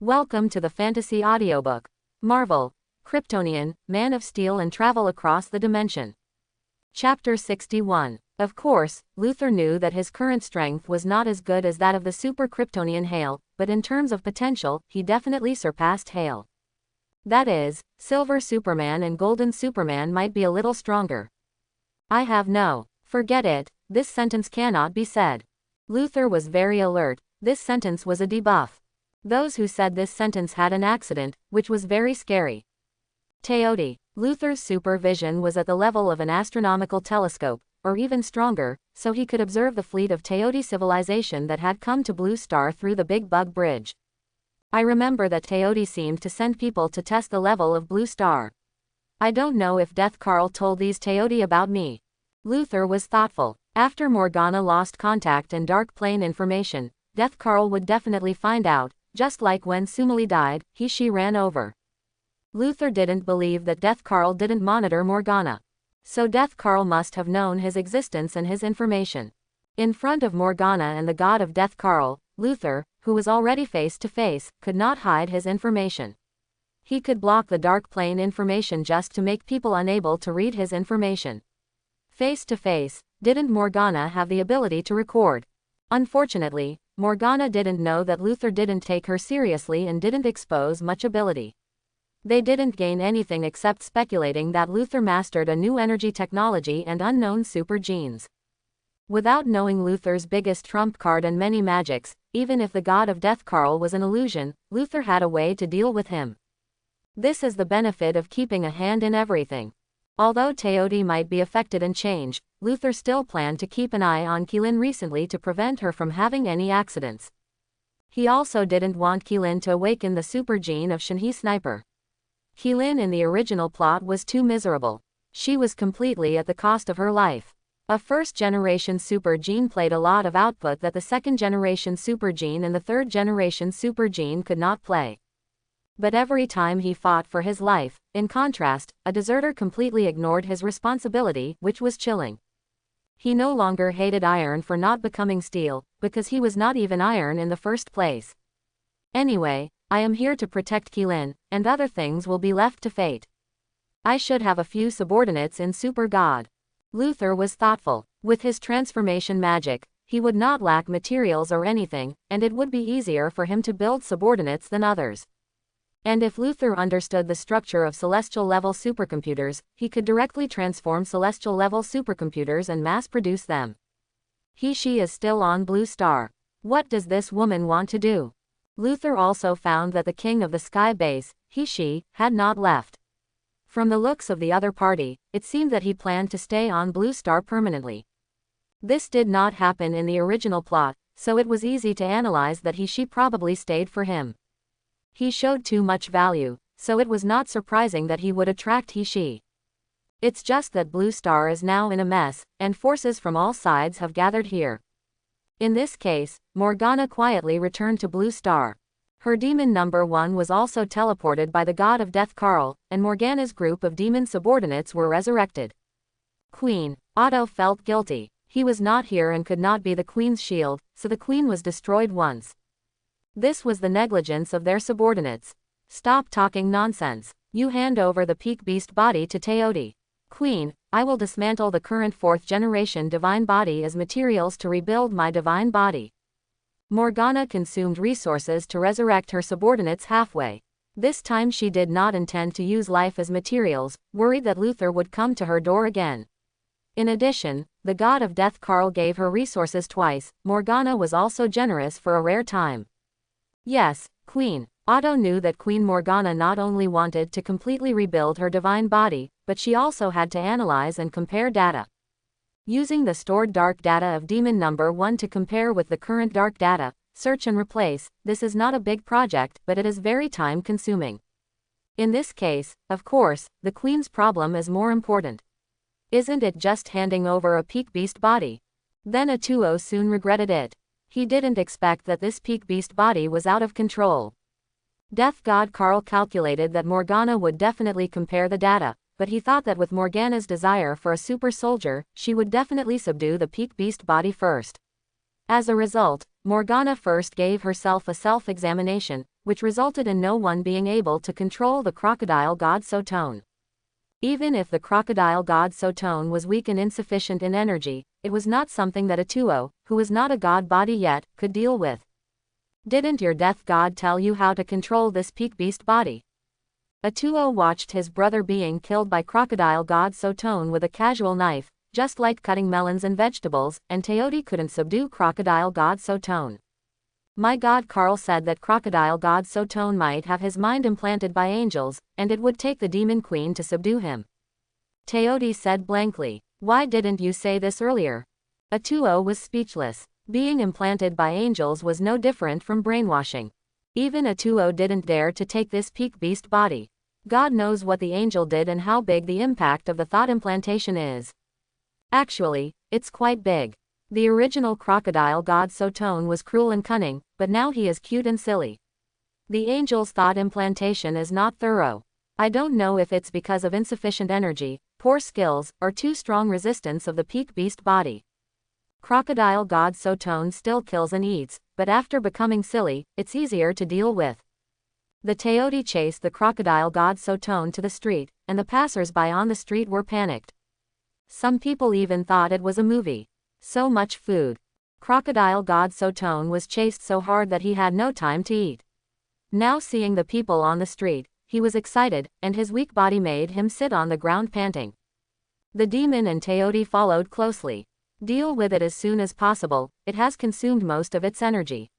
Welcome to the fantasy audiobook. Marvel, Kryptonian, Man of Steel and Travel Across the Dimension. Chapter 61. Of course, Luthor knew that his current strength was not as good as that of the super Kryptonian Hale, but in terms of potential, he definitely surpassed Hale. That is, Silver Superman and Golden Superman might be a little stronger. Forget it, this sentence cannot be said. Luthor was very alert, this sentence was a debuff. Those who said this sentence had an accident, which was very scary. Teodi. Luthor's supervision was at the level of an astronomical telescope, or even stronger, so he could observe the fleet of Teodi civilization that had come to Blue Star through the Big Bug Bridge. I remember that Teodi seemed to send people to test the level of Blue Star. I don't know if Death Carl told these Teodi about me. Luthor was thoughtful. After Morgana lost contact and Dark Plane information, Death Carl would definitely find out. Just like when Sumali died, she ran over. Luthor didn't believe that Death Carl didn't monitor Morgana. So Death Carl must have known his existence and his information. In front of Morgana and the god of Death Carl, Luthor, who was already face to face, could not hide his information. He could block the Dark Plane information just to make people unable to read his information. Face to face, didn't Morgana have the ability to record? Unfortunately, Morgana didn't know that Luthor didn't take her seriously and didn't expose much ability. They didn't gain anything except speculating that Luthor mastered a new energy technology and unknown super genes. Without knowing Luthor's biggest trump card and many magics, even if the god of Death Carl was an illusion, Luthor had a way to deal with him. This is the benefit of keeping a hand in everything. Although Teodi might be affected and change, Luthor still planned to keep an eye on Keelin recently to prevent her from having any accidents. He also didn't want Keelin to awaken the super gene of Shinhee Sniper. Keelin in the original plot was too miserable. She was completely at the cost of her life. A first-generation super gene played a lot of output that the second-generation super gene and the third-generation super gene could not play. But every time he fought for his life, in contrast, a deserter completely ignored his responsibility, which was chilling. He no longer hated iron for not becoming steel, because he was not even iron in the first place. Anyway, I am here to protect Keelin, and other things will be left to fate. I should have a few subordinates in Super God. Luthor was thoughtful. With his transformation magic, he would not lack materials or anything, and it would be easier for him to build subordinates than others. And if Luthor understood the structure of celestial-level supercomputers, he could directly transform celestial-level supercomputers and mass-produce them. She is still on Blue Star. What does this woman want to do? Luthor also found that the king of the sky base, she, had not left. From the looks of the other party, it seemed that he planned to stay on Blue Star permanently. This did not happen in the original plot, so it was easy to analyze that she probably stayed for him. He showed too much value, so it was not surprising that he would attract she. It's just that Blue Star is now in a mess, and forces from all sides have gathered here. In this case, Morgana quietly returned to Blue Star. Her demon number 1 was also teleported by the god of Death Carl, and Morgana's group of demon subordinates were resurrected. Queen. Otto felt guilty. He was not here and could not be the Queen's shield, so the Queen was destroyed once. This was the negligence of their subordinates. Stop talking nonsense. You hand over the peak beast body to Teodi. Queen, I will dismantle the current 4th generation divine body as materials to rebuild my divine body. Morgana consumed resources to resurrect her subordinates halfway. This time she did not intend to use life as materials, worried that Luthor would come to her door again. In addition, the god of Death Carl gave her resources twice. Morgana was also generous for a rare time. Yes, Queen. Otto knew that Queen Morgana not only wanted to completely rebuild her divine body, but she also had to analyze and compare data. Using the stored dark data of demon number 1 to compare with the current dark data, search and replace, this is not a big project, but it is very time-consuming. In this case, of course, the Queen's problem is more important. Isn't it just handing over a peak beast body? Then Atuo soon regretted it. He didn't expect that this peak beast body was out of control. Death God Carl calculated that Morgana would definitely compare the data, but he thought that with Morgana's desire for a super soldier, she would definitely subdue the peak beast body first. As a result, Morgana first gave herself a self-examination, which resulted in no one being able to control the crocodile god Sotone. Even if the crocodile god Sotone was weak and insufficient in energy, it was not something that Atuo, who was not a god body yet, could deal with. Didn't your death god tell you how to control this peak beast body? Atuo watched his brother being killed by crocodile god Sotone with a casual knife, just like cutting melons and vegetables, and Teoti couldn't subdue crocodile god Sotone. My god Carl said that crocodile god Sotone might have his mind implanted by angels, and it would take the demon queen to subdue him. Teoti said blankly, "Why didn't you say this earlier?" Atuo was speechless. Being implanted by angels was no different from brainwashing. Even Atuo didn't dare to take this peak beast body. God knows what the angel did and how big the impact of the thought implantation is. Actually, it's quite big. The original crocodile god Sotone was cruel and cunning, but now he is cute and silly. The angel's thought implantation is not thorough. I don't know if it's because of insufficient energy, poor skills, or too strong resistance of the peak beast body. Crocodile god Sotone still kills and eats, but after becoming silly, it's easier to deal with. The Teoti chased the crocodile god Sotone to the street, and the passers-by on the street were panicked. Some people even thought it was a movie. So much food. Crocodile god Sotone was chased so hard that he had no time to eat. Now seeing the people on the street, he was excited, and his weak body made him sit on the ground panting. The demon and Teoti followed closely. Deal with it as soon as possible, it has consumed most of its energy.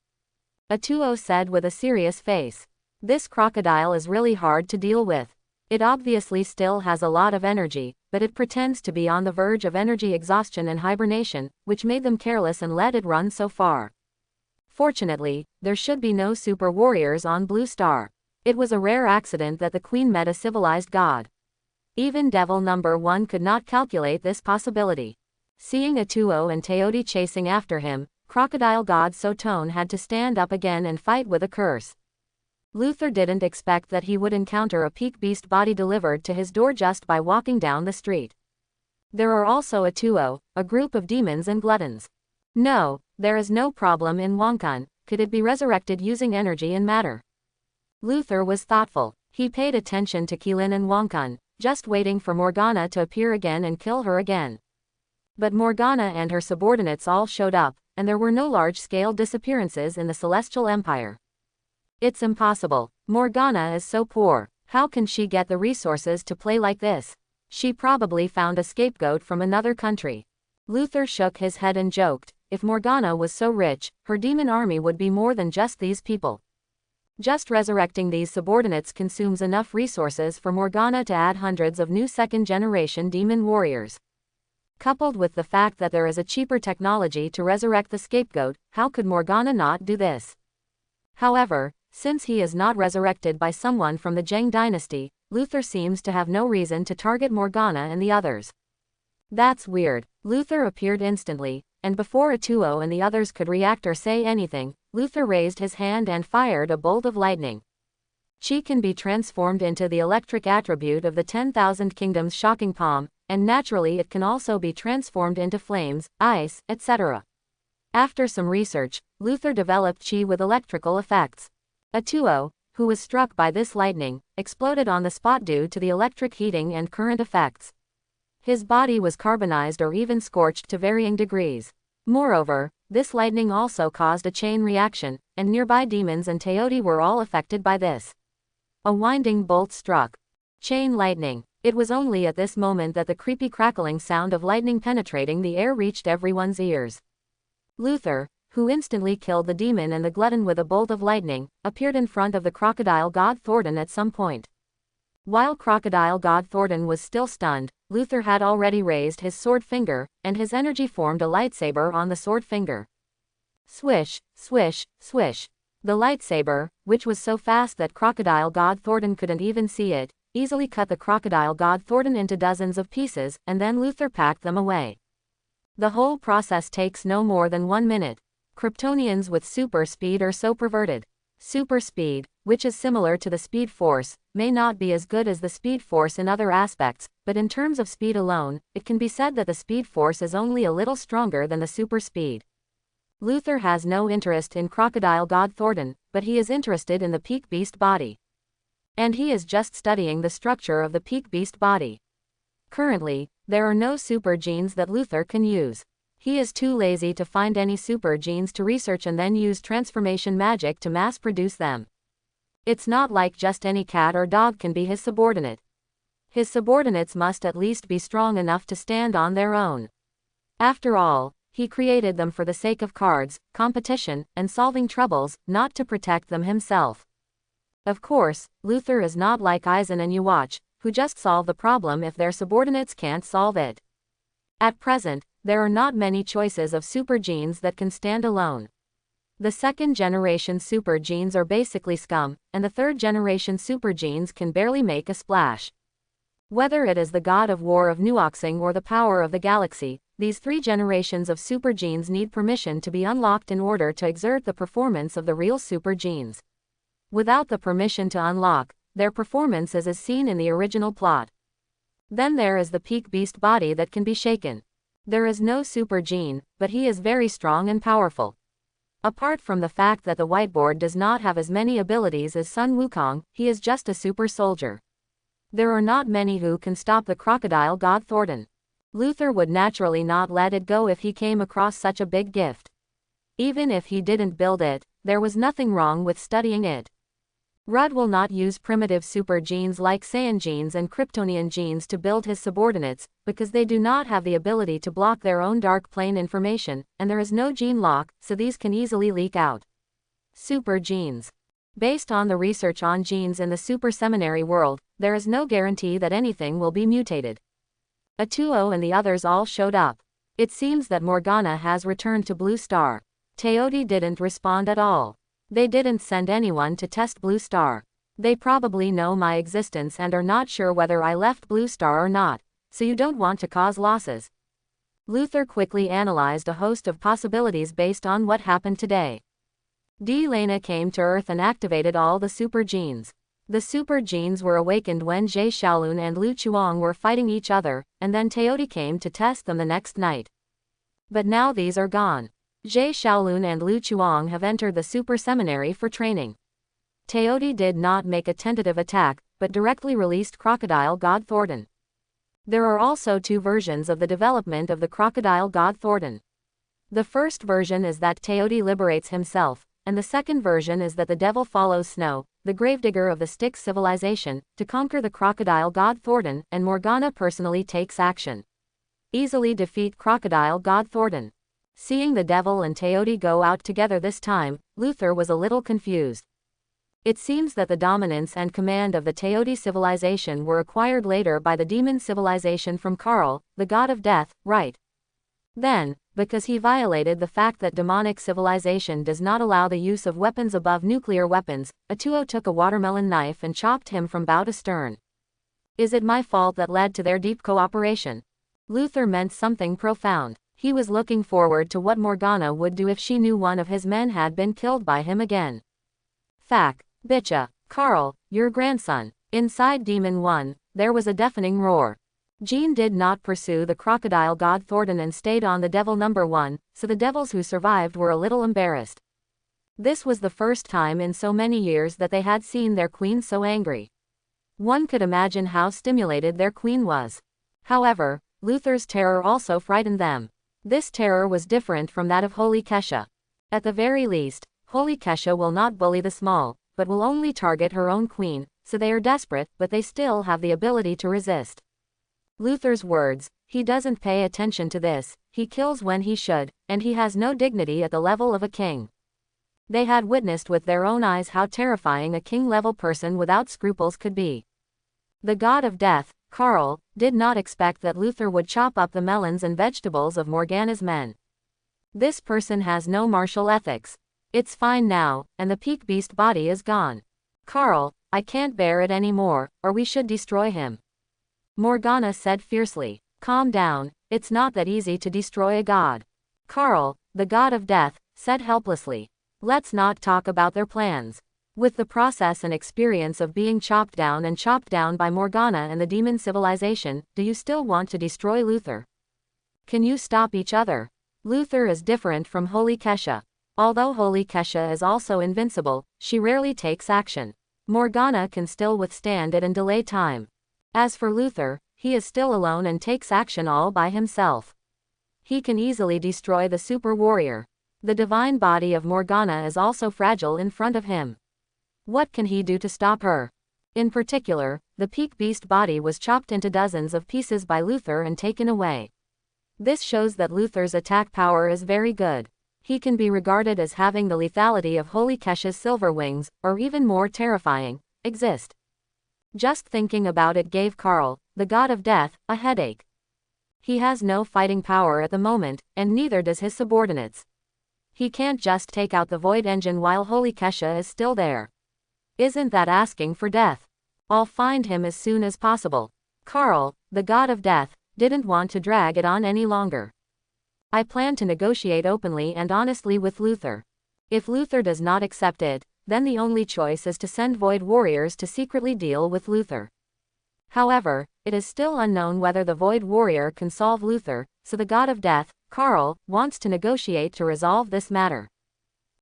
Atuo said with a serious face. This crocodile is really hard to deal with. It obviously still has a lot of energy, but it pretends to be on the verge of energy exhaustion and hibernation, which made them careless and let it run so far. Fortunately, there should be no super warriors on Blue Star. It was a rare accident that the queen met a civilized god. Even Devil Number 1 could not calculate this possibility. Seeing Atuo and Teoti chasing after him, crocodile god Sotone had to stand up again and fight with a curse. Luther didn't expect that he would encounter a peak beast body delivered to his door just by walking down the street. There are also Atuo, a group of demons and gluttons. No, there is no problem in Wonkun. Could it be resurrected using energy and matter? Luther was thoughtful. He paid attention to Keelan and Wonkun, just waiting for Morgana to appear again and kill her again. But Morgana and her subordinates all showed up, and there were no large-scale disappearances in the Celestial Empire. It's impossible. Morgana is so poor. How can she get the resources to play like this? She probably found a scapegoat from another country. Luther shook his head and joked, if Morgana was so rich, her demon army would be more than just these people. Just resurrecting these subordinates consumes enough resources for Morgana to add hundreds of new second-generation demon warriors. Coupled with the fact that there is a cheaper technology to resurrect the scapegoat, how could Morgana not do this? However, since he is not resurrected by someone from the Zheng dynasty, Luther seems to have no reason to target Morgana and the others. That's weird. Luther appeared instantly, and before Atuo and the others could react or say anything, Luther raised his hand and fired a bolt of lightning. Chi can be transformed into the electric attribute of the 10,000 Kingdoms Shocking Palm, and naturally it can also be transformed into flames, ice, etc. After some research, Luther developed Chi with electrical effects. Atuo, who was struck by this lightning, exploded on the spot due to the electric heating and current effects. His body was carbonized or even scorched to varying degrees. Moreover, this lightning also caused a chain reaction, and nearby demons and Teoti were all affected by this. A winding bolt struck. Chain lightning. It was only at this moment that the creepy crackling sound of lightning penetrating the air reached everyone's ears. Luther, who instantly killed the demon and the glutton with a bolt of lightning, appeared in front of the crocodile god Thornton at some point. While crocodile god Thornton was still stunned, Luther had already raised his sword finger, and his energy formed a lightsaber on the sword finger. Swish, swish, swish. The lightsaber, which was so fast that crocodile god Thornton couldn't even see it, easily cut the crocodile god Thornton into dozens of pieces, and then Luther packed them away. The whole process takes no more than 1 minute. Kryptonians with super speed are so perverted. Super speed, which is similar to the speed force, may not be as good as the speed force in other aspects, but in terms of speed alone, it can be said that the speed force is only a little stronger than the super speed. Luther has no interest in crocodile god Thornton, but he is interested in the peak beast body. And he is just studying the structure of the peak beast body. Currently, there are no super genes that Luther can use. He is too lazy to find any super genes to research and then use transformation magic to mass produce them. It's not like just any cat or dog can be his subordinate. His subordinates must at least be strong enough to stand on their own. After all, he created them for the sake of cards, competition, and solving troubles, not to protect them himself. Of course, Luther is not like Eisen and Yuwatch, who just solve the problem if their subordinates can't solve it. At present, there are not many choices of super genes that can stand alone. The second generation super genes are basically scum, and the third generation super genes can barely make a splash. Whether it is the god of war of Nuoxing or the power of the galaxy, these three generations of super genes need permission to be unlocked in order to exert the performance of the real super genes. Without the permission to unlock, their performance is as seen in the original plot. Then there is the peak beast body that can be shaken. There is no super gene, but he is very strong and powerful. Apart from the fact that the whiteboard does not have as many abilities as Sun Wukong, he is just a super soldier. There are not many who can stop the crocodile god Thornton. Luther would naturally not let it go if he came across such a big gift. Even if he didn't build it, there was nothing wrong with studying it. Rudd will not use primitive super genes like Saiyan genes and Kryptonian genes to build his subordinates, because they do not have the ability to block their own dark plane information, and there is no gene lock, so these can easily leak out. Super genes. Based on the research on genes in the super seminary world, there is no guarantee that anything will be mutated. Atuo and the others all showed up. It seems that Morgana has returned to Blue Star. Teodi didn't respond at all. They didn't send anyone to test Blue Star. They probably know my existence and are not sure whether I left Blue Star or not, so you don't want to cause losses. Luther quickly analyzed a host of possibilities based on what happened today. Lena came to Earth and activated all the super genes. The super genes were awakened when Jie Shaolun and Lu Chuang were fighting each other, and then Teodi came to test them the next night. But now these are gone. Jie Shaolun and Lu Chuang have entered the super seminary for training. Teodi did not make a tentative attack, but directly released crocodile god Thornton. There are also two versions of the development of the crocodile god Thornton. The first version is that Teodi liberates himself, and the second version is that the devil follows Snow, the gravedigger of the Styx civilization, to conquer the crocodile god Thornton, and Morgana personally takes action. Easily defeat crocodile god Thornton. Seeing the devil and Teodi go out together this time, Luther was a little confused. It seems that the dominance and command of the Teodi civilization were acquired later by the demon civilization from Karl, the god of death, right? Then, because he violated the fact that demonic civilization does not allow the use of weapons above nuclear weapons, Atuo took a watermelon knife and chopped him from bow to stern. Is it my fault that led to their deep cooperation? Luther meant something profound. He was looking forward to what Morgana would do if she knew one of his men had been killed by him again. Fack, bitcha, Karl, your grandson. Inside Demon 1, there was a deafening roar. Jean did not pursue the crocodile god Thornton and stayed on the devil number 1, so the devils who survived were a little embarrassed. This was the first time in so many years that they had seen their queen so angry. One could imagine how stimulated their queen was. However, Luther's terror also frightened them. This terror was different from that of Holy Kesha. At the very least, Holy Kesha will not bully the small, but will only target her own queen, so they are desperate, but they still have the ability to resist. Luther's words, he doesn't pay attention to this, he kills when he should, and he has no dignity at the level of a king. They had witnessed with their own eyes how terrifying a king-level person without scruples could be. The god of death, Karl, did not expect that Luther would chop up the melons and vegetables of Morgana's men. This person has no martial ethics. It's fine now, and the peak beast body is gone. Karl, I can't bear it anymore, or we should destroy him. Morgana said fiercely. Calm down, it's not that easy to destroy a god. Karl, the god of death, said helplessly. Let's not talk about their plans. With the process and experience of being chopped down by Morgana and the demon civilization, do you still want to destroy Luther? Can you stop each other? Luther is different from Holy Kesha. Although Holy Kesha is also invincible, she rarely takes action. Morgana can still withstand it and delay time. As for Luther, he is still alone and takes action all by himself. He can easily destroy the super warrior. The divine body of Morgana is also fragile in front of him. What can he do to stop her? In particular, the peak beast body was chopped into dozens of pieces by Luther and taken away. This shows that Luther's attack power is very good. He can be regarded as having the lethality of Holy Kesha's silver wings, or even more terrifying, exist. Just thinking about it gave Karl, the god of death, a headache. He has no fighting power at the moment, and neither does his subordinates. He can't just take out the void engine while Holy Kesha is still there. Isn't that asking for death? I'll find him as soon as possible. Karl, the god of death, didn't want to drag it on any longer. I plan to negotiate openly and honestly with Luther. If Luther does not accept it, then the only choice is to send void warriors to secretly deal with Luther. However, it is still unknown whether the void warrior can solve Luther, so the god of death, Karl, wants to negotiate to resolve this matter.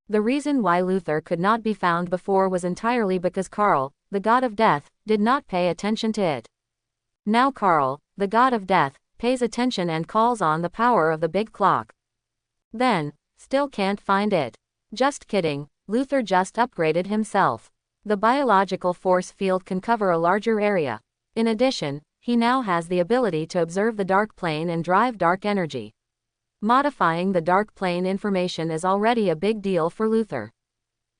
The reason why Luther could not be found before was entirely because Karl, the god of death, did not pay attention to it. Now Karl, the god of death, pays attention and calls on the power of the big clock. Then, still can't find it. Just kidding, Luther just upgraded himself. The biological force field can cover a larger area. In addition, he now has the ability to observe the dark plane and drive dark energy. Modifying the dark plane information is already a big deal for Luther.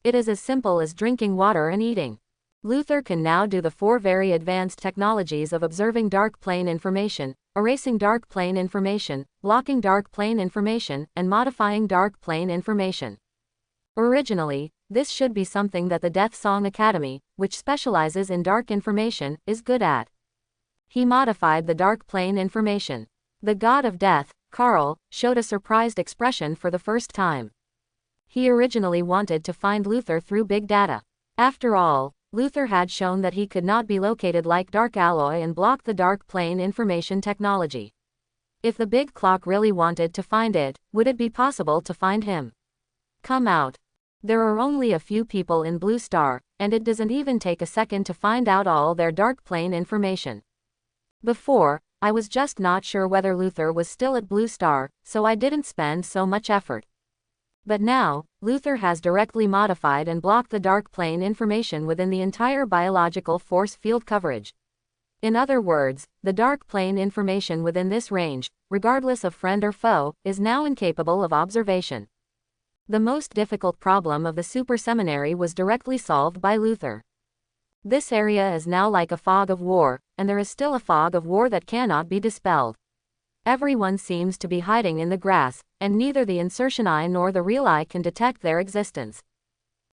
It is as simple as drinking water and eating. Luther can now do the 4 very advanced technologies of observing dark plane information, erasing dark plane information, blocking dark plane information, and modifying dark plane information. Originally, this should be something that the Death Song Academy, which specializes in dark information, is good at. He modified the dark plane information. The god of death, Karl, showed a surprised expression for the first time. He originally wanted to find Luther through big data. After all, Luther had shown that he could not be located like dark alloy and block the dark plane information technology. If the big clock really wanted to find it, would it be possible to find him? Come out. There are only a few people in Blue Star, and it doesn't even take a second to find out all their dark plane information. Before, I was just not sure whether Luther was still at Blue Star, so I didn't spend so much effort. But now, Luther has directly modified and blocked the dark plane information within the entire biological force field coverage. In other words, the dark plane information within this range, regardless of friend or foe, is now incapable of observation. The most difficult problem of the super seminary was directly solved by Luther. This area is now like a fog of war, and there is still a fog of war that cannot be dispelled. Everyone seems to be hiding in the grass, and neither the insertion eye nor the real eye can detect their existence.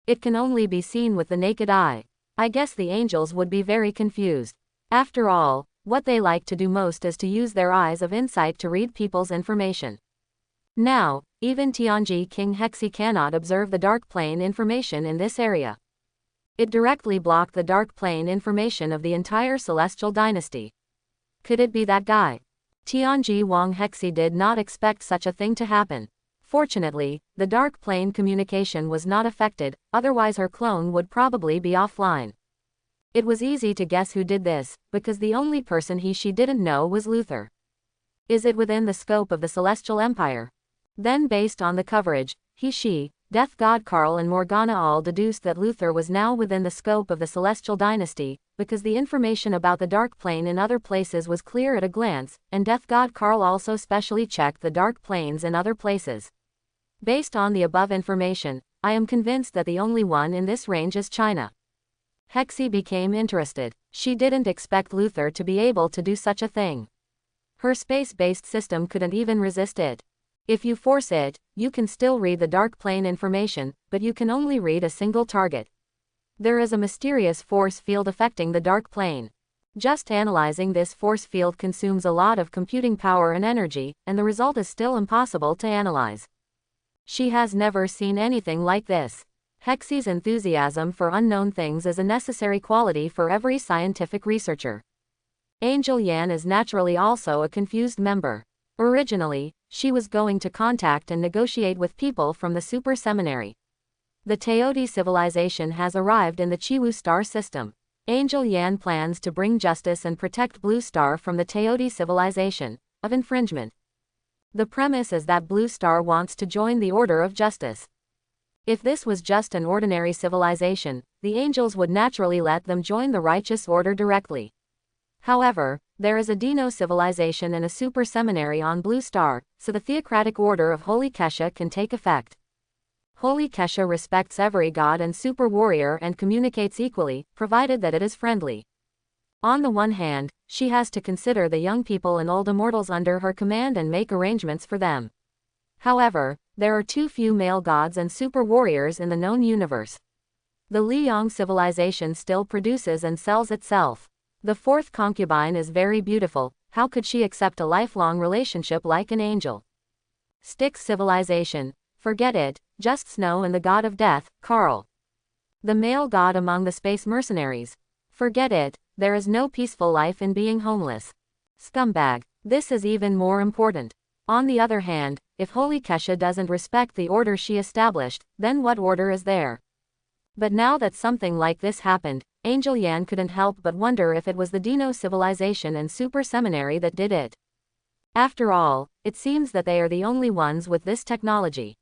It can only be seen with the naked eye. I guess the angels would be very confused. After all, what they like to do most is to use their eyes of insight to read people's information. Now, even Tianji King Hexi cannot observe the dark plane information in this area. It directly blocked the dark plane information of the entire celestial dynasty. Could it be that guy? Tianji Wang Hexi did not expect such a thing to happen. Fortunately, the dark plane communication was not affected, otherwise her clone would probably be offline. It was easy to guess who did this, because the only person she didn't know was Luther. Is it within the scope of the Celestial Empire? Then based on the coverage, she, Death God Karl and Morgana all deduced that Luther was now within the scope of the Celestial Dynasty, because the information about the Dark Plane in other places was clear at a glance, and Death God Karl also specially checked the Dark Planes in other places. Based on the above information, I am convinced that the only one in this range is China. Hexi became interested. She didn't expect Luther to be able to do such a thing. Her space-based system couldn't even resist it. If you force it, you can still read the dark plane information, but you can only read a single target. There is a mysterious force field affecting the dark plane. Just analyzing this force field consumes a lot of computing power and energy, and the result is still impossible to analyze. She has never seen anything like this. Hexi's enthusiasm for unknown things is a necessary quality for every scientific researcher. Angel Yan is naturally also a confused member. Originally, she was going to contact and negotiate with people from the super seminary. The Teoti civilization has arrived in the Chiwu star system. Angel Yan plans to bring justice and protect Blue Star from the Teoti civilization of infringement. The premise is that Blue Star wants to join the Order of Justice. If this was just an ordinary civilization, the angels would naturally let them join the righteous order directly. However, there is a Dino civilization and a super seminary on Blue Star, so the theocratic order of Holy Kesha can take effect. Holy Kesha respects every god and super warrior and communicates equally, provided that it is friendly. On the one hand, she has to consider the young people and old immortals under her command and make arrangements for them. However, there are too few male gods and super warriors in the known universe. The Liang civilization still produces and sells itself. The fourth concubine is very beautiful, how could she accept a lifelong relationship like an angel? Styx civilization, forget it, just Snow and the god of death, Karl. The male god among the space mercenaries. Forget it, there is no peaceful life in being homeless. Scumbag, this is even more important. On the other hand, if Holy Kesha doesn't respect the order she established, then what order is there? But now that something like this happened, Angel Yan couldn't help but wonder if it was the Dino civilization and super seminary that did it. After all, it seems that they are the only ones with this technology.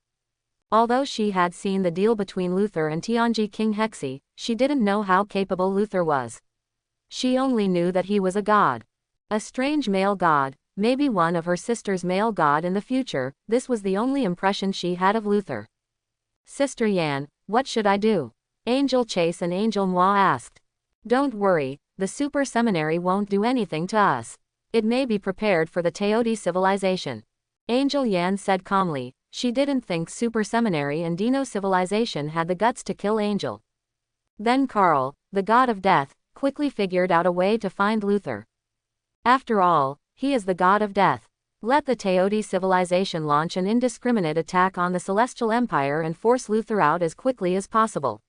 Although she had seen the deal between Luther and Tianji King Hexi, she didn't know how capable Luther was. She only knew that he was a god. A strange male god, maybe one of her sister's male god in the future, this was the only impression she had of Luther. Sister Yan, what should I do? Angel Chase and Angel Moi asked. Don't worry, the super seminary won't do anything to us. It may be prepared for the Teoti civilization. Angel Yan said calmly. She didn't think super seminary and Dino civilization had the guts to kill Angel. Then Karl, the god of death, quickly figured out a way to find Luther. After all, he is the god of death. Let the Teoti civilization launch an indiscriminate attack on the Celestial Empire and force Luther out as quickly as possible.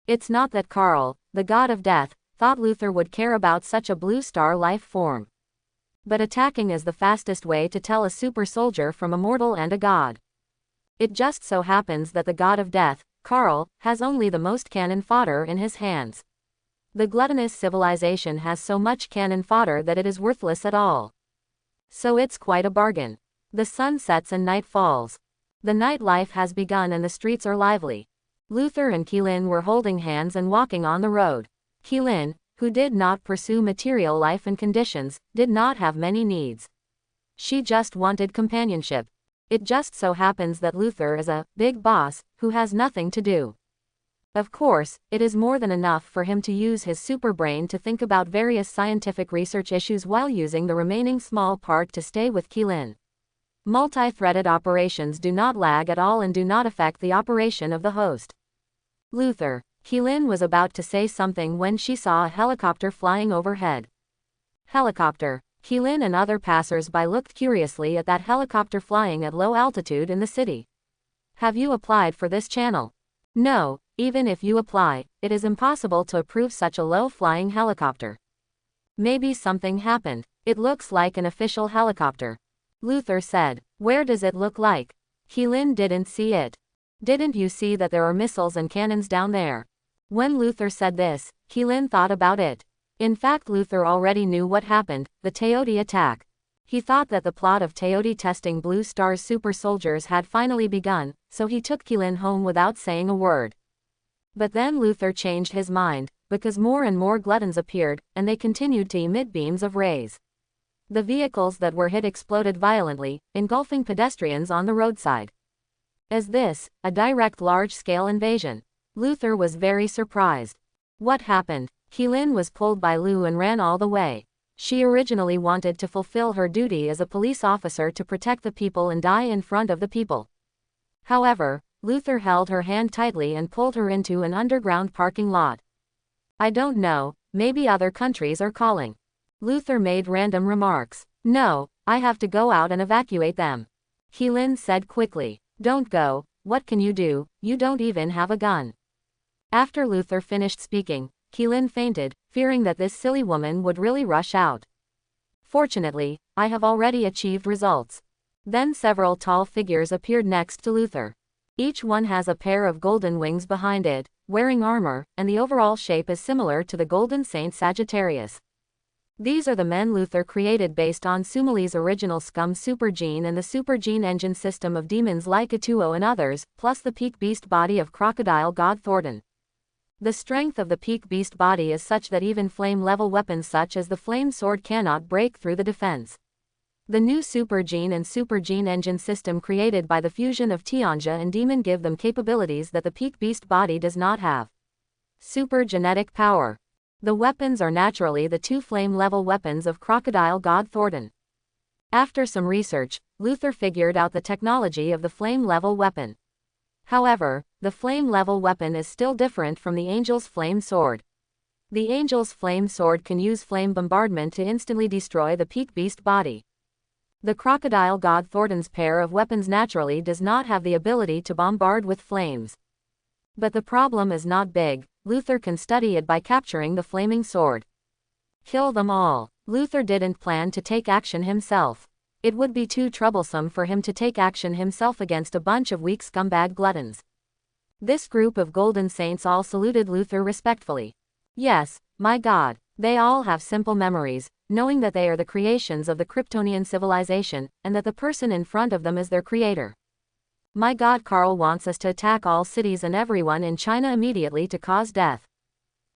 It's not that Karl, the god of death, thought Luther would care about such a blue star life form. But attacking is the fastest way to tell a super soldier from a mortal and a god. It just so happens that the god of death, Karl, has only the most cannon fodder in his hands. The gluttonous civilization has so much cannon fodder that it is worthless at all. So it's quite a bargain. The sun sets and night falls. The nightlife has begun and the streets are lively. Luther and Keelan were holding hands and walking on the road. Keelan, who did not pursue material life and conditions, did not have many needs. She just wanted companionship. It just so happens that Luther is a big boss who has nothing to do. Of course, it is more than enough for him to use his super brain to think about various scientific research issues while using the remaining small part to stay with Keelan. Multi-threaded operations do not lag at all and do not affect the operation of the host. Luther, Keelan was about to say something when she saw a helicopter flying overhead. Helicopter. Keelan and other passers-by looked curiously at that helicopter flying at low altitude in the city. Have you applied for this channel? No, even if you apply, it is impossible to approve such a low-flying helicopter. Maybe something happened. It looks like an official helicopter. Luther said. Where does it look like? Keelan didn't see it. Didn't you see that there are missiles and cannons down there? When Luther said this, Keelan thought about it. In fact, Luther already knew what happened, the Teoti attack. He thought that the plot of Teoti testing Blue Star's super soldiers had finally begun, so he took Keelan home without saying a word. But then Luther changed his mind, because more and more gluttons appeared, and they continued to emit beams of rays. The vehicles that were hit exploded violently, engulfing pedestrians on the roadside. Is this a direct large-scale invasion? Luther was very surprised. What happened? Keelan was pulled by Lu and ran all the way. She originally wanted to fulfill her duty as a police officer to protect the people and die in front of the people. However, Luther held her hand tightly and pulled her into an underground parking lot. I don't know, maybe other countries are calling. Luther made random remarks. No, I have to go out and evacuate them. Keelan said quickly. Don't go, what can you do, you don't even have a gun. After Luther finished speaking, Keelan fainted, fearing that this silly woman would really rush out. Fortunately, I have already achieved results. Then several tall figures appeared next to Luther. Each one has a pair of golden wings behind it, wearing armor, and the overall shape is similar to the Golden Saint Sagittarius. These are the men Luther created based on Sumali's original scum supergene and the supergene engine system of demons like Atuo and others, plus the peak beast body of crocodile god Thornton. The strength of the peak beast body is such that even flame-level weapons such as the flame sword cannot break through the defense. The new supergene and supergene engine system created by the fusion of Tianja and Demon give them capabilities that the peak beast body does not have. Super genetic power. The weapons are naturally the two flame-level weapons of crocodile god Thornton. After some research, Luther figured out the technology of the flame-level weapon. However, the flame-level weapon is still different from the Angel's flame sword. The Angel's flame sword can use flame bombardment to instantly destroy the peak beast body. The crocodile god Thornton's pair of weapons naturally does not have the ability to bombard with flames. But the problem is not big. Luther can study it by capturing the flaming sword. Kill them all. Luther didn't plan to take action himself. It would be too troublesome for him to take action himself against a bunch of weak scumbag gluttons. This group of golden saints all saluted Luther respectfully. Yes, my God, they all have simple memories, knowing that they are the creations of the Kryptonian civilization, and that the person in front of them is their creator. My God, Karl wants us to attack all cities and everyone in China immediately to cause death.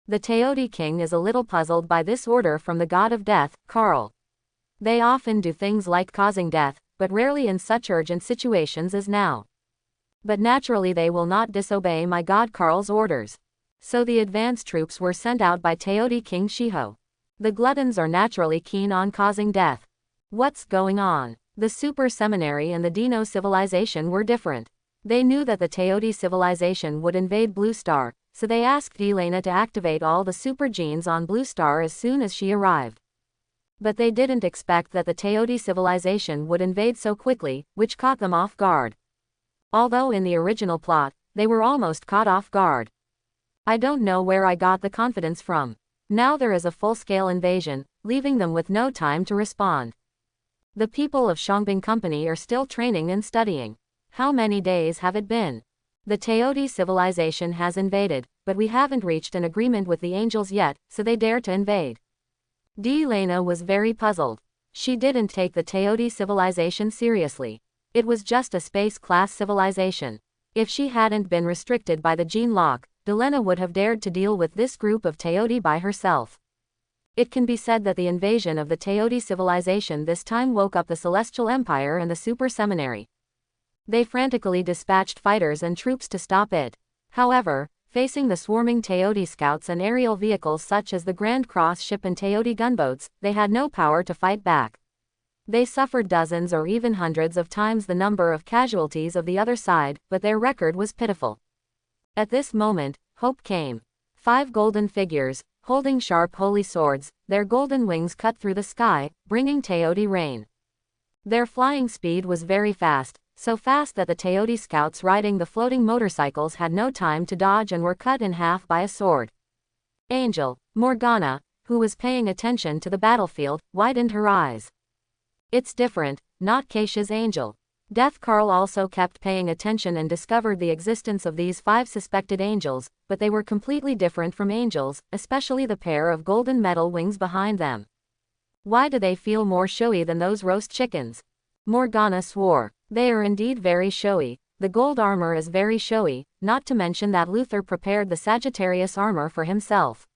The Teoti king is a little puzzled by this order from the god of death, Karl. They often do things like causing death, but rarely in such urgent situations as now. But naturally they will not disobey my God Karl's orders. So the advance troops were sent out by Teoti King Shiho. The gluttons are naturally keen on causing death. What's going on? The Super Seminary and the Dino civilization were different. They knew that the Teoti civilization would invade Blue Star, so they asked Elena to activate all the super genes on Blue Star as soon as she arrived. But they didn't expect that the Teoti civilization would invade so quickly, which caught them off guard. Although in the original plot, they were almost caught off guard. I don't know where I got the confidence from. Now there is a full-scale invasion, leaving them with no time to respond. The people of Shangbing Company are still training and studying. How many days have it been? The Teoti civilization has invaded, but we haven't reached an agreement with the angels yet, so they dare to invade. Elena was very puzzled. She didn't take the Teoti civilization seriously. It was just a space-class civilization. If she hadn't been restricted by the gene lock, Elena would have dared to deal with this group of Teoti by herself. It can be said that the invasion of the Teoti civilization this time woke up the Celestial Empire and the Super Seminary. They frantically dispatched fighters and troops to stop it. However, facing the swarming Teoti scouts and aerial vehicles such as the Grand Cross ship and Teoti gunboats, they had no power to fight back. They suffered dozens or even hundreds of times the number of casualties of the other side, but their record was pitiful. At this moment, hope came. 5 golden figures, holding sharp holy swords, their golden wings cut through the sky, bringing Teoti rain. Their flying speed was very fast, so fast that the Teoti scouts riding the floating motorcycles had no time to dodge and were cut in half by a sword. Angel, Morgana, who was paying attention to the battlefield, widened her eyes. It's different, not Kesha's angel. Death Karl also kept paying attention and discovered the existence of these 5 suspected angels, but they were completely different from angels, especially the pair of golden metal wings behind them. Why do they feel more showy than those roast chickens? Morgana swore. They are indeed very showy. The gold armor is very showy, not to mention that Luther prepared the Sagittarius armor for himself.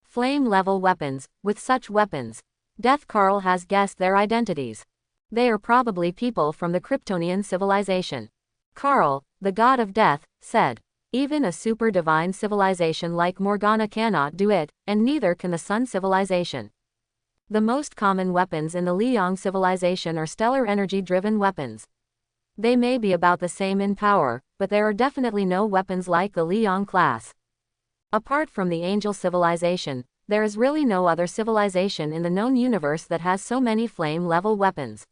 Flame-level weapons. With such weapons, Death Karl has guessed their identities. They are probably people from the Kryptonian civilization. Karl, the god of death, said. Even a super divine civilization like Morgana cannot do it, and neither can the Sun civilization. The most common weapons in the Liang civilization are stellar energy-driven weapons. They may be about the same in power, but there are definitely no weapons like the Liang class. Apart from the Angel civilization, there is really no other civilization in the known universe that has so many flame-level weapons.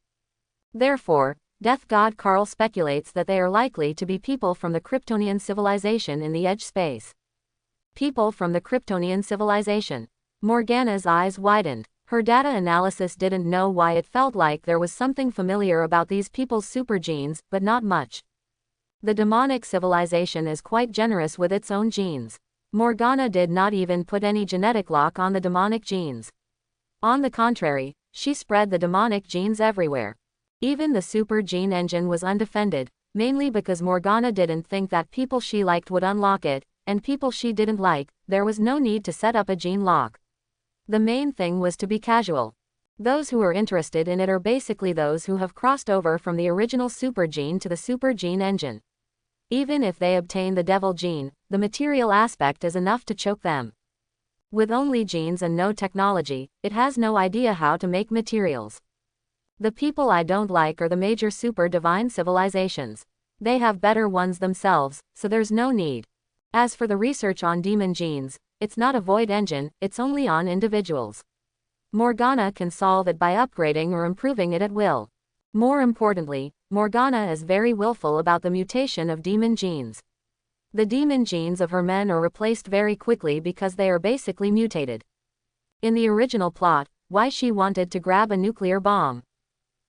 Therefore, Death God Karl speculates that they are likely to be people from the Kryptonian civilization in the edge space. People from the Kryptonian civilization. Morgana's eyes widened. Her data analysis didn't know why it felt like there was something familiar about these people's supergenes, but not much. The demonic civilization is quite generous with its own genes. Morgana did not even put any genetic lock on the demonic genes. On the contrary, she spread the demonic genes everywhere. Even the super gene engine was undefended, mainly because Morgana didn't think that people she liked would unlock it, and people she didn't like, there was no need to set up a gene lock. The main thing was to be casual. Those who are interested in it are basically those who have crossed over from the original super gene to the super gene engine. Even if they obtain the devil gene, the material aspect is enough to choke them. With only genes and no technology, it has no idea how to make materials. The people I don't like are the major super divine civilizations. They have better ones themselves, so there's no need. As for the research on demon genes, it's not a void engine, it's only on individuals. Morgana can solve it by upgrading or improving it at will. More importantly, Morgana is very willful about the mutation of demon genes. The demon genes of her men are replaced very quickly because they are basically mutated. In the original plot, why she wanted to grab a nuclear bomb.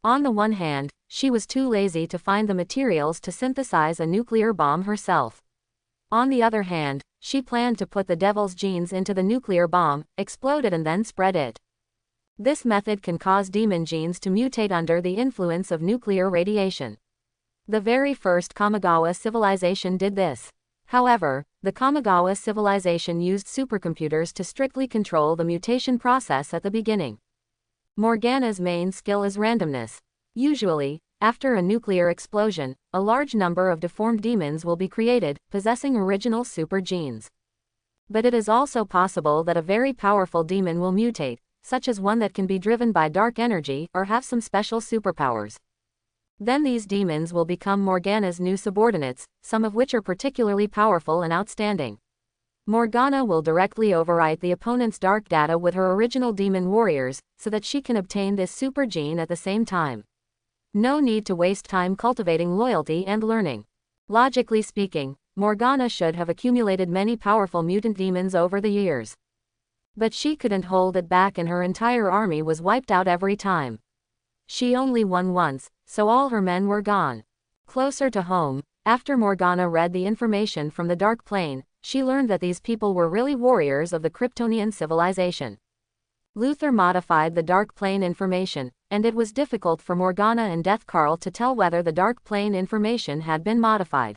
On the one hand, she was too lazy to find the materials to synthesize a nuclear bomb herself. On the other hand, she planned to put the devil's genes into the nuclear bomb, explode it and then spread it. This method can cause demon genes to mutate under the influence of nuclear radiation. The very first Kamigawa civilization did this. However, the Kamigawa civilization used supercomputers to strictly control the mutation process at the beginning. Morgana's main skill is randomness. Usually, after a nuclear explosion, a large number of deformed demons will be created, possessing original super genes. But it is also possible that a very powerful demon will mutate, such as one that can be driven by dark energy or have some special superpowers. Then these demons will become Morgana's new subordinates, some of which are particularly powerful and outstanding. Morgana will directly overwrite the opponent's dark data with her original demon warriors, so that she can obtain this super gene at the same time. No need to waste time cultivating loyalty and learning. Logically speaking, Morgana should have accumulated many powerful mutant demons over the years. But she couldn't hold it back and her entire army was wiped out every time. She only won once, so all her men were gone. Closer to home, after Morgana read the information from the Dark Plane, she learned that these people were really warriors of the Kryptonian civilization. Luther modified the Dark Plane information, and it was difficult for Morgana and Death Carl to tell whether the Dark Plane information had been modified.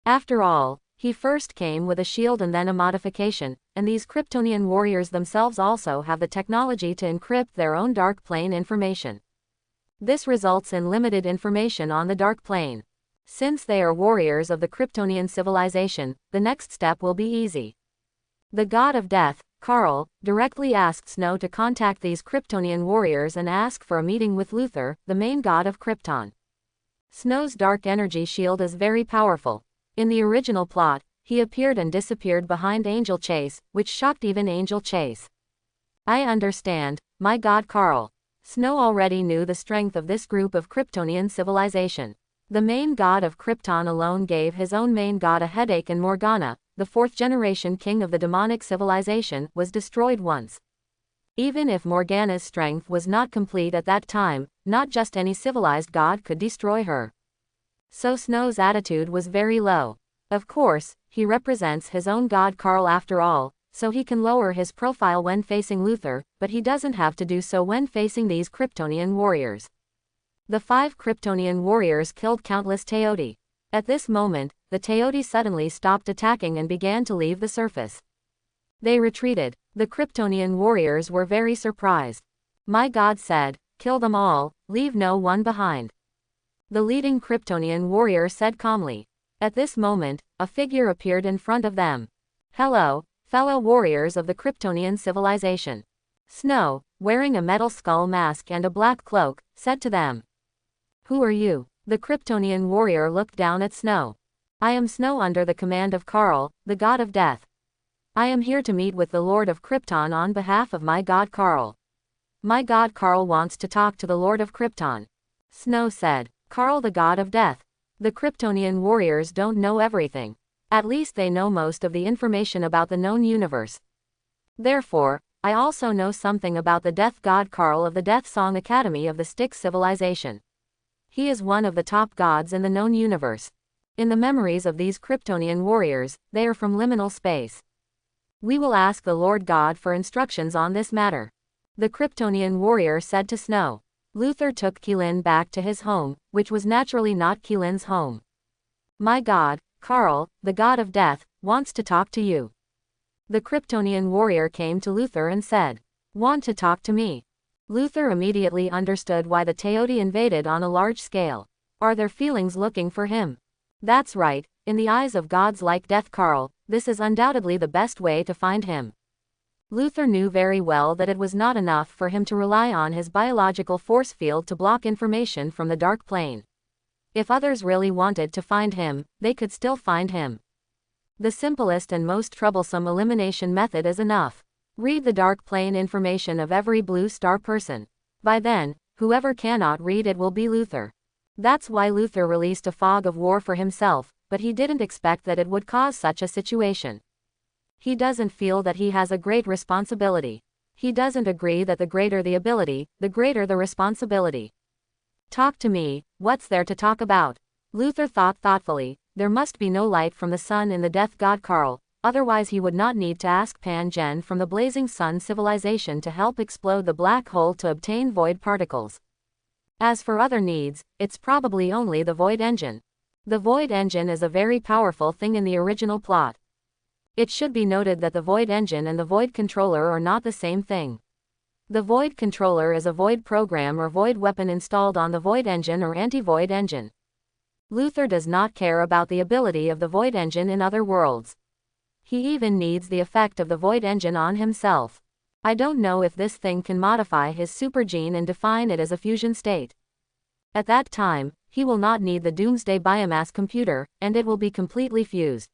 After all, he first came with a shield and then a modification, and these Kryptonian warriors themselves also have the technology to encrypt their own Dark Plane information. This results in limited information on the Dark Plane. Since they are warriors of the Kryptonian civilization, the next step will be easy. The god of death, Carl, directly asked Snow to contact these Kryptonian warriors and ask for a meeting with Luther, the main god of Krypton. Snow's dark energy shield is very powerful. In the original plot, he appeared and disappeared behind Angel Chase, which shocked even Angel Chase. I understand, my god Carl. Snow already knew the strength of this group of Kryptonian civilization. The main god of Krypton alone gave his own main god a headache, and Morgana, the fourth-generation king of the demonic civilization, was destroyed once. Even if Morgana's strength was not complete at that time, not just any civilized god could destroy her. So Snow's attitude was very low. Of course, he represents his own god Carl after all, so he can lower his profile when facing Luther, but he doesn't have to do so when facing these Kryptonian warriors. The 5 Kryptonian warriors killed countless Teoti. At this moment, the Teoti suddenly stopped attacking and began to leave the surface. They retreated. The Kryptonian warriors were very surprised. My god said, "Kill them all, leave no one behind." The leading Kryptonian warrior said calmly. At this moment, a figure appeared in front of them. "Hello, fellow warriors of the Kryptonian civilization." Snow, wearing a metal skull mask and a black cloak, said to them. "Who are you?" The Kryptonian warrior looked down at Snow. "I am Snow under the command of Carl, the god of death. I am here to meet with the Lord of Krypton on behalf of my god Carl." "My god Carl wants to talk to the Lord of Krypton." Snow said. "Carl the god of death. The Kryptonian warriors don't know everything. At least they know most of the information about the known universe. Therefore, I also know something about the death god Karl of the Death Song Academy of the Styx civilization. He is one of the top gods in the known universe. In the memories of these Kryptonian warriors, they are from liminal space. We will ask the Lord God for instructions on this matter. The Kryptonian warrior said to Snow. Luther took Keelan back to his home, which was naturally not Keelan's home. My god, Karl, the god of death, wants to talk to you. The Kryptonian warrior came to Luther and said, "Want to talk to me?" Luther immediately understood why the Teoti invaded on a large scale. Are their feelings looking for him? That's right, in the eyes of gods like Death Karl, this is undoubtedly the best way to find him. Luther knew very well that it was not enough for him to rely on his biological force field to block information from the dark plane. If others really wanted to find him, they could still find him. The simplest and most troublesome elimination method is enough. Read the dark plane information of every blue star person. By then, whoever cannot read it will be Luther. That's why Luther released a fog of war for himself, but he didn't expect that it would cause such a situation. He doesn't feel that he has a great responsibility. He doesn't agree that the greater the ability, the greater the responsibility. Talk to me, what's there to talk about? Luther thought thoughtfully. There must be no light from the sun in the death god Karl, otherwise he would not need to ask Pan Gen from the blazing sun civilization to help explode the black hole to obtain void particles. As for other needs, it's probably only the void engine. The void engine is a very powerful thing in the original plot. It should be noted that the void engine and the void controller are not the same thing. The void controller is a void program or void weapon installed on the void engine or anti-void engine. Luther does not care about the ability of the void engine in other worlds. He even needs the effect of the void engine on himself. I don't know if this thing can modify his super gene and define it as a fusion state. At that time, he will not need the doomsday biomass computer, and it will be completely fused.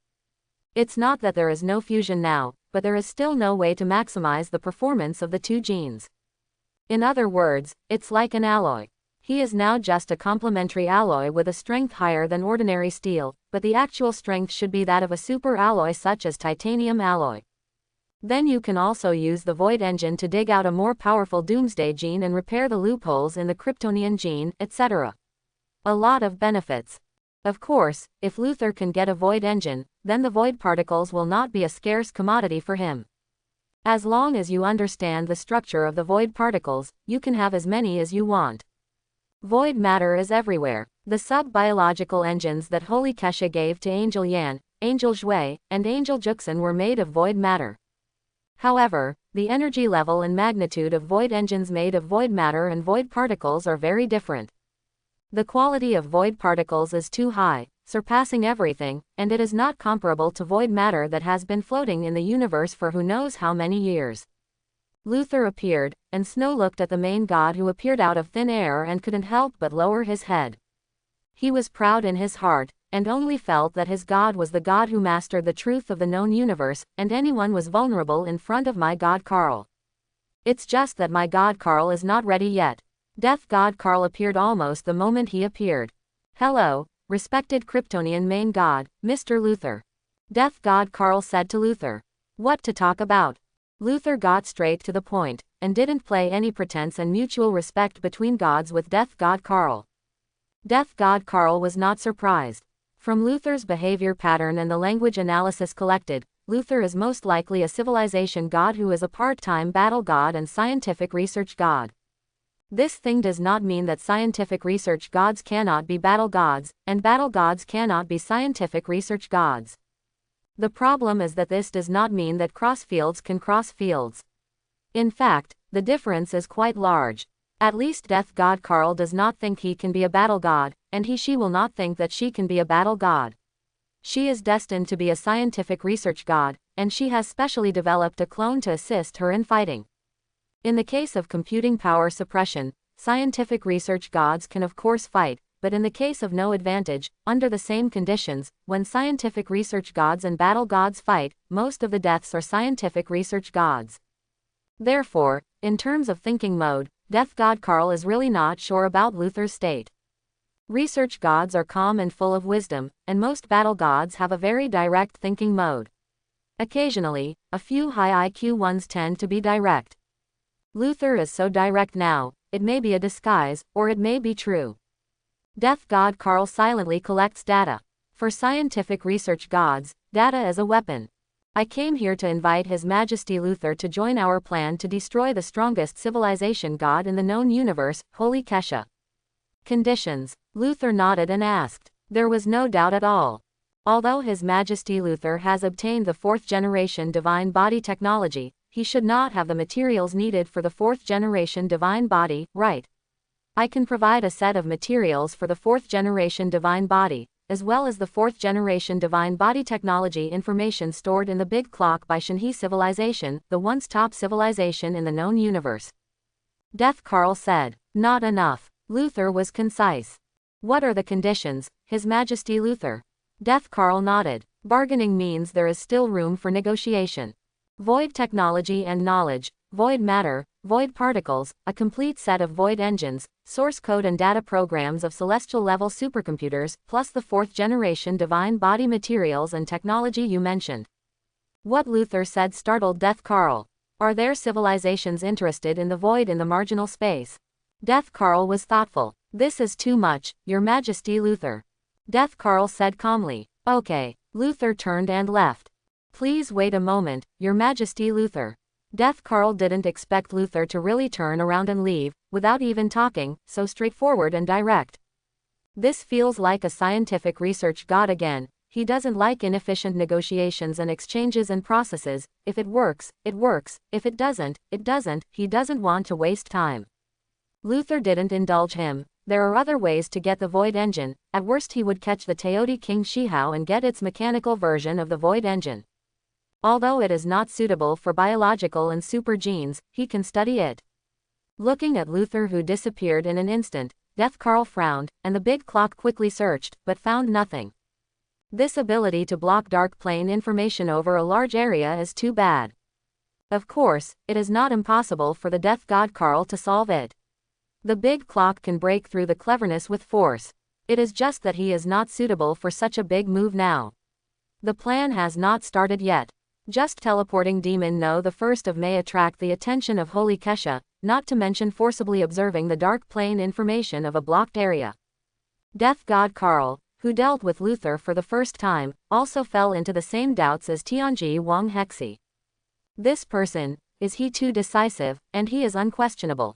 It's not that there is no fusion now, but there is still no way to maximize the performance of the two genes. In other words, it's like an alloy. He is now just a complementary alloy with a strength higher than ordinary steel, but the actual strength should be that of a super alloy such as titanium alloy. Then you can also use the void engine to dig out a more powerful doomsday gene and repair the loopholes in the Kryptonian gene, etc. A lot of benefits. Of course, if Luther can get a void engine, then the void particles will not be a scarce commodity for him. As long as you understand the structure of the void particles, you can have as many as you want. Void matter is everywhere. The sub-biological engines that Holy Kesha gave to Angel Yan, Angel Zhui, and Angel Juxin were made of void matter. However, the energy level and magnitude of void engines made of void matter and void particles are very different. The quality of void particles is too high, surpassing everything, and it is not comparable to void matter that has been floating in the universe for who knows how many years. Luther appeared, and Snow looked at the main god who appeared out of thin air and couldn't help but lower his head. He was proud in his heart, and only felt that his god was the god who mastered the truth of the known universe, and anyone was vulnerable in front of my god Karl. It's just that my god Karl is not ready yet. Death god Karl appeared almost the moment he appeared. Hello, respected Kryptonian main god, Mr. Luther. Death god Karl said to Luther. What to talk about? Luther got straight to the point, and didn't play any pretense and mutual respect between gods with Death god Karl. Death god Karl was not surprised. From Luther's behavior pattern and the language analysis collected, Luther is most likely a civilization god who is a part-time battle god and scientific research god. This thing does not mean that scientific research gods cannot be battle gods, and battle gods cannot be scientific research gods. The problem is that this does not mean that cross fields can cross fields. In fact, the difference is quite large. At least Death god Karl does not think he can be a battle god, and she will not think that she can be a battle god. She is destined to be a scientific research god, and she has specially developed a clone to assist her in fighting. In the case of computing power suppression, scientific research gods can of course fight, but in the case of no advantage, under the same conditions, when scientific research gods and battle gods fight, most of the deaths are scientific research gods. Therefore, in terms of thinking mode, Death god Karl is really not sure about Luther's state. Research gods are calm and full of wisdom, and most battle gods have a very direct thinking mode. Occasionally, a few high IQ ones tend to be direct. Luther is so direct now, it may be a disguise, or it may be true. Death God Carl silently collects data. For scientific research gods, data is a weapon. I came here to invite His Majesty Luther to join our plan to destroy the strongest civilization god in the known universe, Holy Kesha. Conditions. Luther nodded and asked. There was no doubt at all. Although His Majesty Luther has obtained the 4th generation divine body technology, he should not have the materials needed for the 4th generation divine body, right? I can provide a set of materials for the 4th generation divine body, as well as the 4th generation divine body technology information stored in the Big Clock by Shinhe civilization, the once top civilization in the known universe. Death Carl said. Not enough. Luther was concise. What are the conditions, His Majesty Luther? Death Carl nodded. Bargaining means there is still room for negotiation. Void technology and knowledge, void matter, void particles, a complete set of void engines, source code and data programs of celestial-level supercomputers, plus the 4th generation divine body materials and technology you mentioned. What Luther said startled Death Carl. Are there civilizations interested in the void in the marginal space? Death Carl was thoughtful. This is too much, Your Majesty Luther. Death Carl said calmly. Okay. Luther turned and left. Please wait a moment, Your Majesty Luther. Death Carl didn't expect Luther to really turn around and leave, without even talking, so straightforward and direct. This feels like a scientific research god again. He doesn't like inefficient negotiations and exchanges and processes. If it works, it works. If it doesn't, it doesn't. He doesn't want to waste time. Luther didn't indulge him. There are other ways to get the void engine. At worst he would catch the Teoti King Shihao and get its mechanical version of the void engine. Although it is not suitable for biological and super genes, he can study it. Looking at Luther, who disappeared in an instant, Death Carl frowned, and the Big Clock quickly searched, but found nothing. This ability to block dark plane information over a large area is too bad. Of course, it is not impossible for the Death God Carl to solve it. The Big Clock can break through the cleverness with force. It is just that he is not suitable for such a big move now. The plan has not started yet. Just teleporting demon No the 1st of May attract the attention of Holy Kesha, not to mention forcibly observing the dark plane information of a blocked area. Death God Carl, who dealt with Luther for the first time, also fell into the same doubts as Tianji Wang Hexi. This person, is he too decisive, and he is unquestionable.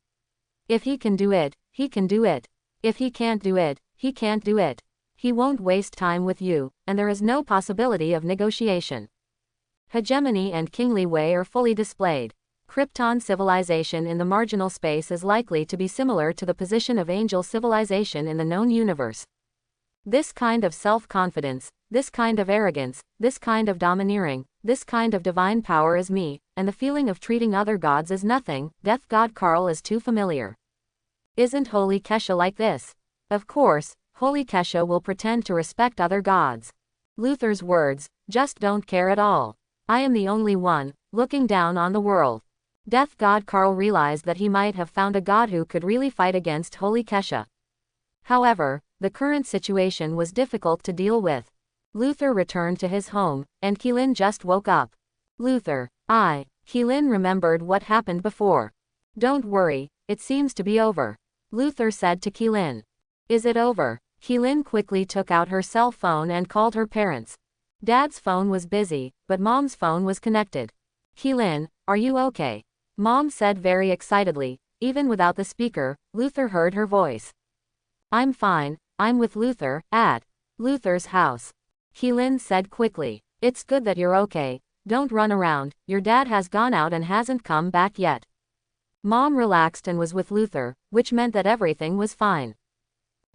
If he can do it, he can do it. If he can't do it, he can't do it. He won't waste time with you, and there is no possibility of negotiation. Hegemony and kingly way are fully displayed. Krypton civilization in the marginal space is likely to be similar to the position of angel civilization in the known universe. This kind of self-confidence, this kind of arrogance, this kind of domineering, this kind of divine power is me, and the feeling of treating other gods as nothing, Death God Carl is too familiar. Isn't Holy Kesha like this? Of course, Holy Kesha will pretend to respect other gods. Luther's words, just don't care at all. I am the only one, looking down on the world. Death God Carl realized that he might have found a god who could really fight against Holy Kesha. However, the current situation was difficult to deal with. Luther returned to his home, and Keelan just woke up. Luther, Keelan remembered what happened before. Don't worry, it seems to be over. Luther said to Keelan. Is it over? Keelan quickly took out her cell phone and called her parents. Dad's phone was busy, but Mom's phone was connected. Keelan, are you okay? Mom said very excitedly. Even without the speaker, Luther heard her voice. I'm fine, I'm with Luther, at Luther's house. Keelan said quickly. It's good that you're okay, don't run around, your dad has gone out and hasn't come back yet. Mom relaxed and was with Luther, which meant that everything was fine.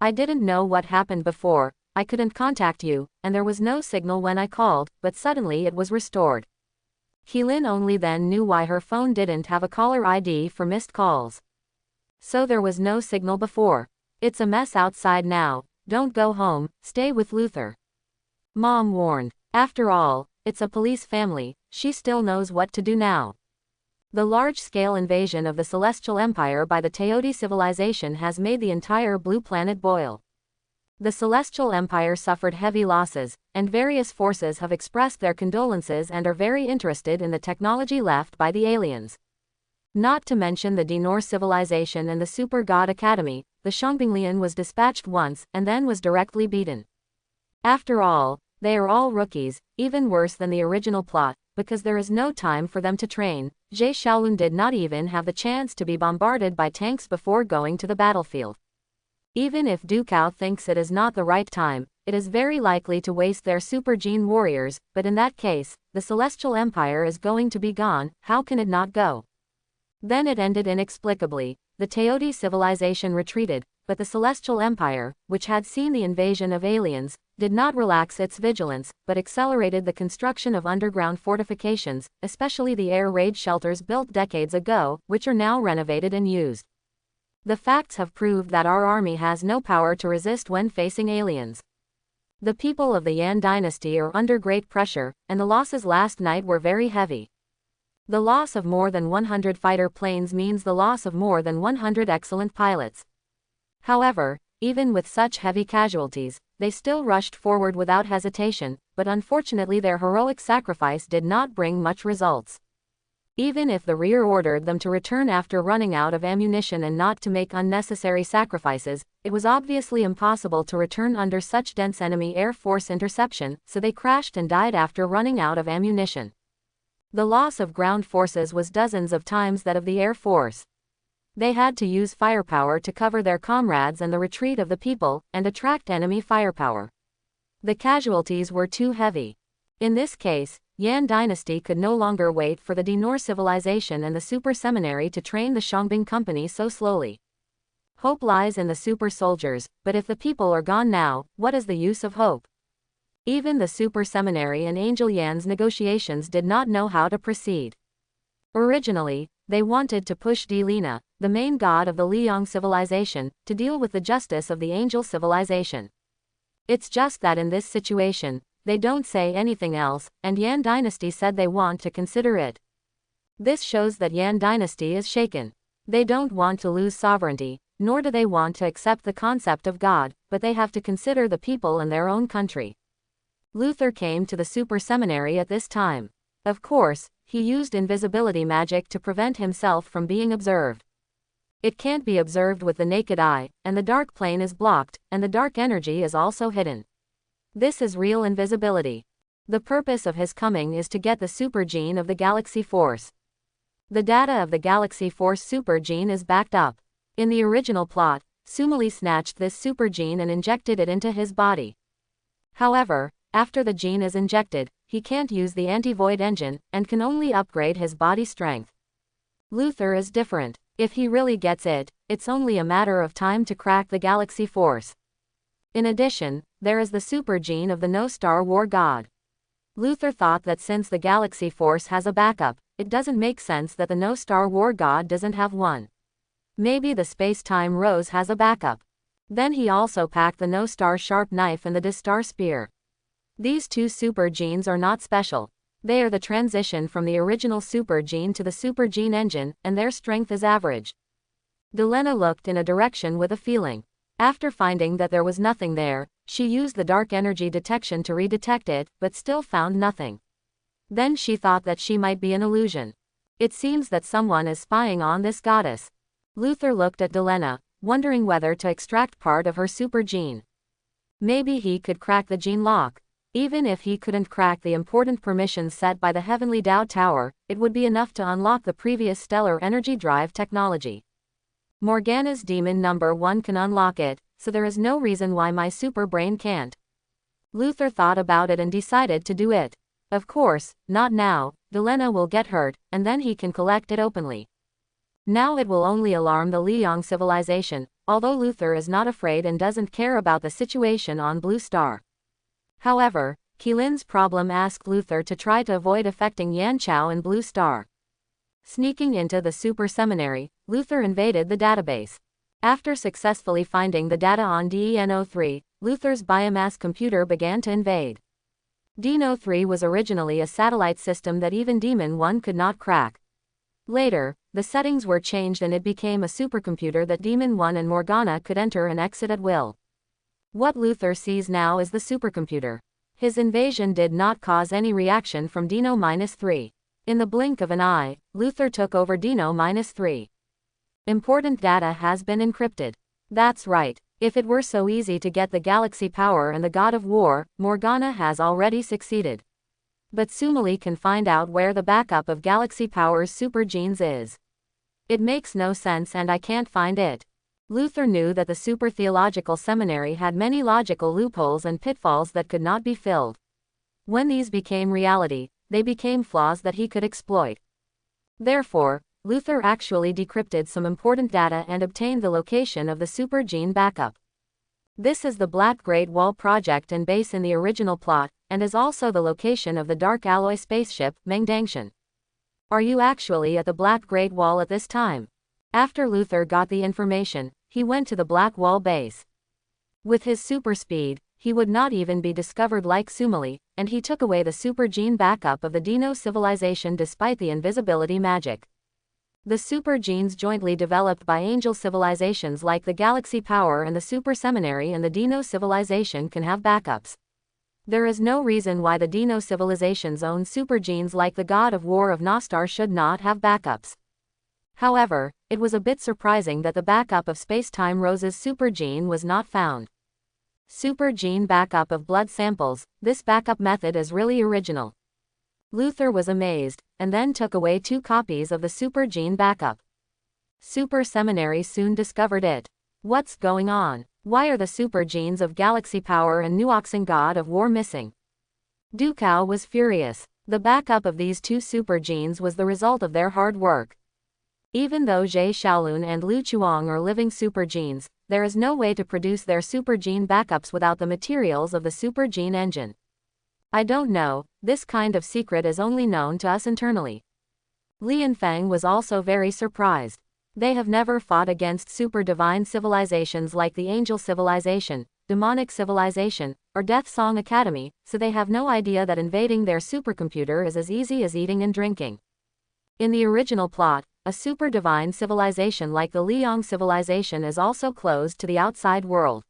I didn't know what happened before, I couldn't contact you, and there was no signal when I called, but suddenly it was restored. Keelan only then knew why her phone didn't have a caller ID for missed calls. So there was no signal before. It's a mess outside now, don't go home, stay with Luther. Mom warned. After all, it's a police family, she still knows what to do now. The large-scale invasion of the Celestial Empire by the Teoti civilization has made the entire blue planet boil. The Celestial Empire suffered heavy losses, and various forces have expressed their condolences and are very interested in the technology left by the aliens. Not to mention the Dinor civilization and the Super God Academy, the Shangbinglian was dispatched once and then was directly beaten. After all, they are all rookies, even worse than the original plot, because there is no time for them to train. Jie Xiaolun did not even have the chance to be bombarded by tanks before going to the battlefield. Even if Dukao thinks it is not the right time, it is very likely to waste their super gene warriors, but in that case, the Celestial Empire is going to be gone, how can it not go? Then it ended inexplicably. The Teoti civilization retreated, but the Celestial Empire, which had seen the invasion of aliens, did not relax its vigilance, but accelerated the construction of underground fortifications, especially the air raid shelters built decades ago, which are now renovated and used. The facts have proved that our army has no power to resist when facing aliens. The people of the Yan dynasty are under great pressure, and the losses last night were very heavy. The loss of more than 100 fighter planes means the loss of more than 100 excellent pilots. However, even with such heavy casualties, they still rushed forward without hesitation, but unfortunately their heroic sacrifice did not bring much results. Even if the rear ordered them to return after running out of ammunition and not to make unnecessary sacrifices, it was obviously impossible to return under such dense enemy air force interception, so they crashed and died after running out of ammunition. The loss of ground forces was dozens of times that of the air force. They had to use firepower to cover their comrades and the retreat of the people, and attract enemy firepower. The casualties were too heavy. In this case, Yan dynasty could no longer wait for the Dinor civilization and the super seminary to train the Shangbing company so slowly. Hope lies in the super soldiers, but if the people are gone now, what is the use of hope? Even the super seminary and Angel Yan's negotiations did not know how to proceed. Originally, they wanted to push Delina, the main god of the Liang civilization, to deal with the justice of the Angel civilization. It's just that in this situation, they don't say anything else, and Yan dynasty said they want to consider it. This shows that Yan dynasty is shaken. They don't want to lose sovereignty, nor do they want to accept the concept of God, but they have to consider the people in their own country. Luther came to the super seminary at this time. Of course, he used invisibility magic to prevent himself from being observed. It can't be observed with the naked eye, and the dark plane is blocked, and the dark energy is also hidden. This is real invisibility. The purpose of his coming is to get the super gene of the Galaxy Force. The data of the Galaxy Force super gene is backed up. In the original plot, Sumali snatched this super gene and injected it into his body. However, after the gene is injected, he can't use the anti-void engine, and can only upgrade his body strength. Luther is different. If he really gets it, it's only a matter of time to crack the Galaxy Force. In addition, there is the super gene of the No-Star War God. Luther thought that since the Galaxy Force has a backup, it doesn't make sense that the No-Star War God doesn't have one. Maybe the Space-Time Rose has a backup. Then he also packed the No-Star Sharp Knife and the Distar Spear. These two super genes are not special. They are the transition from the original super gene to the super gene engine, and their strength is average. Delena looked in a direction with a feeling. After finding that there was nothing there, she used the dark energy detection to redetect it, but still found nothing. Then she thought that she might be an illusion. It seems that someone is spying on this goddess. Luther looked at Delena, wondering whether to extract part of her super gene. Maybe he could crack the gene lock. Even if he couldn't crack the important permissions set by the Heavenly Tao Tower, it would be enough to unlock the previous stellar energy drive technology. Morgana's demon number 1 can unlock it, so there is no reason why my super brain can't. Luther thought about it and decided to do it. Of course, not now. Delena will get hurt, and then he can collect it openly. Now it will only alarm the Liang civilization, although Luther is not afraid and doesn't care about the situation on Blue Star. However, Keelin's problem asked Luther to try to avoid affecting Yan Chao and Blue Star. Sneaking into the super seminary, Luther invaded the database. After successfully finding the data on DEN03, Luther's biomass computer began to invade. DEN03 was originally a satellite system that even Demon 1 could not crack. Later, the settings were changed and it became a supercomputer that Demon 1 and Morgana could enter and exit at will. What Luther sees now is the supercomputer. His invasion did not cause any reaction from Dino-3. In the blink of an eye, Luther took over Dino-3. Important data has been encrypted. That's right. If it were so easy to get the galaxy power and the god of war, Morgana has already succeeded. But Sumali can find out where the backup of galaxy power's super genes is. It makes no sense and I can't find it. Luther knew that the super theological seminary had many logical loopholes and pitfalls that could not be filled. When these became reality, they became flaws that he could exploit. Therefore, Luther actually decrypted some important data and obtained the location of the super gene backup. This is the Black Great Wall project and base in the original plot, and is also the location of the dark alloy spaceship, Mengdangshan. Are you actually at the Black Great Wall at this time? After Luther got the information, he went to the Black Wall base. With his super speed, he would not even be discovered like Sumali, and he took away the super gene backup of the Dino civilization despite the invisibility magic. The super genes jointly developed by angel civilizations like the Galaxy Power and the Super Seminary and the Dino civilization can have backups. There is no reason why the Dino civilization's own super genes like the God of War of Nostar should not have backups. However, it was a bit surprising that the backup of Space-Time Rose's super gene was not found. Super gene backup of blood samples, this backup method is really original. Luther was amazed, and then took away 2 copies of the super gene backup. Super Seminary soon discovered it. What's going on? Why are the super genes of Galaxy Power and Nuoxin God of War missing? Dukao was furious. The backup of these 2 super genes was the result of their hard work. Even though Zhe Xiaolun and Lu Chuang are living super genes, there is no way to produce their super gene backups without the materials of the super gene engine. I don't know, this kind of secret is only known to us internally. Lian Feng was also very surprised. They have never fought against super divine civilizations like the Angel Civilization, Demonic Civilization, or Death Song Academy, so they have no idea that invading their supercomputer is as easy as eating and drinking. In the original plot, a super divine civilization like the Liang Civilization is also closed to the outside world.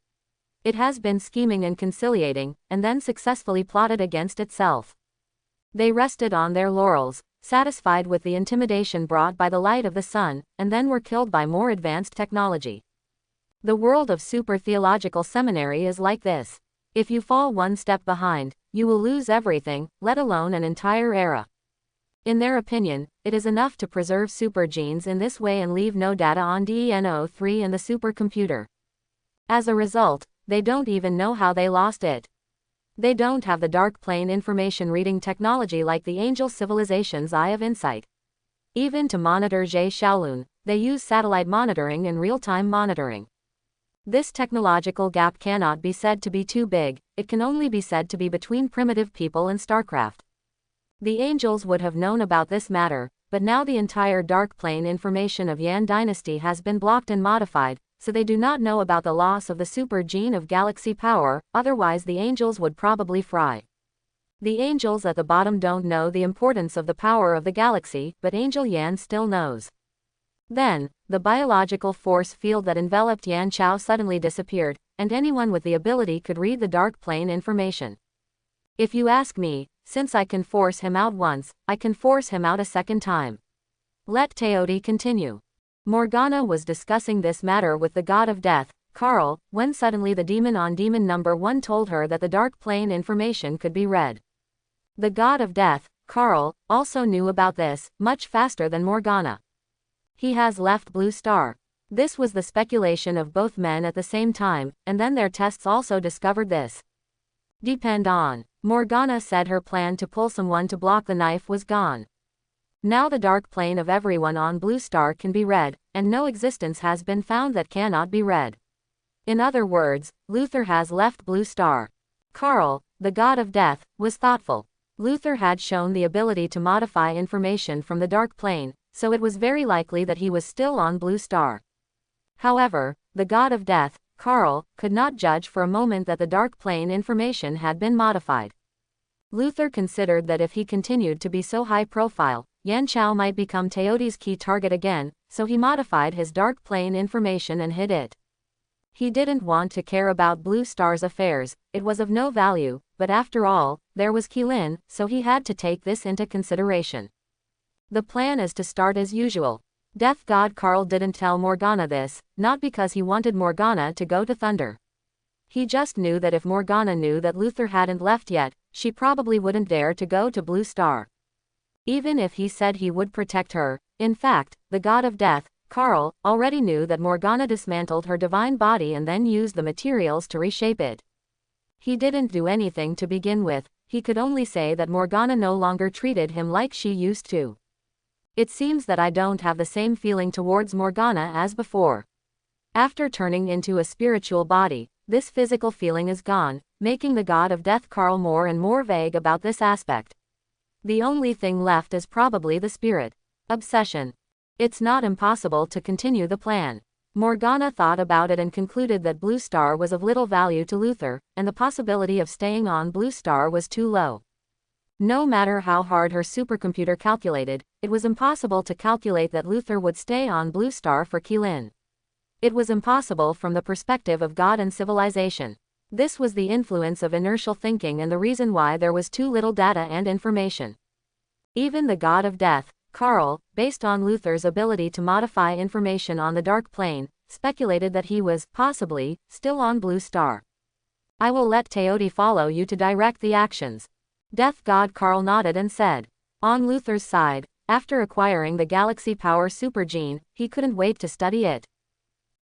It has been scheming and conciliating, and then successfully plotted against itself. They rested on their laurels, satisfied with the intimidation brought by the light of the sun, and then were killed by more advanced technology. The world of super theological seminary is like this. If you fall one step behind, you will lose everything, let alone an entire era. In their opinion, it is enough to preserve super genes in this way and leave no data on DENO3 and the supercomputer. As a result, they don't even know how they lost it. They don't have the dark plane information reading technology like the Angel Civilization's Eye of Insight. Even to monitor Zhe Xiaolun, they use satellite monitoring and real-time monitoring. This technological gap cannot be said to be too big, it can only be said to be between primitive people and StarCraft. The angels would have known about this matter, but now the entire dark plane information of Yan Dynasty has been blocked and modified, so they do not know about the loss of the super gene of galaxy power, otherwise the angels would probably fry. The angels at the bottom don't know the importance of the power of the galaxy, but Angel Yan still knows. Then, the biological force field that enveloped Yan Chao suddenly disappeared, and anyone with the ability could read the dark plane information. If you ask me, since I can force him out once, I can force him out a second time. Let Teodi continue. Morgana was discussing this matter with the god of death, Karl, when suddenly the demon on demon number 1 told her that the dark plane information could be read. The god of death, Karl, also knew about this, much faster than Morgana. He has left Blue Star. This was the speculation of both men at the same time, and then their tests also discovered this. Depend on. Morgana said her plan to pull someone to block the knife was gone. Now the dark plane of everyone on Blue Star can be read, and no existence has been found that cannot be read. In other words, Luther has left Blue Star. Karl, the god of death, was thoughtful. Luther had shown the ability to modify information from the dark plane, so it was very likely that he was still on Blue Star. However, the god of death, Karl, could not judge for a moment that the dark plane information had been modified. Luther considered that if he continued to be so high profile, Yan Chao might become Teodi's key target again, so he modified his dark plane information and hid it. He didn't want to care about Blue Star's affairs, it was of no value, but after all, there was Keelan, so he had to take this into consideration. The plan is to start as usual. Death God Carl didn't tell Morgana this, not because he wanted Morgana to go to Thunder. He just knew that if Morgana knew that Luther hadn't left yet, she probably wouldn't dare to go to Blue Star. Even if he said he would protect her, in fact, the god of death, Carl, already knew that Morgana dismantled her divine body and then used the materials to reshape it. He didn't do anything to begin with, he could only say that Morgana no longer treated him like she used to. It seems that I don't have the same feeling towards Morgana as before. After turning into a spiritual body, this physical feeling is gone, making the god of death Carl more and more vague about this aspect. The only thing left is probably the spirit. Obsession. It's not impossible to continue the plan. Morgana thought about it and concluded that Blue Star was of little value to Luther, and the possibility of staying on Blue Star was too low. No matter how hard her supercomputer calculated, it was impossible to calculate that Luther would stay on Blue Star for Keelan. It was impossible from the perspective of God and civilization. This was the influence of inertial thinking and the reason why there was too little data and information. Even the god of death, Carl, based on Luther's ability to modify information on the dark plane, speculated that he was, possibly, still on Blue Star. I will let Teodi follow you to direct the actions. Death god Carl nodded and said. On Luther's side, after acquiring the galaxy power supergene, he couldn't wait to study it.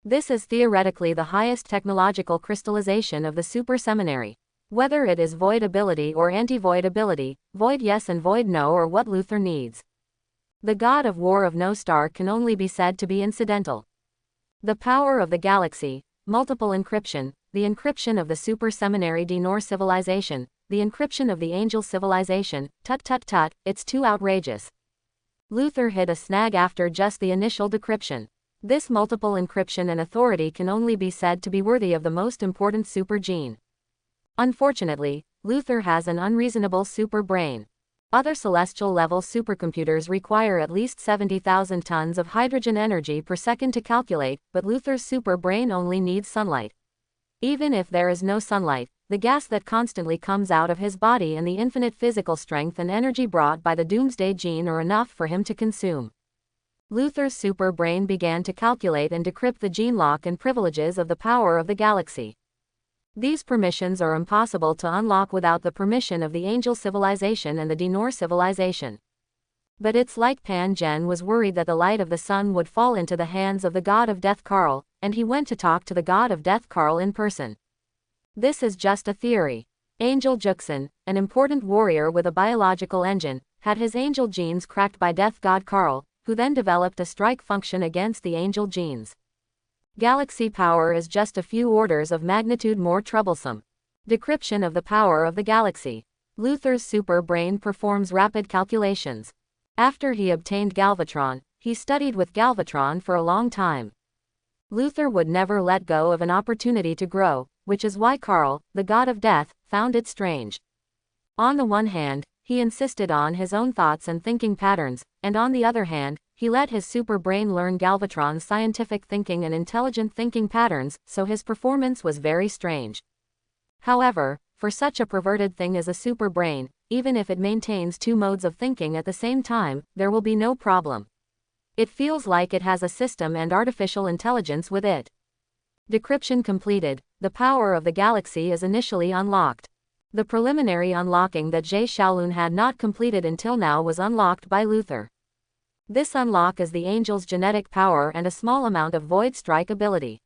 This is theoretically the highest technological crystallization of the super seminary. Whether it is void ability or anti-void ability, void yes and void no are what Luther needs. The god of war of no star can only be said to be incidental. The power of the galaxy, multiple encryption, the encryption of the super seminary Dinor civilization, the encryption of the angel civilization, tut, it's too outrageous. Luther hit a snag after just the initial decryption. This multiple encryption and authority can only be said to be worthy of the most important super gene. Unfortunately, Luther has an unreasonable super brain. Other celestial-level supercomputers require at least 70,000 tons of hydrogen energy per second to calculate, but Luther's super brain only needs sunlight. Even if there is no sunlight, the gas that constantly comes out of his body and the infinite physical strength and energy brought by the Doomsday gene are enough for him to consume. Luther's super brain began to calculate and decrypt the gene lock and privileges of the power of the galaxy. These permissions are impossible to unlock without the permission of the angel civilization and the Dinor civilization. But it's like Pan Gen was worried that the light of the sun would fall into the hands of the god of death Carl, and he went to talk to the god of death Carl in person. This is just a theory. Angel Juxin, an important warrior with a biological engine, had his angel genes cracked by death god Carl, who then developed a strike function against the angel genes. Galaxy power is just a few orders of magnitude more troublesome. Decryption of the power of the galaxy. Luther's super brain performs rapid calculations. After he obtained Galvatron, he studied with Galvatron for a long time. Luther would never let go of an opportunity to grow, which is why Carl, the god of death, found it strange. On the one hand, he insisted on his own thoughts and thinking patterns, and on the other hand, he let his super brain learn Galvatron's scientific thinking and intelligent thinking patterns, so his performance was very strange. However, for such a perverted thing as a super brain, even if it maintains two modes of thinking at the same time, there will be no problem. It feels like it has a system and artificial intelligence with it. Decryption completed, the power of the galaxy is initially unlocked. The preliminary unlocking that Jay Shaolun had not completed until now was unlocked by Luther. This unlock is the angel's genetic power and a small amount of void strike ability.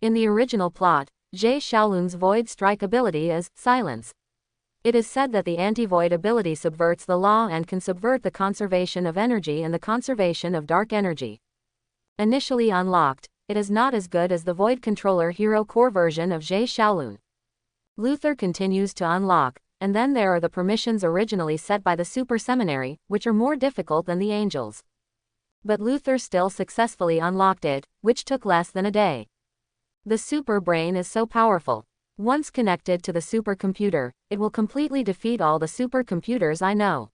In the original plot, Jay Shaolun's void strike ability is silence. It is said that the anti-void ability subverts the law and can subvert the conservation of energy and the conservation of dark energy. Initially unlocked, it is not as good as the Void Controller Hero Core version of Jay Shaolun. Luther continues to unlock, and then there are the permissions originally set by the Super Seminary, which are more difficult than the angels. But Luther still successfully unlocked it, which took less than a day. The super brain is so powerful. Once connected to the supercomputer, it will completely defeat all the supercomputers I know.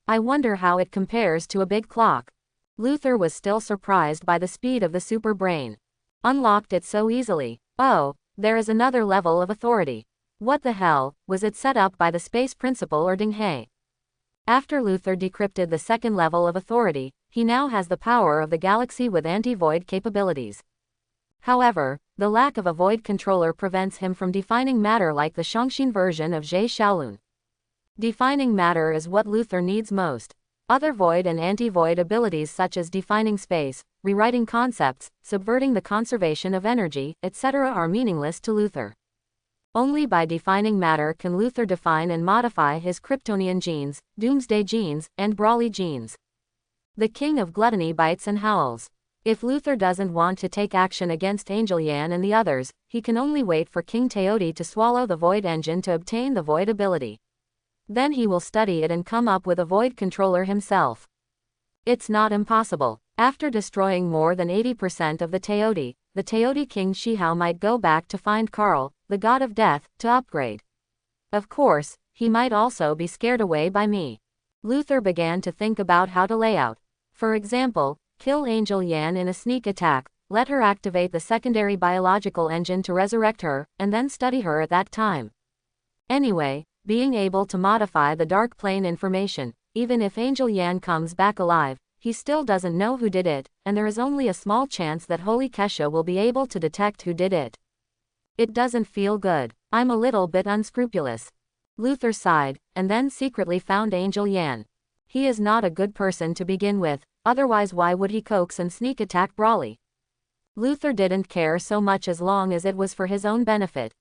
I wonder how it compares to a big clock. Luther was still surprised by the speed of the super brain. Unlocked it so easily. Oh, there is another level of authority. What the hell, was it set up by the space principal or Ding He? After Luther decrypted the second level of authority, he now has the power of the galaxy with anti-void capabilities. However, the lack of a void controller prevents him from defining matter like the Shangxin version of Zhe Xiaolun. Defining matter is what Luther needs most. Other void and anti-void abilities such as defining space, rewriting concepts, subverting the conservation of energy, etc. are meaningless to Luther. Only by defining matter can Luther define and modify his Kryptonian genes, Doomsday genes, and Brawly genes. The king of gluttony bites and howls. If Luther doesn't want to take action against Angel Yan and the others, he can only wait for King Teodi to swallow the void engine to obtain the void ability. Then he will study it and come up with a void controller himself. It's not impossible. After destroying more than 80% of the Teodi King Shihao might go back to find Karl, the god of death, to upgrade. Of course, he might also be scared away by me. Luther began to think about how to lay out. For example, kill Angel Yan in a sneak attack, let her activate the secondary biological engine to resurrect her, and then study her at that time. Anyway, being able to modify the dark plane information, even if Angel Yan comes back alive, he still doesn't know who did it, and there is only a small chance that Holy Kesha will be able to detect who did it. It doesn't feel good. I'm a little bit unscrupulous. Luther sighed, and then secretly found Angel Yan. He is not a good person to begin with, otherwise why would he coax and sneak attack Brawly? Luther didn't care so much as long as it was for his own benefit.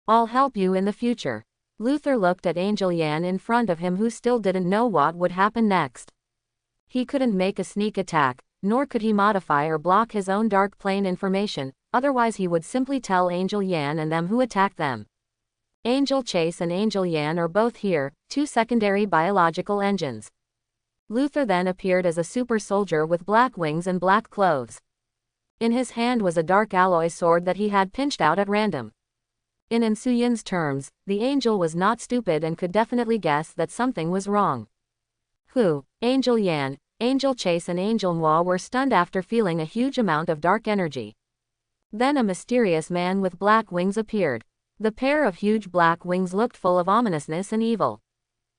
I'll help you in the future. Luther looked at Angel Yan in front of him who still didn't know what would happen next. He couldn't make a sneak attack, nor could he modify or block his own dark plane information, otherwise he would simply tell Angel Yan and them who attacked them. Angel Chase and Angel Yan are both here, two secondary biological engines. Luther then appeared as a super soldier with black wings and black clothes. In his hand was a dark alloy sword that he had pinched out at random. In Ensuyin's terms, the angel was not stupid and could definitely guess that something was wrong. Who? Angel Yan, Angel Chase and Angel Moi were stunned after feeling a huge amount of dark energy. Then a mysterious man with black wings appeared. The pair of huge black wings looked full of ominousness and evil.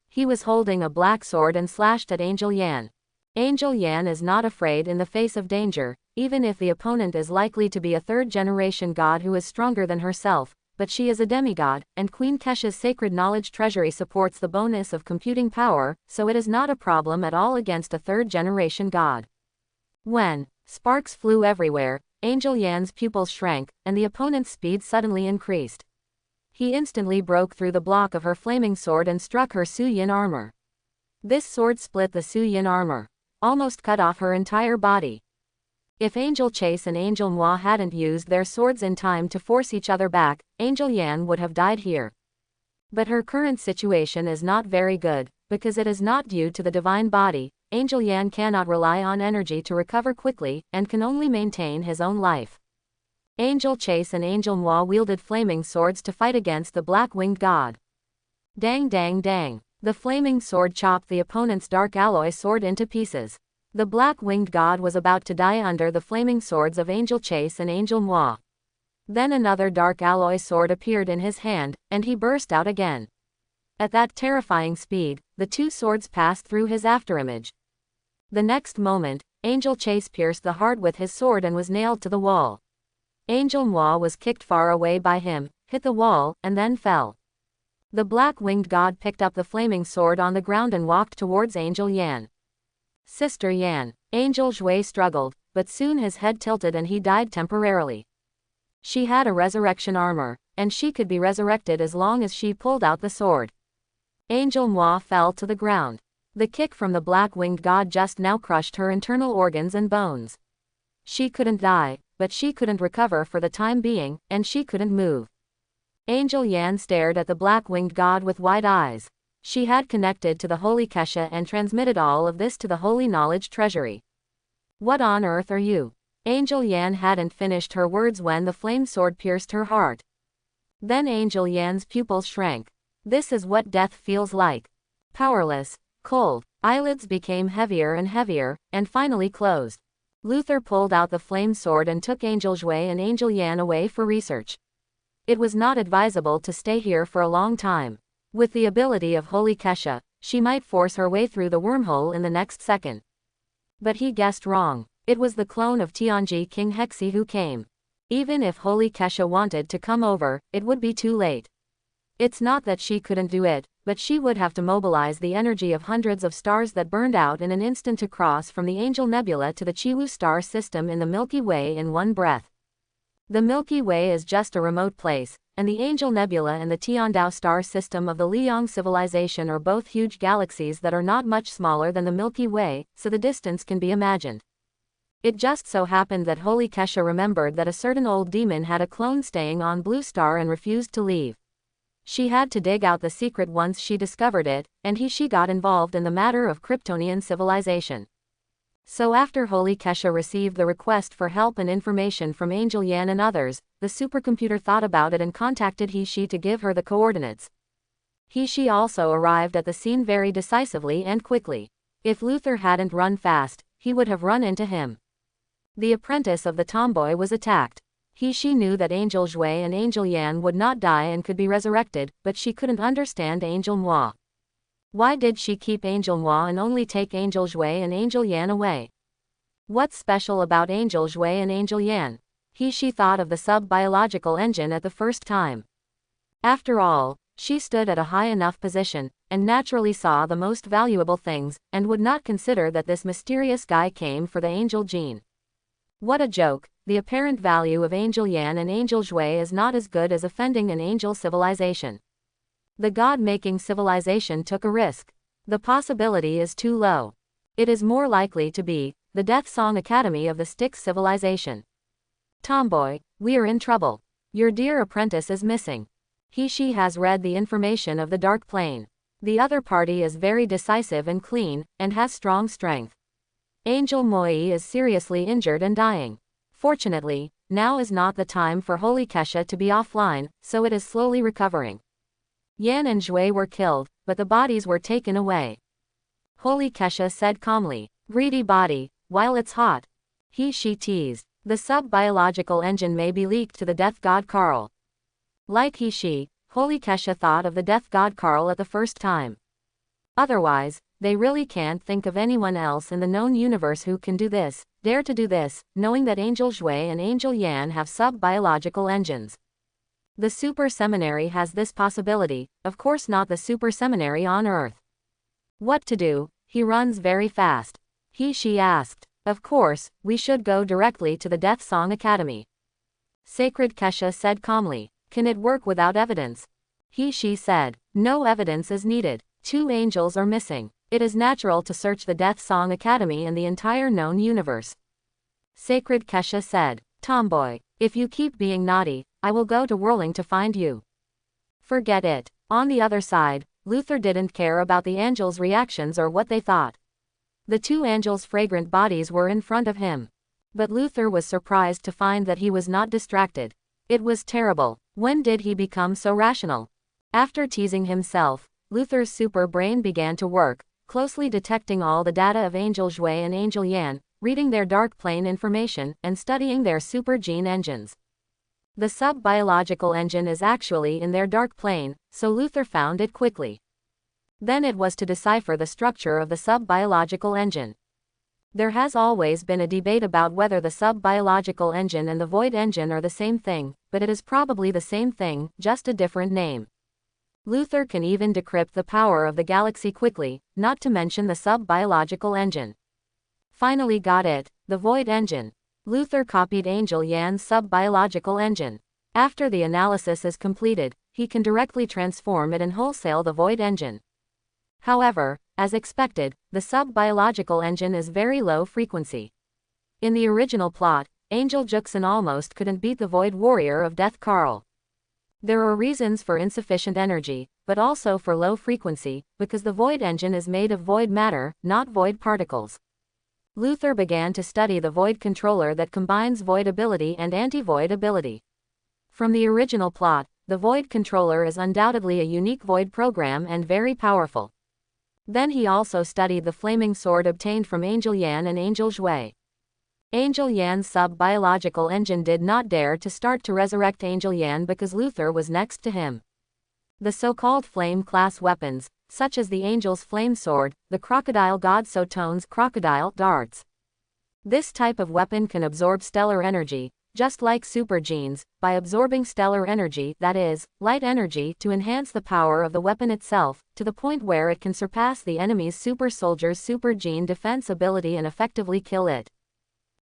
He was holding a black sword and slashed at Angel Yan. Angel Yan is not afraid in the face of danger, even if the opponent is likely to be a third-generation god who is stronger than herself, but she is a demigod, and Queen Kesha's sacred knowledge treasury supports the bonus of computing power, so it is not a problem at all against a third-generation god. When sparks flew everywhere, Angel Yan's pupils shrank, and the opponent's speed suddenly increased. He instantly broke through the block of her flaming sword and struck her Suyin armor. This sword split the Suyin armor, almost cut off her entire body. If Angel Chase and Angel Moi hadn't used their swords in time to force each other back, Angel Yan would have died here. But her current situation is not very good, because it is not due to the divine body. Angel Yan cannot rely on energy to recover quickly, and can only maintain his own life. Angel Chase and Angel Moi wielded flaming swords to fight against the black-winged god. Dang dang dang. The flaming sword chopped the opponent's dark alloy sword into pieces. The black-winged god was about to die under the flaming swords of Angel Chase and Angel Moi. Then another dark alloy sword appeared in his hand, and he burst out again. At that terrifying speed, the two swords passed through his afterimage. The next moment, Angel Chase pierced the heart with his sword and was nailed to the wall. Angel Moi was kicked far away by him, hit the wall, and then fell. The black-winged god picked up the flaming sword on the ground and walked towards Angel Yan. Sister Yan. Angel Zhui struggled, but soon his head tilted and he died temporarily. She had a resurrection armor, and she could be resurrected as long as she pulled out the sword. Angel Moi fell to the ground. The kick from the black-winged god just now crushed her internal organs and bones. She couldn't die, but she couldn't recover for the time being, and she couldn't move. Angel Yan stared at the black-winged god with wide eyes. She had connected to the Holy Kesha and transmitted all of this to the Holy Knowledge Treasury. What on earth are you? Angel Yan hadn't finished her words when the flame sword pierced her heart. Then Angel Yan's pupils shrank. This is what death feels like. Powerless, cold, eyelids became heavier and finally closed. Luther pulled out the flame sword and took Angel Zhui and Angel Yan away for research. It was not advisable to stay here for a long time. With the ability of Holy Kesha, she might force her way through the wormhole in the next second. But he guessed wrong. It was the clone of Tianji King Hexi who came. Even if Holy Kesha wanted to come over, it would be too late. It's not that she couldn't do it, but she would have to mobilize the energy of hundreds of stars that burned out in an instant to cross from the Angel Nebula to the Chiwu star system in the Milky Way in one breath. The Milky Way is just a remote place, and the Angel Nebula and the Tiandao star system of the Liang civilization are both huge galaxies that are not much smaller than the Milky Way, so the distance can be imagined. It just so happened that Holy Kesha remembered that a certain old demon had a clone staying on Blue Star and refused to leave. She had to dig out the secret once she discovered it, and she got involved in the matter of Kryptonian civilization. So after Holy Kesha received the request for help and information from Angel Yan and others, the supercomputer thought about it and contacted she to give her the coordinates. She also arrived at the scene very decisively and quickly. If Luther hadn't run fast, he would have run into him. The apprentice of the tomboy was attacked. She knew that Angel Zhui and Angel Yan would not die and could be resurrected, but she couldn't understand Angel Moi. Why did she keep Angel Moi and only take Angel Zhui and Angel Yan away? What's special about Angel Zhui and Angel Yan? She thought of the sub-biological engine at the first time. After all, she stood at a high enough position, and naturally saw the most valuable things, and would not consider that this mysterious guy came for the angel gene. What a joke. The apparent value of Angel Yan and Angel Zhui is not as good as offending an angel civilization. The god-making civilization took a risk. The possibility is too low. It is more likely to be the Death Song Academy of the Styx civilization. Tomboy, we are in trouble. Your dear apprentice is missing. She has read the information of the Dark Plane. The other party is very decisive and clean, and has strong strength. Angel Moi is seriously injured and dying. Fortunately, now is not the time for Holy Kesha to be offline, so it is slowly recovering. Yan and Zhui were killed, but the bodies were taken away. Holy Kesha said calmly, "Greedy body, while it's hot." She teased, "The sub-biological engine may be leaked to the death god Karl." Like Holy Kesha thought of the death god Karl at the first time. Otherwise, they really can't think of anyone else in the known universe who can do this, dare to do this, knowing that Angel Zhui and Angel Yan have sub-biological engines. The super seminary has this possibility, of course not the super seminary on Earth. What to do? He runs very fast. She asked. Of course, we should go directly to the Death Song Academy. Sacred Kesha said calmly. Can it work without evidence? She said. No evidence is needed. 2 angels are missing. It is natural to search the Death Song Academy and the entire known universe. Sacred Kesha said. Tomboy, if you keep being naughty, I will go to Whirling to find you. Forget it. On the other side, Luther didn't care about the angels' reactions or what they thought. The 2 angels' fragrant bodies were in front of him. But Luther was surprised to find that he was not distracted. It was terrible. When did he become so rational? After teasing himself, Luther's super brain began to work, closely detecting all the data of Angel Zhui and Angel Yan, reading their dark plane information, and studying their super gene engines. The sub-biological engine is actually in their dark plane, so Luther found it quickly. Then it was to decipher the structure of the sub-biological engine. There has always been a debate about whether the sub-biological engine and the void engine are the same thing, but it is probably the same thing, just a different name. Luther can even decrypt the power of the galaxy quickly, not to mention the sub-biological engine. Finally got it, the void engine. Luther copied Angel Yan's sub-biological engine. After the analysis is completed, he can directly transform it and wholesale the void engine. However, as expected, the sub-biological engine is very low frequency. In the original plot, Angel Juxin almost couldn't beat the Void Warrior of Death Karl. There are reasons for insufficient energy, but also for low frequency, because the void engine is made of void matter, not void particles. Luther began to study the void controller that combines void ability and anti-void ability. From the original plot, the void controller is undoubtedly a unique void program and very powerful. Then he also studied the flaming sword obtained from Angel Yan and Angel Zhui. Angel Yan's sub-biological engine did not dare to start to resurrect Angel Yan because Luther was next to him. The so-called flame-class weapons, such as the Angel's flame sword, the crocodile god Sotone's crocodile darts. This type of weapon can absorb stellar energy, just like super genes, by absorbing stellar energy, that is, light energy, to enhance the power of the weapon itself, to the point where it can surpass the enemy's super soldier's super gene defense ability and effectively kill it.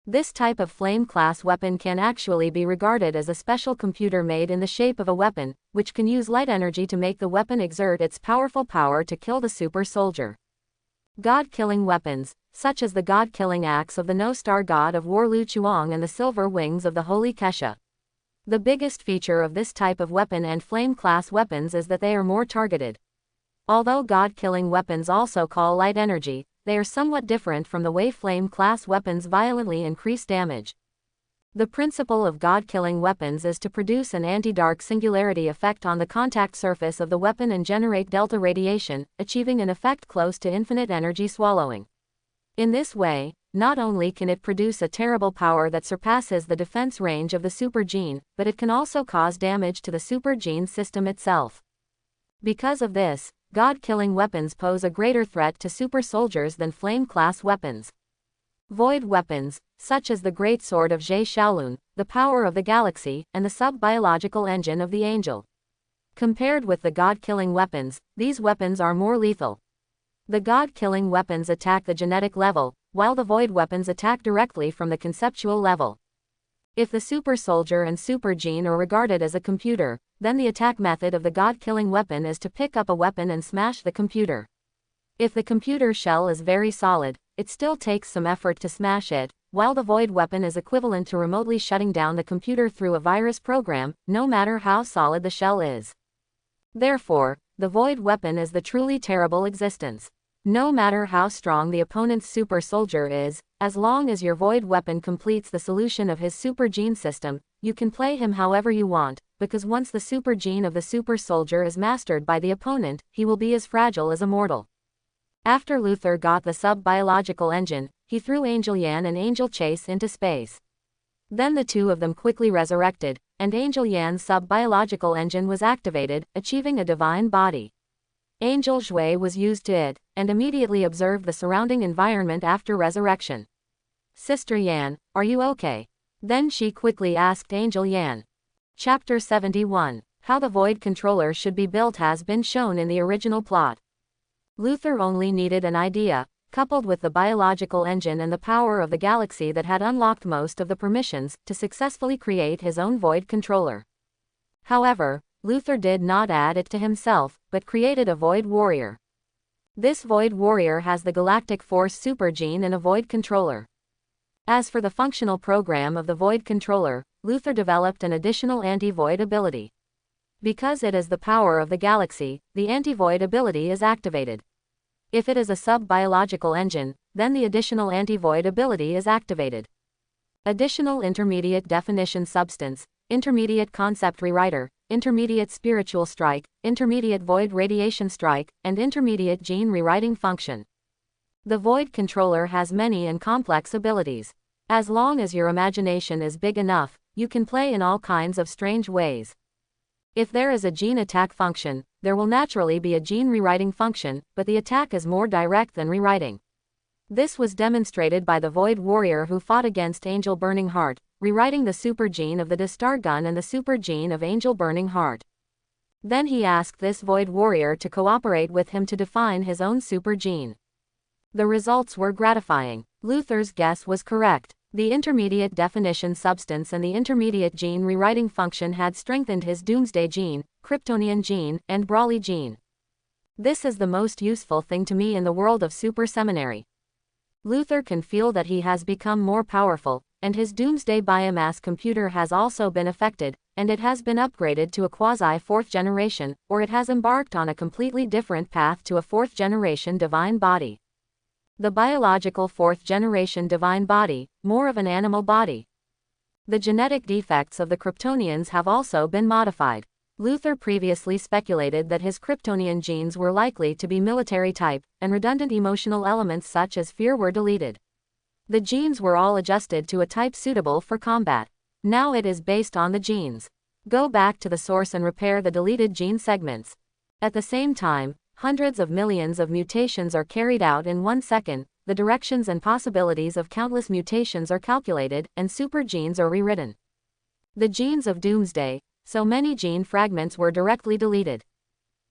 This type of flame-class weapon can actually be regarded as a special computer made in the shape of a weapon, which can use light energy to make the weapon exert its powerful power to kill the super soldier. God-killing weapons, such as the god-killing axe of the no-star god of war Lu Chuang and the silver wings of the holy Kesha. The biggest feature of this type of weapon and flame-class weapons is that they are more targeted. Although god-killing weapons also call light energy, they are somewhat different from the way flame-class weapons violently increase damage. The principle of god-killing weapons is to produce an anti-dark singularity effect on the contact surface of the weapon and generate delta radiation, achieving an effect close to infinite energy swallowing. In this way, not only can it produce a terrible power that surpasses the defense range of the super gene, but it can also cause damage to the super gene system itself. Because of this, god-killing weapons pose a greater threat to super soldiers than flame-class weapons. Void weapons, such as the Great Sword of Zhe Shaolun, the Power of the Galaxy, and the sub-biological engine of the Angel. Compared with the god-killing weapons, these weapons are more lethal. The god-killing weapons attack the genetic level, while the void weapons attack directly from the conceptual level. If the super soldier and super gene are regarded as a computer, then the attack method of the god-killing weapon is to pick up a weapon and smash the computer. If the computer shell is very solid, it still takes some effort to smash it, while the void weapon is equivalent to remotely shutting down the computer through a virus program, no matter how solid the shell is. Therefore, the void weapon is the truly terrible existence. No matter how strong the opponent's super soldier is, as long as your void weapon completes the solution of his super gene system, you can play him however you want, because once the super gene of the super soldier is mastered by the opponent, he will be as fragile as a mortal. After Luther got the sub-biological engine, he threw Angel Yan and Angel Chase into space. Then the two of them quickly resurrected, and Angel Yan's sub-biological engine was activated, achieving a divine body. Angel Shui was used to it, and immediately observed the surrounding environment after resurrection. "Sister Yan, are you okay?" Then she quickly asked Angel Yan. Chapter 71. How the Void Controller should be built has been shown in the original plot. Luther only needed an idea, coupled with the biological engine and the power of the galaxy that had unlocked most of the permissions, to successfully create his own Void Controller. However, Luther did not add it to himself, but created a Void Warrior. This Void Warrior has the Galactic Force Super Gene and a Void Controller. As for the functional program of the Void Controller, Luther developed an additional anti-void ability. Because it is the power of the galaxy, the anti-void ability is activated. If it is a sub-biological engine, then the additional anti-void ability is activated. Additional intermediate definition substance, intermediate concept rewriter, intermediate spiritual strike, intermediate void radiation strike, and intermediate gene rewriting function. The Void Controller has many and complex abilities. As long as your imagination is big enough, you can play in all kinds of strange ways. If there is a gene attack function, there will naturally be a gene rewriting function, but the attack is more direct than rewriting. This was demonstrated by the Void Warrior who fought against Angel Burning Heart, rewriting the super gene of the Destar Gun and the super gene of Angel Burning Heart. Then he asked this Void Warrior to cooperate with him to define his own super gene. The results were gratifying. Luther's guess was correct. The intermediate definition substance and the intermediate gene rewriting function had strengthened his Doomsday gene, Kryptonian gene, and Brawly gene. This is the most useful thing to me in the world of Super Seminary. Luther can feel that he has become more powerful, and his Doomsday biomass computer has also been affected, and it has been upgraded to a quasi-fourth generation, or it has embarked on a completely different path to a fourth-generation divine body. The biological fourth-generation divine body, more of an animal body. The genetic defects of the Kryptonians have also been modified. Luther previously speculated that his Kryptonian genes were likely to be military type, and redundant emotional elements such as fear were deleted. The genes were all adjusted to a type suitable for combat. Now it is based on the genes. Go back to the source and repair the deleted gene segments. At the same time, hundreds of millions of mutations are carried out in 1 second, the directions and possibilities of countless mutations are calculated, and super genes are rewritten. The genes of doomsday, so many gene fragments were directly deleted.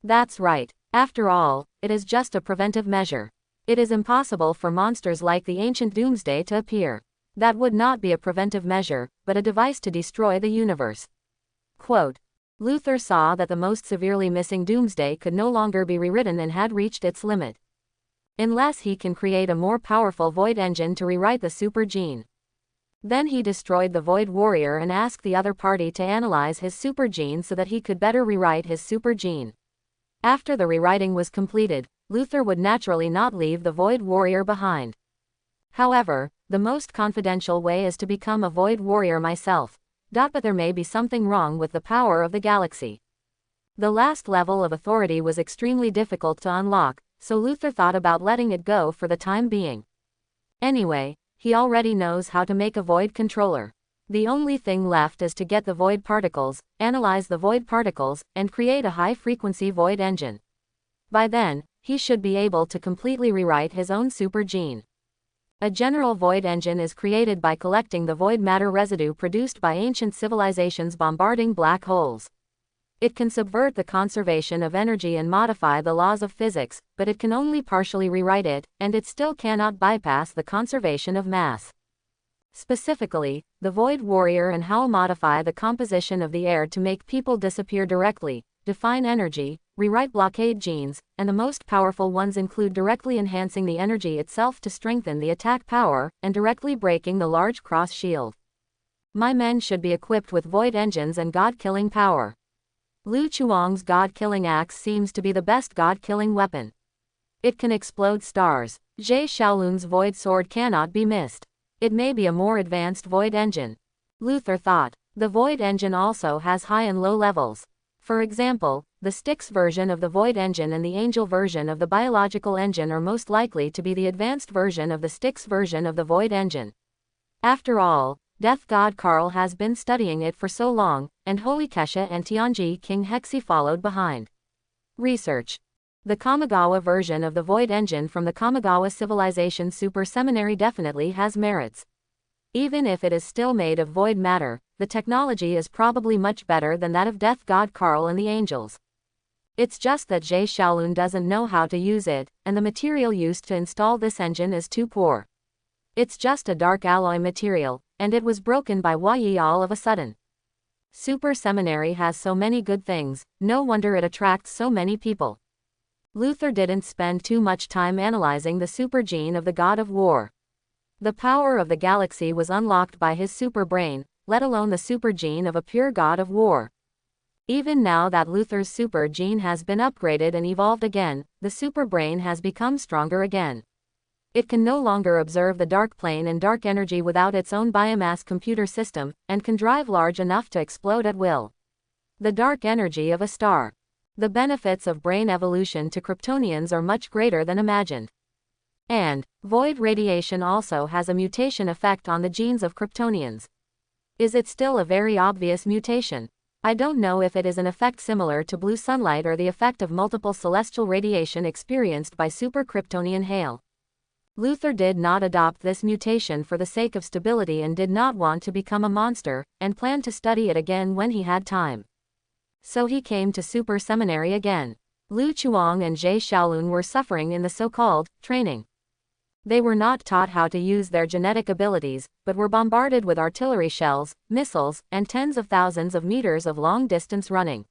That's right. After all, it is just a preventive measure. It is impossible for monsters like the ancient doomsday to appear. That would not be a preventive measure, but a device to destroy the universe. Quote, Luther saw that the most severely missing doomsday could no longer be rewritten and had reached its limit. Unless he can create a more powerful void engine to rewrite the super gene. Then he destroyed the Void Warrior and asked the other party to analyze his super gene so that he could better rewrite his super gene. After the rewriting was completed, Luther would naturally not leave the Void Warrior behind. However, the most confidential way is to become a Void Warrior myself. But there may be something wrong with the power of the galaxy. The last level of authority was extremely difficult to unlock, so Luther thought about letting it go for the time being. Anyway, he already knows how to make a Void controller. The only thing left is to get the Void particles, analyze the Void particles, and create a high-frequency Void engine. By then, he should be able to completely rewrite his own super gene. A general void engine is created by collecting the void matter residue produced by ancient civilizations bombarding black holes. It can subvert the conservation of energy and modify the laws of physics, but it can only partially rewrite it, and it still cannot bypass the conservation of mass. Specifically, the Void Warrior and how modify the composition of the air to make people disappear directly, define energy, rewrite blockade genes, and the most powerful ones include directly enhancing the energy itself to strengthen the attack power, and directly breaking the large cross shield. My men should be equipped with void engines and god-killing power. Lu Chuang's god-killing axe seems to be the best god-killing weapon. It can explode stars. Zhe Xiaolun's void sword cannot be missed. It may be a more advanced void engine. Luther thought. The void engine also has high and low levels. For example, the Styx version of the Void engine and the Angel version of the biological engine are most likely to be the advanced version of the Styx version of the Void engine. After all, Death God Karl has been studying it for so long, and Holy Kesha and Tianji King Hexi followed behind. Research. The Kamigawa version of the Void engine from the Kamigawa Civilization Super Seminary definitely has merits. Even if it is still made of void matter, the technology is probably much better than that of Death God Karl and the Angels. It's just that Zhe Xiaolun doesn't know how to use it, and the material used to install this engine is too poor. It's just a dark alloy material, and it was broken by Hua Yi all of a sudden. Super Seminary has so many good things, no wonder it attracts so many people. Luther didn't spend too much time analyzing the super gene of the God of War. The power of the galaxy was unlocked by his super brain, let alone the super gene of a pure God of War. Even now that Luther's super gene has been upgraded and evolved again, the super brain has become stronger again. It can no longer observe the dark plane and dark energy without its own biomass computer system, and can drive large enough to explode at will. The dark energy of a star. The benefits of brain evolution to Kryptonians are much greater than imagined. And, void radiation also has a mutation effect on the genes of Kryptonians. Is it still a very obvious mutation? I don't know if it is an effect similar to blue sunlight or the effect of multiple celestial radiation experienced by super Kryptonian hail. Luther did not adopt this mutation for the sake of stability and did not want to become a monster, and planned to study it again when he had time. So he came to Super Seminary again. Lu Chuang and Zhe Xiaolun were suffering in the so-called training. They were not taught how to use their genetic abilities, but were bombarded with artillery shells, missiles, and tens of thousands of meters of long-distance running.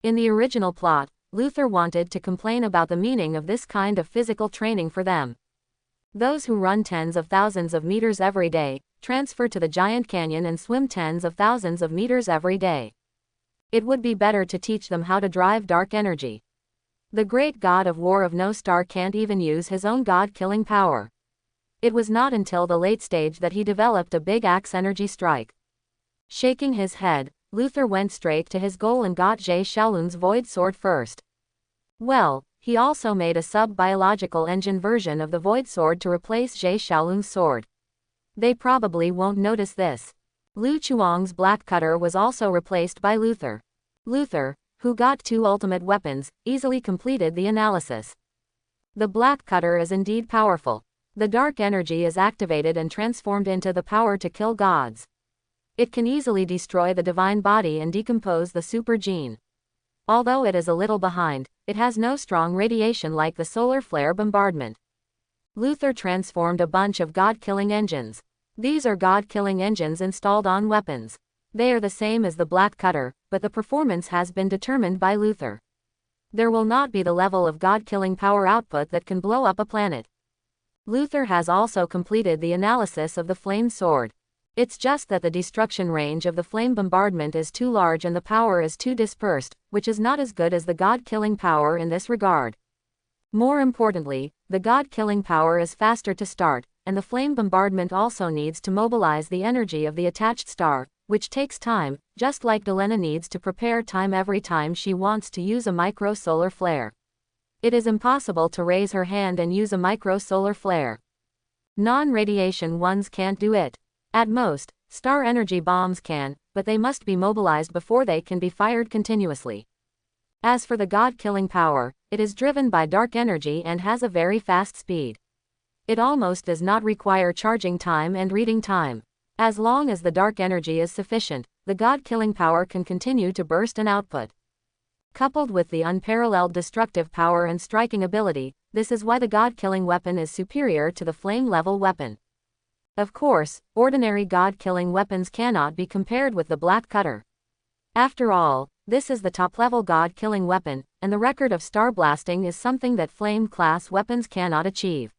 In the original plot, Luther wanted to complain about the meaning of this kind of physical training for them. Those who run tens of thousands of meters every day, transfer to the giant canyon and swim tens of thousands of meters every day. It would be better to teach them how to drive dark energy. The great God of War of No Star can't even use his own god-killing power. It was not until the late stage that he developed a big axe energy strike. Shaking his head, Luther went straight to his goal and got Zhe Xiaolun's void sword first. Well, he also made a sub-biological engine version of the void sword to replace Zhe Xiaolun's sword. They probably won't notice this. Lu Chuang's Black Cutter was also replaced by Luther. Luther, who got 2 ultimate weapons, easily completed the analysis. The Black Cutter is indeed powerful. The dark energy is activated and transformed into the power to kill gods. It can easily destroy the divine body and decompose the super gene. Although it is a little behind, it has no strong radiation like the solar flare bombardment. Luther transformed a bunch of god-killing engines. These are god-killing engines installed on weapons. They are the same as the Black Cutter, but the performance has been determined by Luther. There will not be the level of god-killing power output that can blow up a planet. Luther has also completed the analysis of the flame sword. It's just that the destruction range of the flame bombardment is too large and the power is too dispersed, which is not as good as the god-killing power in this regard. More importantly, the god-killing power is faster to start, and the flame bombardment also needs to mobilize the energy of the attached star, which takes time, just like Delena needs to prepare time every time she wants to use a micro-solar flare. It is impossible to raise her hand and use a micro-solar flare. Non-radiation ones can't do it. At most, star energy bombs can, but they must be mobilized before they can be fired continuously. As for the god-killing power, it is driven by dark energy and has a very fast speed. It almost does not require charging time and reading time. As long as the dark energy is sufficient, the god-killing power can continue to burst and output. Coupled with the unparalleled destructive power and striking ability, this is why the god-killing weapon is superior to the flame-level weapon. Of course, ordinary god-killing weapons cannot be compared with the Black Cutter. After all, this is the top-level god-killing weapon, and the record of star blasting is something that flame-class weapons cannot achieve.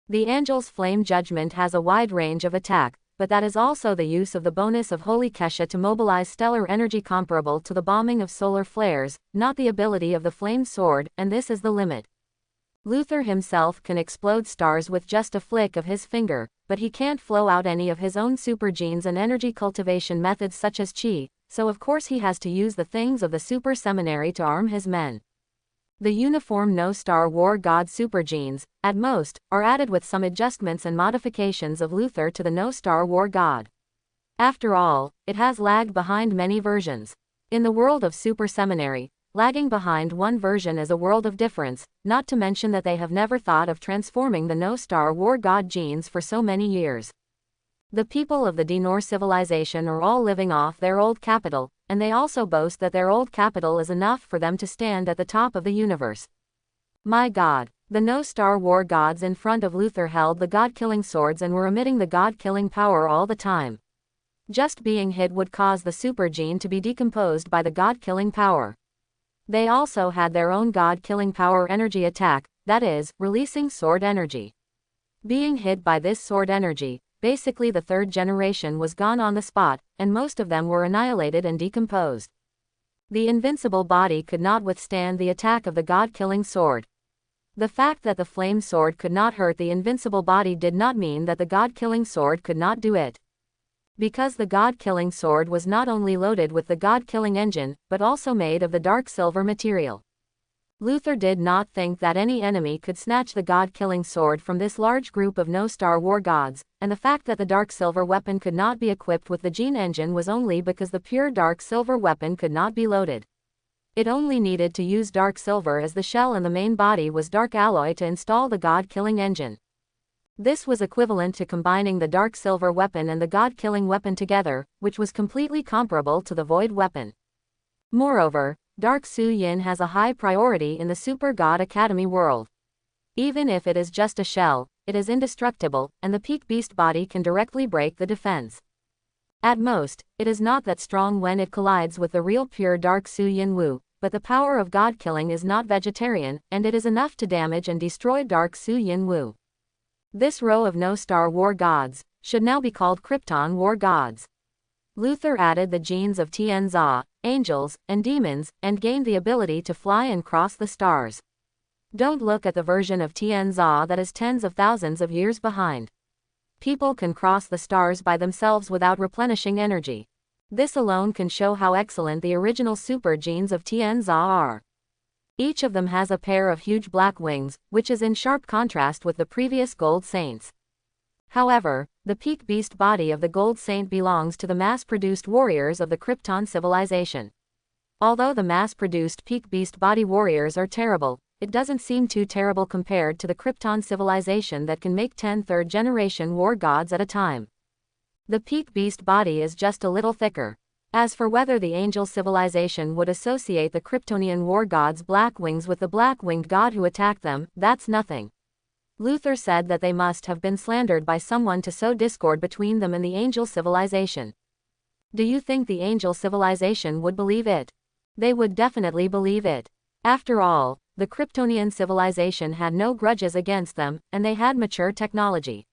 The Angel's Flame Judgment has a wide range of attack, but that is also the use of the bonus of Holy Kesha to mobilize stellar energy comparable to the bombing of solar flares, not the ability of the flame sword, and this is the limit. Luther himself can explode stars with just a flick of his finger, but he can't flow out any of his own super genes and energy cultivation methods such as chi, so of course he has to use the things of the super seminary to arm his men. The uniform no-star war god super genes, at most, are added with some adjustments and modifications of Luther to the no-star war god. After all, it has lagged behind many versions. In the world of super seminary, lagging behind one version is a world of difference, not to mention that they have never thought of transforming the no-star war god genes for so many years. The people of the Dinor civilization are all living off their old capital, and they also boast that their old capital is enough for them to stand at the top of the universe. My God, the no-star war gods in front of Luther held the god-killing swords and were emitting the god-killing power all the time. Just being hit would cause the super gene to be decomposed by the god-killing power. They also had their own god-killing power energy attack, that is, releasing sword energy. Being hit by this sword energy, basically the third generation was gone on the spot, and most of them were annihilated and decomposed. The invincible body could not withstand the attack of the god-killing sword. The fact that the flame sword could not hurt the invincible body did not mean that the god-killing sword could not do it. Because the god-killing sword was not only loaded with the god-killing engine, but also made of the dark silver material. Luther did not think that any enemy could snatch the god-killing sword from this large group of no-star war gods, and the fact that the dark silver weapon could not be equipped with the gene engine was only because the pure dark silver weapon could not be loaded. It only needed to use dark silver as the shell and the main body was dark alloy to install the god-killing engine. This was equivalent to combining the dark silver weapon and the god-killing weapon together, which was completely comparable to the void weapon. Moreover, Dark Su Yin has a high priority in the Super God Academy world. Even if it is just a shell, it is indestructible, and the peak beast body can directly break the defense. At most, it is not that strong when it collides with the real pure Dark Su Yin Wu, but the power of god killing is not vegetarian, and it is enough to damage and destroy Dark Su Yin Wu. This row of no-star war gods should now be called Krypton war gods. Luther added the genes of Tianza, angels, and demons, and gained the ability to fly and cross the stars. Don't look at the version of Tianza that is tens of thousands of years behind. People can cross the stars by themselves without replenishing energy. This alone can show how excellent the original super genes of Tianza are. Each of them has a pair of huge black wings, which is in sharp contrast with the previous gold saints. However, The peak beast body of the Gold Saint belongs to the mass-produced warriors of the Krypton civilization. Although the mass-produced peak beast body warriors are terrible, it doesn't seem too terrible compared to the Krypton civilization that can make 10 third-generation war gods at a time. The peak beast body is just a little thicker. As for whether the angel civilization would associate the Kryptonian war gods' black wings with the black-winged god who attacked them, that's nothing. Luther said that they must have been slandered by someone to sow discord between them and the angel civilization. Do you think the angel civilization would believe it? They would definitely believe it. After all, the Kryptonian civilization had no grudges against them, and they had mature technology.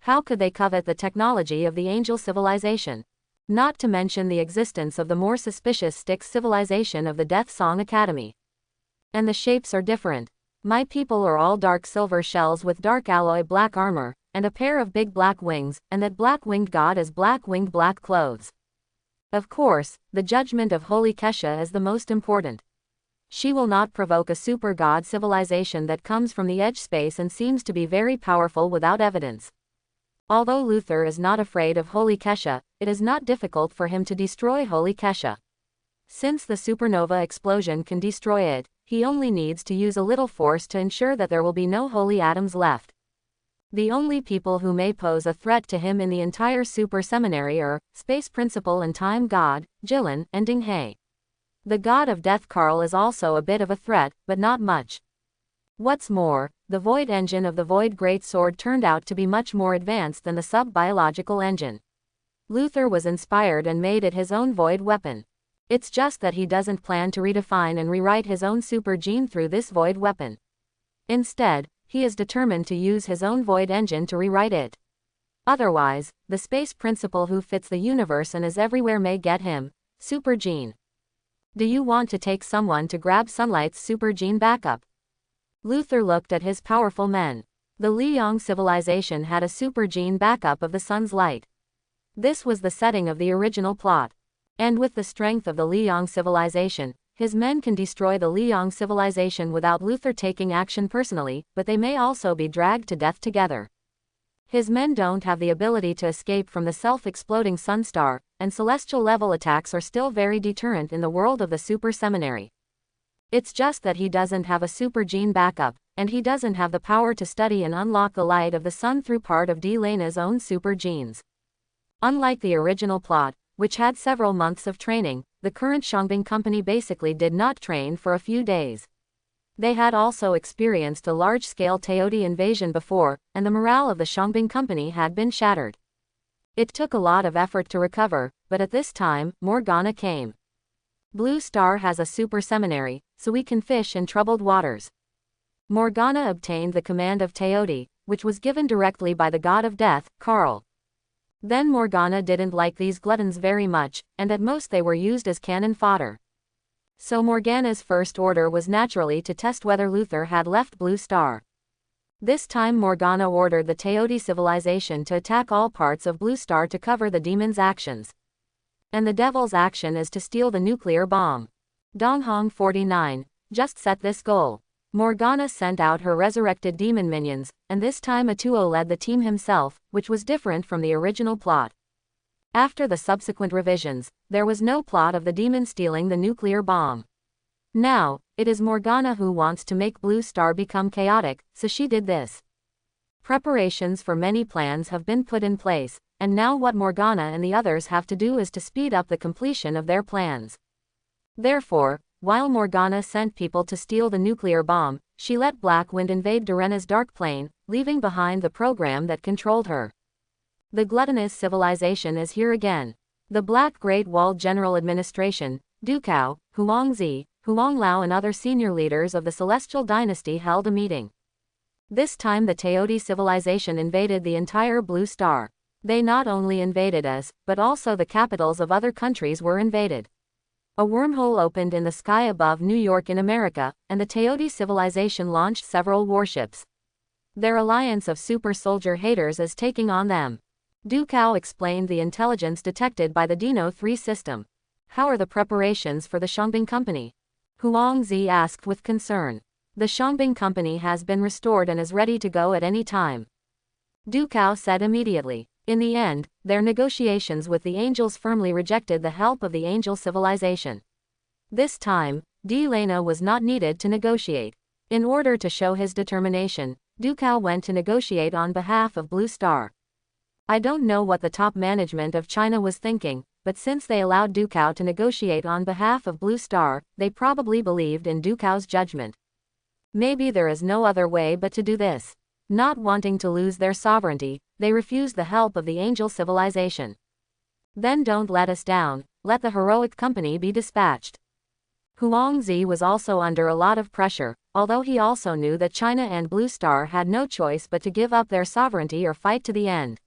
How could they covet the technology of the angel civilization? Not to mention the existence of the more suspicious Styx civilization of the Death Song Academy. And the shapes are different. My people are all dark silver shells with dark alloy black armor, and a pair of big black wings, and that black-winged god is black-winged black clothes. Of course, the judgment of Holy Kesha is the most important. She will not provoke a super god civilization that comes from the edge space and seems to be very powerful without evidence. Although Luther is not afraid of Holy Kesha, it is not difficult for him to destroy Holy Kesha. Since the supernova explosion can destroy it, he only needs to use a little force to ensure that there will be no holy atoms left. The only people who may pose a threat to him in the entire super seminary are Space Principal and Time God, Jilin, and Ding He. The god of death Karl is also a bit of a threat, but not much. What's more, the void engine of the Void Great Sword turned out to be much more advanced than the sub-biological engine. Luther was inspired and made it his own void weapon. It's just that he doesn't plan to redefine and rewrite his own super gene through this void weapon. Instead, he is determined to use his own void engine to rewrite it. Otherwise, the space principal who fits the universe and is everywhere may get him. Super gene. Do you want to take someone to grab Sunlight's super gene backup? Luther looked at his powerful men. The Liang civilization had a super gene backup of the sun's light. This was the setting of the original plot. And with the strength of the Liang civilization, his men can destroy the Liang civilization without Luther taking action personally, but they may also be dragged to death together. His men don't have the ability to escape from the self-exploding sunstar, and celestial-level attacks are still very deterrent in the world of the super seminary. It's just that he doesn't have a super gene backup, and he doesn't have the power to study and unlock the light of the sun through part of Lena's own super genes. Unlike the original plot, which had several months of training, the current Shongbing company basically did not train for a few days. They had also experienced a large-scale Teoti invasion before, and the morale of the Shongbing company had been shattered. It took a lot of effort to recover, but at this time, Morgana came. Blue Star has a super seminary, so we can fish in troubled waters. Morgana obtained the command of Teoti, which was given directly by the god of death, Karl. Then Morgana didn't like these gluttons very much, and at most they were used as cannon fodder. So Morgana's first order was naturally to test whether Luther had left Blue Star. This time Morgana ordered the Teoti civilization to attack all parts of Blue Star to cover the demon's actions. And the devil's action is to steal the nuclear bomb. Donghong 49, just set this goal. Morgana sent out her resurrected demon minions, and this time Atuo led the team himself, which was different from the original plot. After the subsequent revisions, there was no plot of the demon stealing the nuclear bomb. Now, it is Morgana who wants to make Blue Star become chaotic, so she did this. Preparations for many plans have been put in place, and now what Morgana and the others have to do is to speed up the completion of their plans. Therefore, while Morgana sent people to steal the nuclear bomb, she let Blackwind invade Dorena's dark plane, leaving behind the program that controlled her. The gluttonous civilization is here again. The Black Great Wall General Administration, Dukao, Huangzi, Huanglao and other senior leaders of the Celestial Dynasty held a meeting. This time the Teoti civilization invaded the entire Blue Star. They not only invaded us, but also the capitals of other countries were invaded. A wormhole opened in the sky above New York in America, and the Teoti civilization launched several warships. Their alliance of super soldier haters is taking on them. Dukao explained the intelligence detected by the Dino 3 system. How are the preparations for the Shongbing Company? Huangzi asked with concern. The Shongbing Company has been restored and is ready to go at any time. Dukao said immediately. In the end, their negotiations with the angels firmly rejected the help of the angel civilization. This time, Delena was not needed to negotiate. In order to show his determination, Dukao went to negotiate on behalf of Blue Star. I don't know what the top management of China was thinking, but since they allowed Dukao to negotiate on behalf of Blue Star, they probably believed in Dukao's judgment. Maybe there is no other way but to do this. Not wanting to lose their sovereignty, they refused the help of the angel civilization. Then don't let us down, let the heroic company be dispatched. Huangzi was also under a lot of pressure, although he also knew that China and Blue Star had no choice but to give up their sovereignty or fight to the end.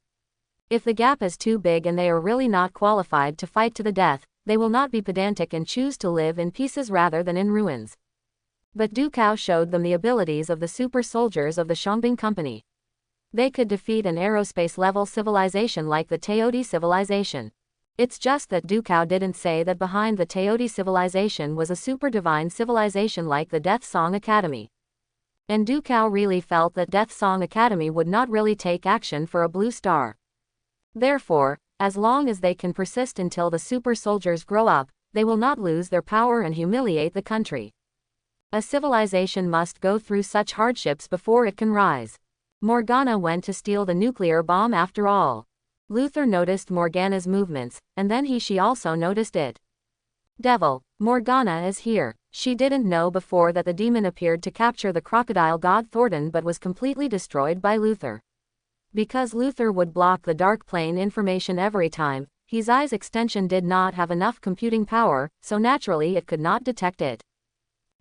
If the gap is too big and they are really not qualified to fight to the death, they will not be pedantic and choose to live in pieces rather than in ruins. But Dukao showed them the abilities of the super soldiers of the Shongbing Company. They could defeat an aerospace-level civilization like the Teodi civilization. It's just that Dukao didn't say that behind the Teodi civilization was a super divine civilization like the Death Song Academy. And Dukao really felt that Death Song Academy would not really take action for a Blue Star. Therefore, as long as they can persist until the super soldiers grow up, they will not lose their power and humiliate the country. A civilization must go through such hardships before it can rise. Morgana went to steal the nuclear bomb after all. Luther noticed Morgana's movements, and then she also noticed it. Devil, Morgana is here. She didn't know before that the demon appeared to capture the crocodile god Thornton but was completely destroyed by Luther. Because Luther would block the dark plane information every time, his eye's extension did not have enough computing power, so naturally it could not detect it.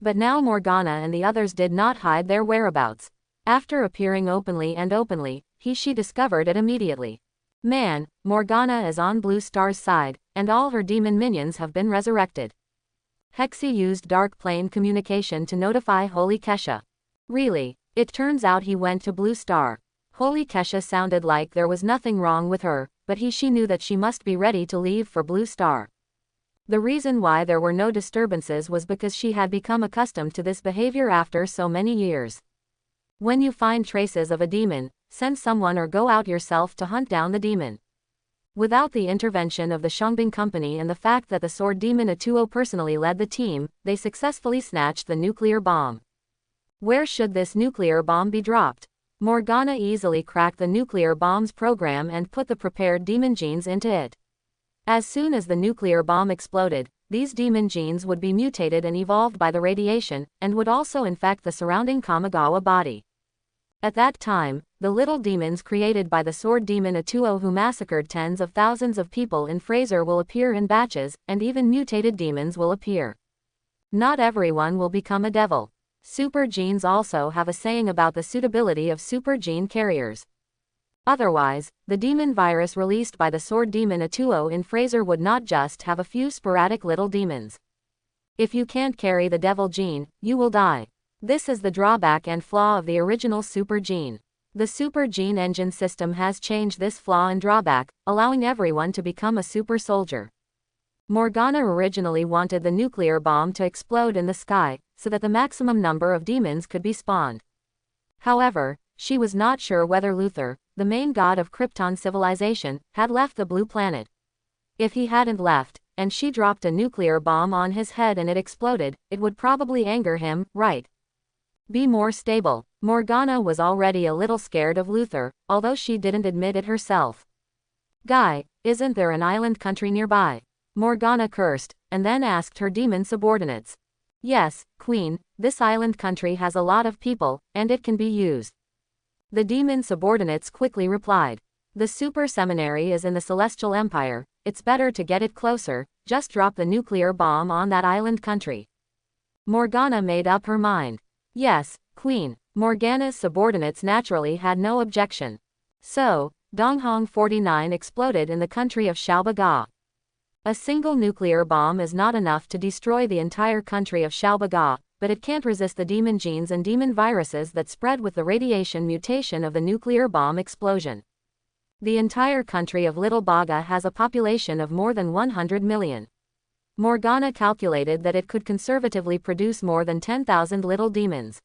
But now Morgana and the others did not hide their whereabouts. After appearing openly, she discovered it immediately. Man, Morgana is on Blue Star's side, and all her demon minions have been resurrected. Hexy used dark plane communication to notify Holy Kesha. Really, it turns out he went to Blue Star. Holy Kesha sounded like there was nothing wrong with her, but she knew that she must be ready to leave for Blue Star. The reason why there were no disturbances was because she had become accustomed to this behavior after so many years. When you find traces of a demon, send someone or go out yourself to hunt down the demon. Without the intervention of the Shongbing Company and the fact that the sword demon Atuo personally led the team, they successfully snatched the nuclear bomb. Where should this nuclear bomb be dropped? Morgana easily cracked the nuclear bomb's program and put the prepared demon genes into it. As soon as the nuclear bomb exploded, these demon genes would be mutated and evolved by the radiation, and would also infect the surrounding Kamigawa body. At that time, the little demons created by the sword demon Atuo who massacred tens of thousands of people in Fraser will appear in batches, and even mutated demons will appear. Not everyone will become a devil. Super genes also have a saying about the suitability of super gene carriers. Otherwise, the demon virus released by the sword demon Atuo in Fraser would not just have a few sporadic little demons. If you can't carry the devil gene, you will die. This is the drawback and flaw of the original super gene. The super gene engine system has changed this flaw and drawback, allowing everyone to become a super soldier. Morgana originally wanted the nuclear bomb to explode in the sky, so that the maximum number of demons could be spawned. However, she was not sure whether Luther, the main god of Krypton civilization, had left the blue planet. If he hadn't left, and she dropped a nuclear bomb on his head and it exploded, it would probably anger him, right? Be more stable. Morgana was already a little scared of Luther, although she didn't admit it herself. Guy, isn't there an island country nearby? Morgana cursed, and then asked her demon subordinates. Yes, Queen, this island country has a lot of people, and it can be used. The demon subordinates quickly replied. The super seminary is in the Celestial Empire, it's better to get it closer, just drop the nuclear bomb on that island country. Morgana made up her mind. Yes, Queen. Morgana's subordinates naturally had no objection. So, Donghong 49 exploded in the country of Xiaobaga. A single nuclear bomb is not enough to destroy the entire country of Xiaobaga, but it can't resist the demon genes and demon viruses that spread with the radiation mutation of the nuclear bomb explosion. The entire country of Little Baga has a population of more than 100 million. Morgana calculated that it could conservatively produce more than 10,000 little demons.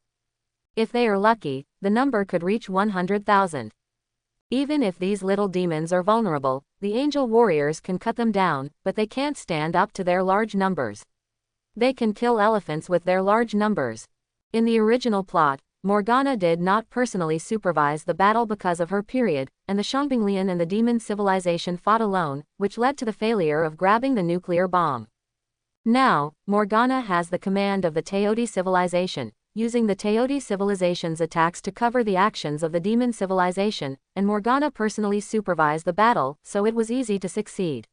If they are lucky, the number could reach 100,000. Even if these little demons are vulnerable, the angel warriors can cut them down, but they can't stand up to their large numbers. They can kill elephants with their large numbers. In the original plot, Morgana did not personally supervise the battle because of her period, and the Shangbinglian and the demon civilization fought alone, which led to the failure of grabbing the nuclear bomb. Now, Morgana has the command of the Teoti civilization, using the Teoti civilization's attacks to cover the actions of the demon civilization, and Morgana personally supervised the battle, so it was easy to succeed.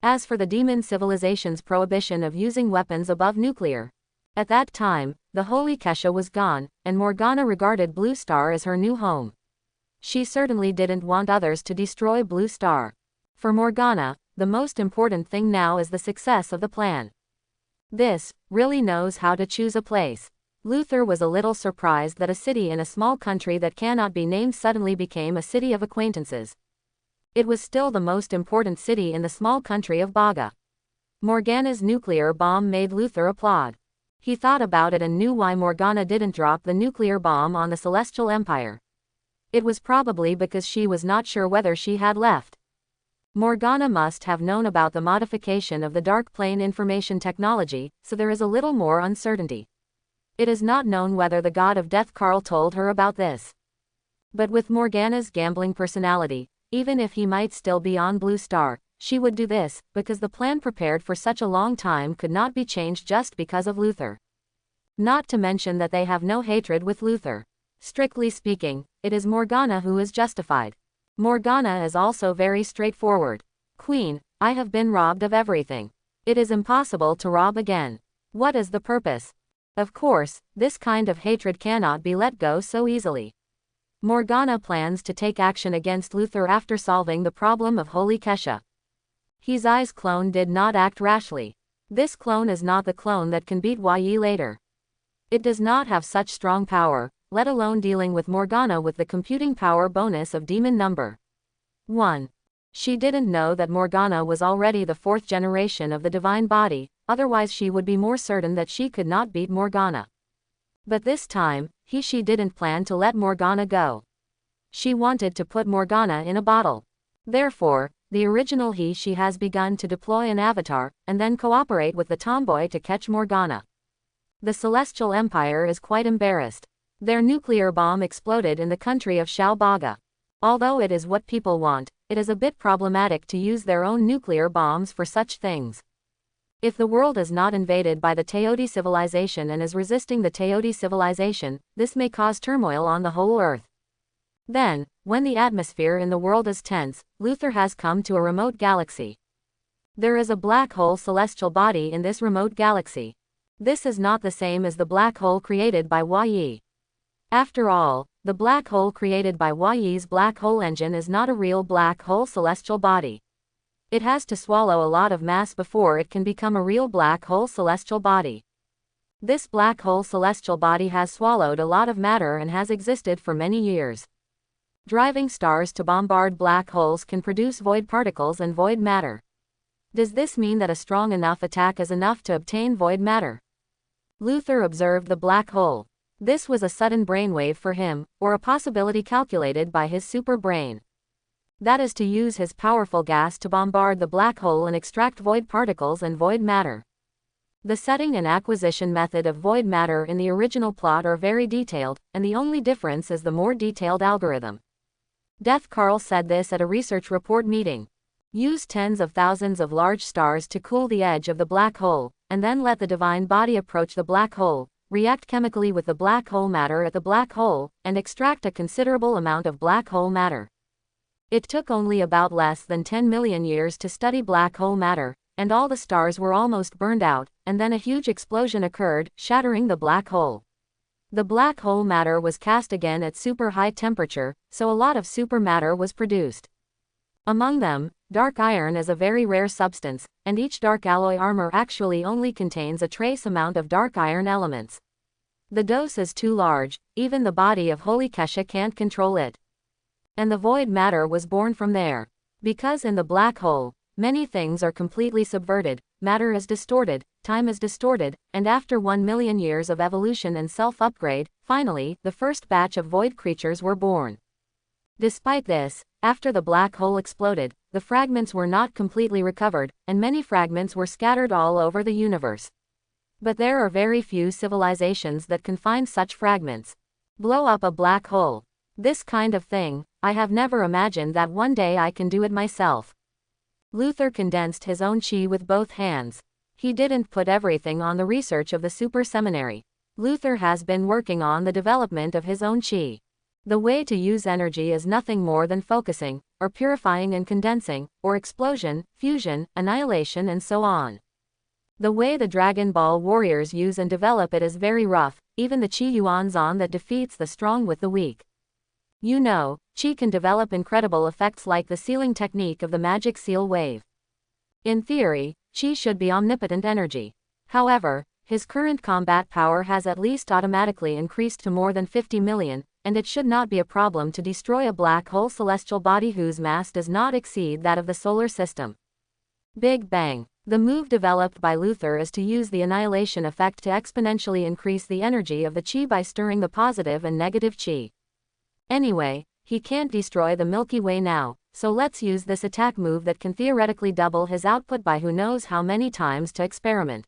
As for the demon civilization's prohibition of using weapons above nuclear, at that time, the holy Kesha was gone, and Morgana regarded Blue Star as her new home. She certainly didn't want others to destroy Blue Star. For Morgana, the most important thing now is the success of the plan. This really knows how to choose a place. Luther was a little surprised that a city in a small country that cannot be named suddenly became a city of acquaintances. It was still the most important city in the small country of Baga. Morgana's nuclear bomb made Luther applaud. He thought about it and knew why Morgana didn't drop the nuclear bomb on the Celestial Empire. It was probably because she was not sure whether she had left. Morgana must have known about the modification of the Dark Plane information technology, so there is a little more uncertainty. It is not known whether the god of death Karl told her about this. But with Morgana's gambling personality, even if he might still be on Blue Star, she would do this, because the plan prepared for such a long time could not be changed just because of Luther. Not to mention that they have no hatred with Luther. Strictly speaking, it is Morgana who is justified. Morgana is also very straightforward. Queen, I have been robbed of everything. It is impossible to rob again. What is the purpose? Of course, this kind of hatred cannot be let go so easily. Morgana plans to take action against Luther after solving the problem of Holy Kesha. His eyes clone did not act rashly. This clone is not the clone that can beat Yi later. It does not have such strong power, let alone dealing with Morgana with the computing power bonus of demon number 1. She didn't know that Morgana was already the 4th generation of the divine body, otherwise she would be more certain that she could not beat Morgana. But this time, she didn't plan to let Morgana go. She wanted to put Morgana in a bottle. Therefore, the original she has begun to deploy an avatar, and then cooperate with the tomboy to catch Morgana. The Celestial Empire is quite embarrassed. Their nuclear bomb exploded in the country of Baga. Although it is what people want, it is a bit problematic to use their own nuclear bombs for such things. If the world is not invaded by the Teoti civilization and is resisting the Teoti civilization, this may cause turmoil on the whole Earth. Then, when the atmosphere in the world is tense, Luther has come to a remote galaxy. There is a black hole celestial body in this remote galaxy. This is not the same as the black hole created by Yi. After all, the black hole created by Yi's black hole engine is not a real black hole celestial body. It has to swallow a lot of mass before it can become a real black hole celestial body. This black hole celestial body has swallowed a lot of matter and has existed for many years. Driving stars to bombard black holes can produce void particles and void matter. Does this mean that a strong enough attack is enough to obtain void matter? Luther observed the black hole. This was a sudden brainwave for him, or a possibility calculated by his super brain. That is to use his powerful gas to bombard the black hole and extract void particles and void matter. The setting and acquisition method of void matter in the original plot are very detailed, and the only difference is the more detailed algorithm. Death Karl said this at a research report meeting. Use tens of thousands of large stars to cool the edge of the black hole, and then let the divine body approach the black hole, react chemically with the black hole matter at the black hole, and extract a considerable amount of black hole matter. It took only about less than 10 million years to study black hole matter, and all the stars were almost burned out, and then a huge explosion occurred, shattering the black hole. The black hole matter was cast again at super high temperature, so a lot of super matter was produced. Among them, dark iron is a very rare substance, and each dark alloy armor actually only contains a trace amount of dark iron elements. The dose is too large, even the body of Holy Kesha can't control it. And the void matter was born from there. Because in the black hole, many things are completely subverted, matter is distorted, time is distorted, and after 1 million years of evolution and self-upgrade, finally, the first batch of void creatures were born. Despite this, after the black hole exploded, the fragments were not completely recovered, and many fragments were scattered all over the universe. But there are very few civilizations that can find such fragments. Blow up a black hole. This kind of thing, I have never imagined that one day I can do it myself. Luther condensed his own chi with both hands. He didn't put everything on the research of the super seminary. Luther has been working on the development of his own chi. The way to use energy is nothing more than focusing, or purifying and condensing, or explosion, fusion, annihilation and so on. The way the Dragon Ball warriors use and develop it is very rough, even the Chi Yuanzan that defeats the strong with the weak. You know, Chi can develop incredible effects like the sealing technique of the magic seal wave. In theory, Chi should be omnipotent energy. However, his current combat power has at least automatically increased to more than 50 million, and it should not be a problem to destroy a black hole celestial body whose mass does not exceed that of the solar system. Big Bang. The move developed by Luther is to use the annihilation effect to exponentially increase the energy of the Chi by stirring the positive and negative Chi. Anyway, he can't destroy the Milky Way now, so let's use this attack move that can theoretically double his output by who knows how many times to experiment.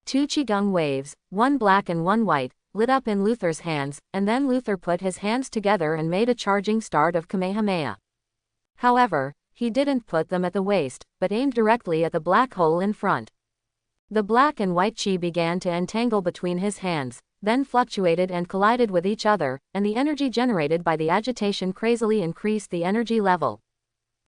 2 Qigong waves, one black and one white, lit up in Luther's hands, and then Luther put his hands together and made a charging start of Kamehameha. However, he didn't put them at the waist, but aimed directly at the black hole in front. The black and white chi began to entangle between his hands, then fluctuated and collided with each other, and the energy generated by the agitation crazily increased the energy level.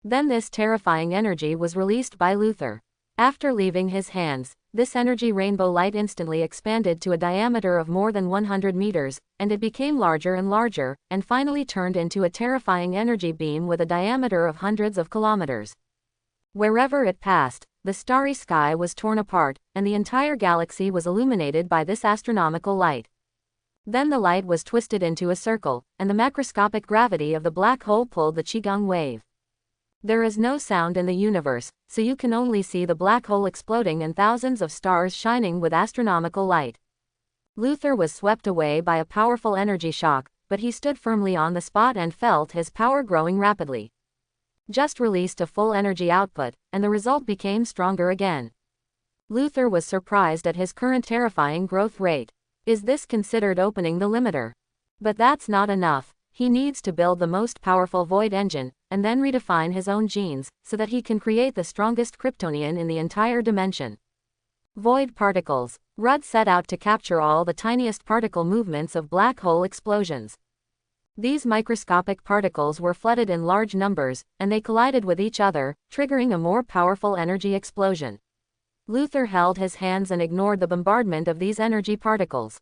Then this terrifying energy was released by Luther. After leaving his hands, this energy rainbow light instantly expanded to a diameter of more than 100 meters, and it became larger and larger, and finally turned into a terrifying energy beam with a diameter of hundreds of kilometers. Wherever it passed, the starry sky was torn apart, and the entire galaxy was illuminated by this astronomical light. Then the light was twisted into a circle, and the macroscopic gravity of the black hole pulled the Qigong wave. There is no sound in the universe, so you can only see the black hole exploding and thousands of stars shining with astronomical light. Luther was swept away by a powerful energy shock, but he stood firmly on the spot and felt his power growing rapidly. Just released a full energy output, and the result became stronger again. Luther was surprised at his current terrifying growth rate. Is this considered opening the limiter? But that's not enough. He needs to build the most powerful void engine, and then redefine his own genes, so that he can create the strongest Kryptonian in the entire dimension. Void particles. Rudd set out to capture all the tiniest particle movements of black hole explosions. These microscopic particles were flooded in large numbers, and they collided with each other, triggering a more powerful energy explosion. Luther held his hands and ignored the bombardment of these energy particles.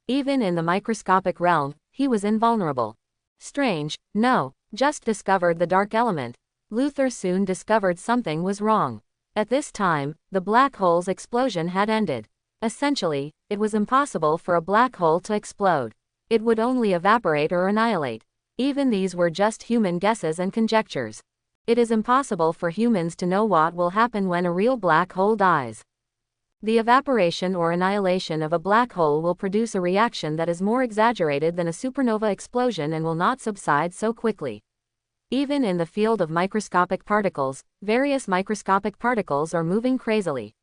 Even in the microscopic realm, he was invulnerable. Strange, no, just discovered the dark element. Luther soon discovered something was wrong. At this time, the black hole's explosion had ended. Essentially, it was impossible for a black hole to explode. It would only evaporate or annihilate. Even these were just human guesses and conjectures. It is impossible for humans to know what will happen when a real black hole dies. The evaporation or annihilation of a black hole will produce a reaction that is more exaggerated than a supernova explosion and will not subside so quickly. Even in the field of microscopic particles, various microscopic particles are moving crazily.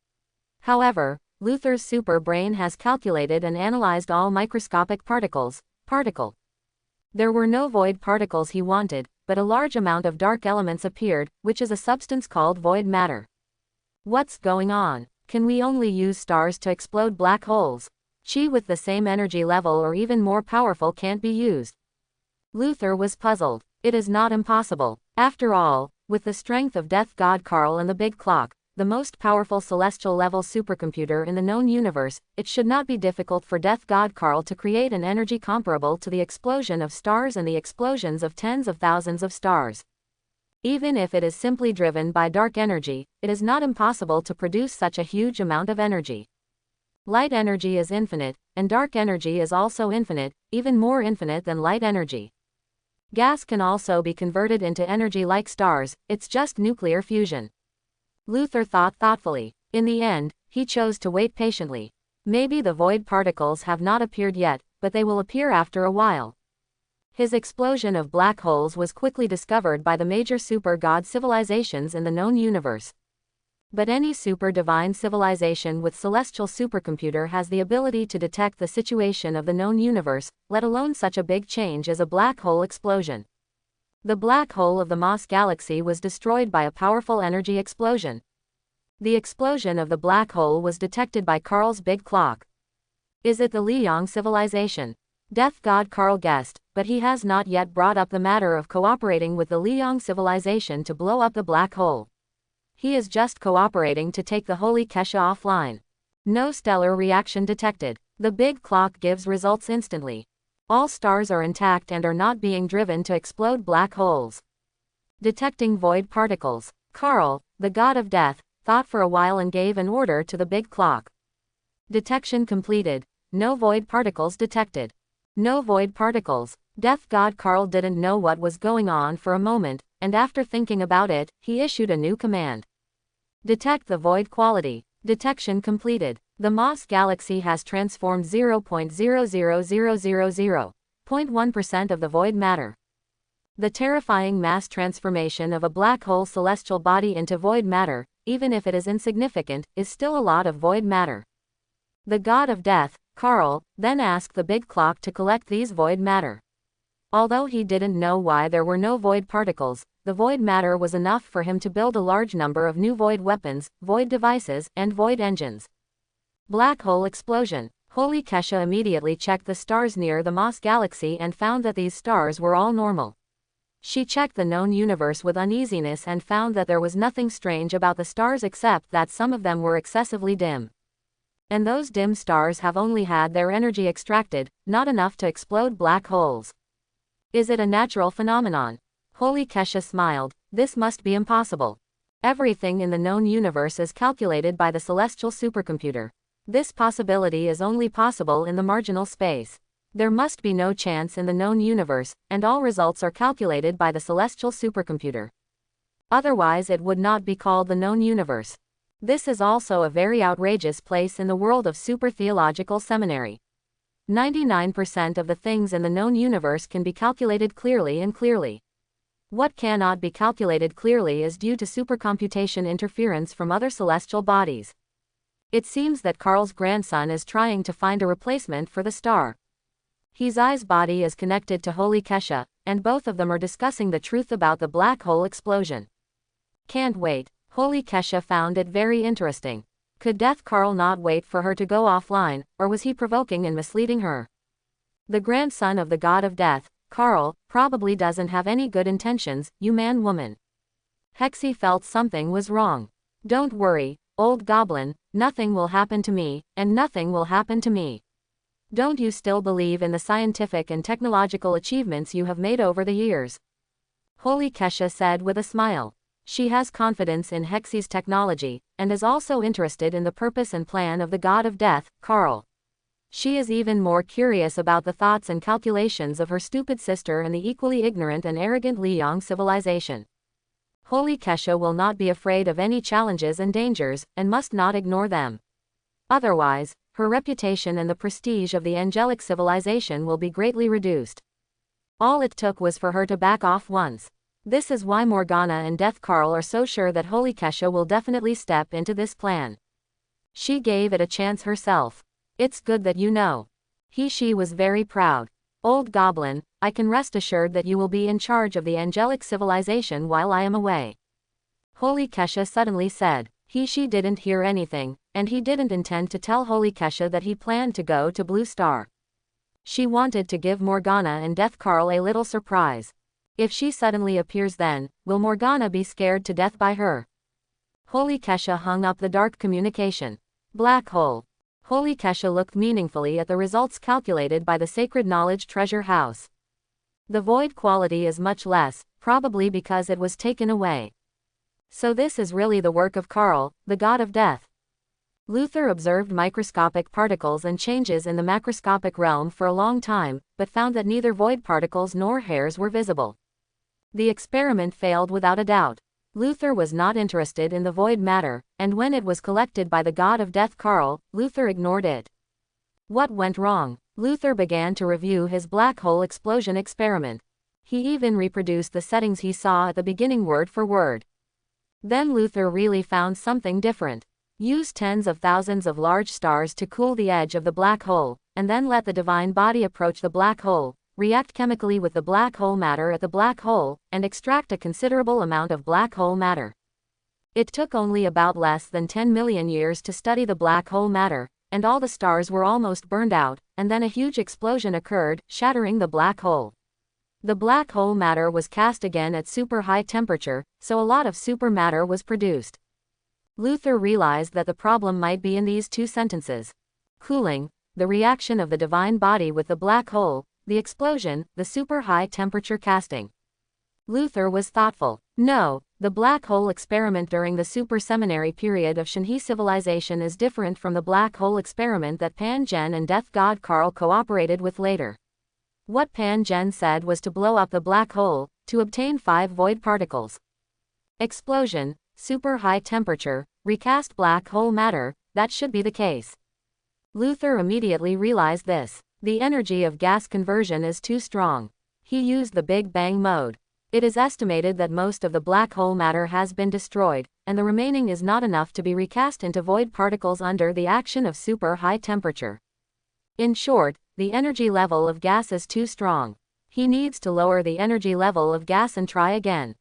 However, Luther's super brain has calculated and analyzed all microscopic particles. There were no void particles he wanted, but a large amount of dark elements appeared, which is a substance called void matter. What's going on? Can we only use stars to explode black holes? Chi with the same energy level or even more powerful can't be used. Luther was puzzled. It is not impossible. After all, with the strength of Death God Karl and the Big Clock, the most powerful celestial-level supercomputer in the known universe, it should not be difficult for Death God Karl to create an energy comparable to the explosion of stars and the explosions of tens of thousands of stars. Even if it is simply driven by dark energy, it is not impossible to produce such a huge amount of energy. Light energy is infinite, and dark energy is also infinite, even more infinite than light energy. Gas can also be converted into energy like stars, it's just nuclear fusion. Luther thought thoughtfully. In the end, he chose to wait patiently. Maybe the void particles have not appeared yet, but they will appear after a while. His explosion of black holes was quickly discovered by the major super-god civilizations in the known universe. But any super-divine civilization with celestial supercomputer has the ability to detect the situation of the known universe, let alone such a big change as a black hole explosion. The black hole of the Moss galaxy was destroyed by a powerful energy explosion. The explosion of the black hole was detected by Carl's big clock. Is it the Liang civilization? Death god Carl guessed, but he has not yet brought up the matter of cooperating with the Liang civilization to blow up the black hole. He is just cooperating to take the holy Kesha offline. No stellar reaction detected. The big clock gives results instantly. All stars are intact and are not being driven to explode black holes. Detecting void particles. Carl, the god of death, thought for a while and gave an order to the big clock. Detection completed. No void particles detected. No void particles. Death god Carl didn't know what was going on for a moment, and after thinking about it, he issued a new command. Detect the void quality. Detection completed. The Moss galaxy has transformed 0.00000.1% of the void matter. The terrifying mass transformation of a black hole celestial body into void matter, even if it is insignificant, is still a lot of void matter. The god of death, Carl, then asked the big clock to collect these void matter. Although he didn't know why there were no void particles, the void matter was enough for him to build a large number of new void weapons, void devices, and void engines. Black hole explosion. Holy Kesha immediately checked the stars near the Moss galaxy and found that these stars were all normal. She checked the known universe with uneasiness and found that there was nothing strange about the stars except that some of them were excessively dim. And those dim stars have only had their energy extracted, not enough to explode black holes. Is it a natural phenomenon? Holy Kesha smiled. This must be impossible. Everything in the known universe is calculated by the celestial supercomputer. This possibility is only possible in the marginal space. There must be no chance in the known universe, and all results are calculated by the celestial supercomputer. Otherwise it would not be called the known universe. This is also a very outrageous place in the world of super-theological seminary. 99% of the things in the known universe can be calculated clearly and clearly. What cannot be calculated clearly is due to supercomputation interference from other celestial bodies. It seems that Carl's grandson is trying to find a replacement for the star. His eye's body is connected to Holy Kesha, and both of them are discussing the truth about the black hole explosion. Can't wait. Holy Kesha found it very interesting. Could Death Carl not wait for her to go offline, or was he provoking and misleading her? The grandson of the god of death, Carl, probably doesn't have any good intentions, you man-woman. Hexy felt something was wrong. Don't worry, old goblin, nothing will happen to me, and nothing will happen to me. Don't you still believe in the scientific and technological achievements you have made over the years? Holy Kesha said with a smile. She has confidence in Hexy's technology, and is also interested in the purpose and plan of the god of death, Carl. She is even more curious about the thoughts and calculations of her stupid sister and the equally ignorant and arrogant Liang civilization. Holy Kesha will not be afraid of any challenges and dangers, and must not ignore them. Otherwise, her reputation and the prestige of the angelic civilization will be greatly reduced. All it took was for her to back off once. This is why Morgana and Death Carl are so sure that Holy Kesha will definitely step into this plan. She gave it a chance herself. It's good that you know. She was very proud. Old goblin, I can rest assured that you will be in charge of the angelic civilization while I am away. Holy Kesha suddenly said. She didn't hear anything, and he didn't intend to tell Holy Kesha that he planned to go to Blue Star. She wanted to give Morgana and Death Carl a little surprise. If she suddenly appears then, will Morgana be scared to death by her? Holy Kesha hung up the dark communication. Black hole. Holy Kesha looked meaningfully at the results calculated by the Sacred Knowledge Treasure House. The void quality is much less, probably because it was taken away. So this is really the work of Carl, the god of death. Luther observed microscopic particles and changes in the macroscopic realm for a long time, but found that neither void particles nor hairs were visible. The experiment failed without a doubt. Luther was not interested in the void matter, and when it was collected by the god of death Carl, Luther ignored it. What went wrong? Luther began to review his black hole explosion experiment. He even reproduced the settings he saw at the beginning word for word. Then Luther really found something different. Use tens of thousands of large stars to cool the edge of the black hole, and then let the divine body approach the black hole, react chemically with the black hole matter at the black hole, and extract a considerable amount of black hole matter. It took only about less than 10 million years to study the black hole matter, and all the stars were almost burned out, and then a huge explosion occurred, shattering the black hole. The black hole matter was cast again at super high temperature, so a lot of super matter was produced. Luther realized that the problem might be in these two sentences. Cooling, the reaction of the divine body with the black hole, the explosion, the super high temperature casting. Luther was thoughtful. No, the black hole experiment during the super-seminary period of Shanhei civilization is different from the black hole experiment that Pan Gen and death god Karl cooperated with later. What Pan Gen said was to blow up the black hole, to obtain 5 void particles. Explosion, super high temperature, recast black hole matter, that should be the case. Luther immediately realized this. The energy of gas conversion is too strong. He used the Big Bang mode. It is estimated that most of the black hole matter has been destroyed, and the remaining is not enough to be recast into void particles under the action of super high temperature. In short, the energy level of gas is too strong. He needs to lower the energy level of gas and try again.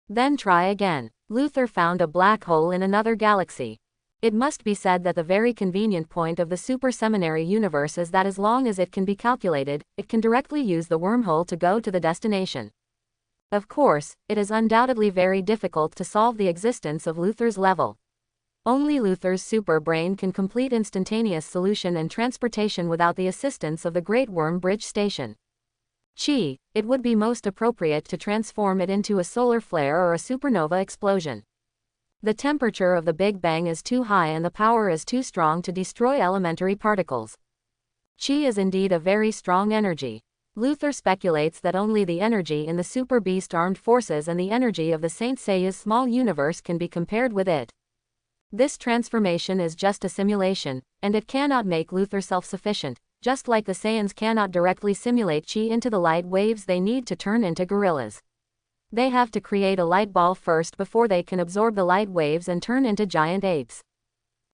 Then try again. Luther found a black hole in another galaxy. It must be said that the very convenient point of the super-seminary universe is that as long as it can be calculated, it can directly use the wormhole to go to the destination. Of course, it is undoubtedly very difficult to solve the existence of Luther's level. Only Luther's super brain can complete instantaneous solution and transportation without the assistance of the Great Worm Bridge Station. Chi, it would be most appropriate to transform it into a solar flare or a supernova explosion. The temperature of the Big Bang is too high and the power is too strong to destroy elementary particles. Chi is indeed a very strong energy. Luther speculates that only the energy in the super beast armed forces and the energy of the Saint Seiya's small universe can be compared with it. This transformation is just a simulation, and it cannot make Luther self-sufficient, just like the Saiyans cannot directly simulate chi into the light waves they need to turn into gorillas. They have to create a light ball first before they can absorb the light waves and turn into giant apes.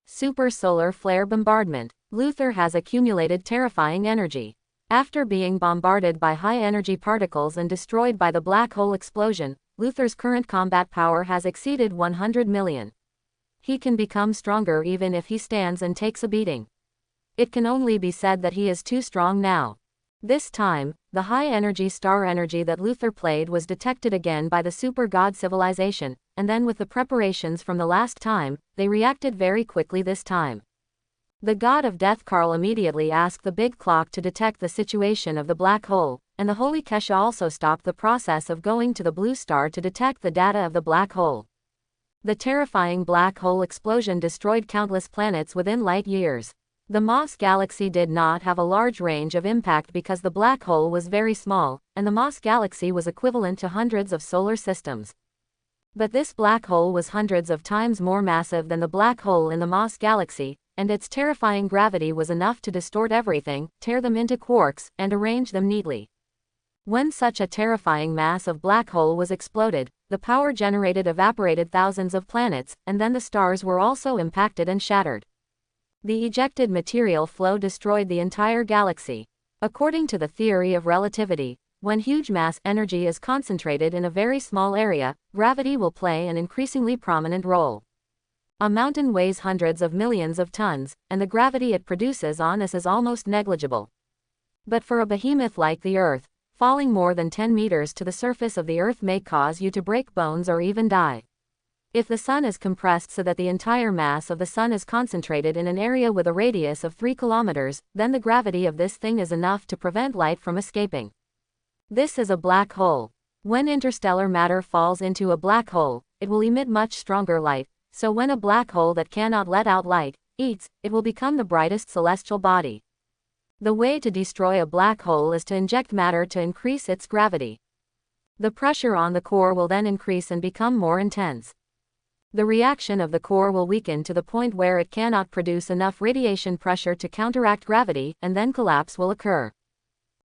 Super solar flare bombardment. Luther has accumulated terrifying energy. After being bombarded by high-energy particles and destroyed by the black hole explosion, Luther's current combat power has exceeded 100 million. He can become stronger even if he stands and takes a beating. It can only be said that he is too strong now. This time, the high-energy star energy that Luther played was detected again by the super god civilization, and then with the preparations from the last time, they reacted very quickly this time. The god of death Karl immediately asked the big clock to detect the situation of the black hole, and the holy Kesha also stopped the process of going to the blue star to detect the data of the black hole. The terrifying black hole explosion destroyed countless planets within light years. The Moss galaxy did not have a large range of impact because the black hole was very small, and the Moss galaxy was equivalent to hundreds of solar systems. But this black hole was hundreds of times more massive than the black hole in the Moss galaxy, and its terrifying gravity was enough to distort everything, tear them into quarks, and arrange them neatly. When such a terrifying mass of black hole was exploded, the power generated evaporated thousands of planets, and then the stars were also impacted and shattered. The ejected material flow destroyed the entire galaxy. According to the theory of relativity, when huge mass energy is concentrated in a very small area, gravity will play an increasingly prominent role. A mountain weighs hundreds of millions of tons, and the gravity it produces on us is almost negligible. But for a behemoth like the Earth, falling more than 10 meters to the surface of the Earth may cause you to break bones or even die. If the Sun is compressed so that the entire mass of the Sun is concentrated in an area with a radius of 3 kilometers, then the gravity of this thing is enough to prevent light from escaping. This is a black hole. When interstellar matter falls into a black hole, it will emit much stronger light, so when a black hole that cannot let out light eats, it will become the brightest celestial body. The way to destroy a black hole is to inject matter to increase its gravity. The pressure on the core will then increase and become more intense. The reaction of the core will weaken to the point where it cannot produce enough radiation pressure to counteract gravity, and then collapse will occur.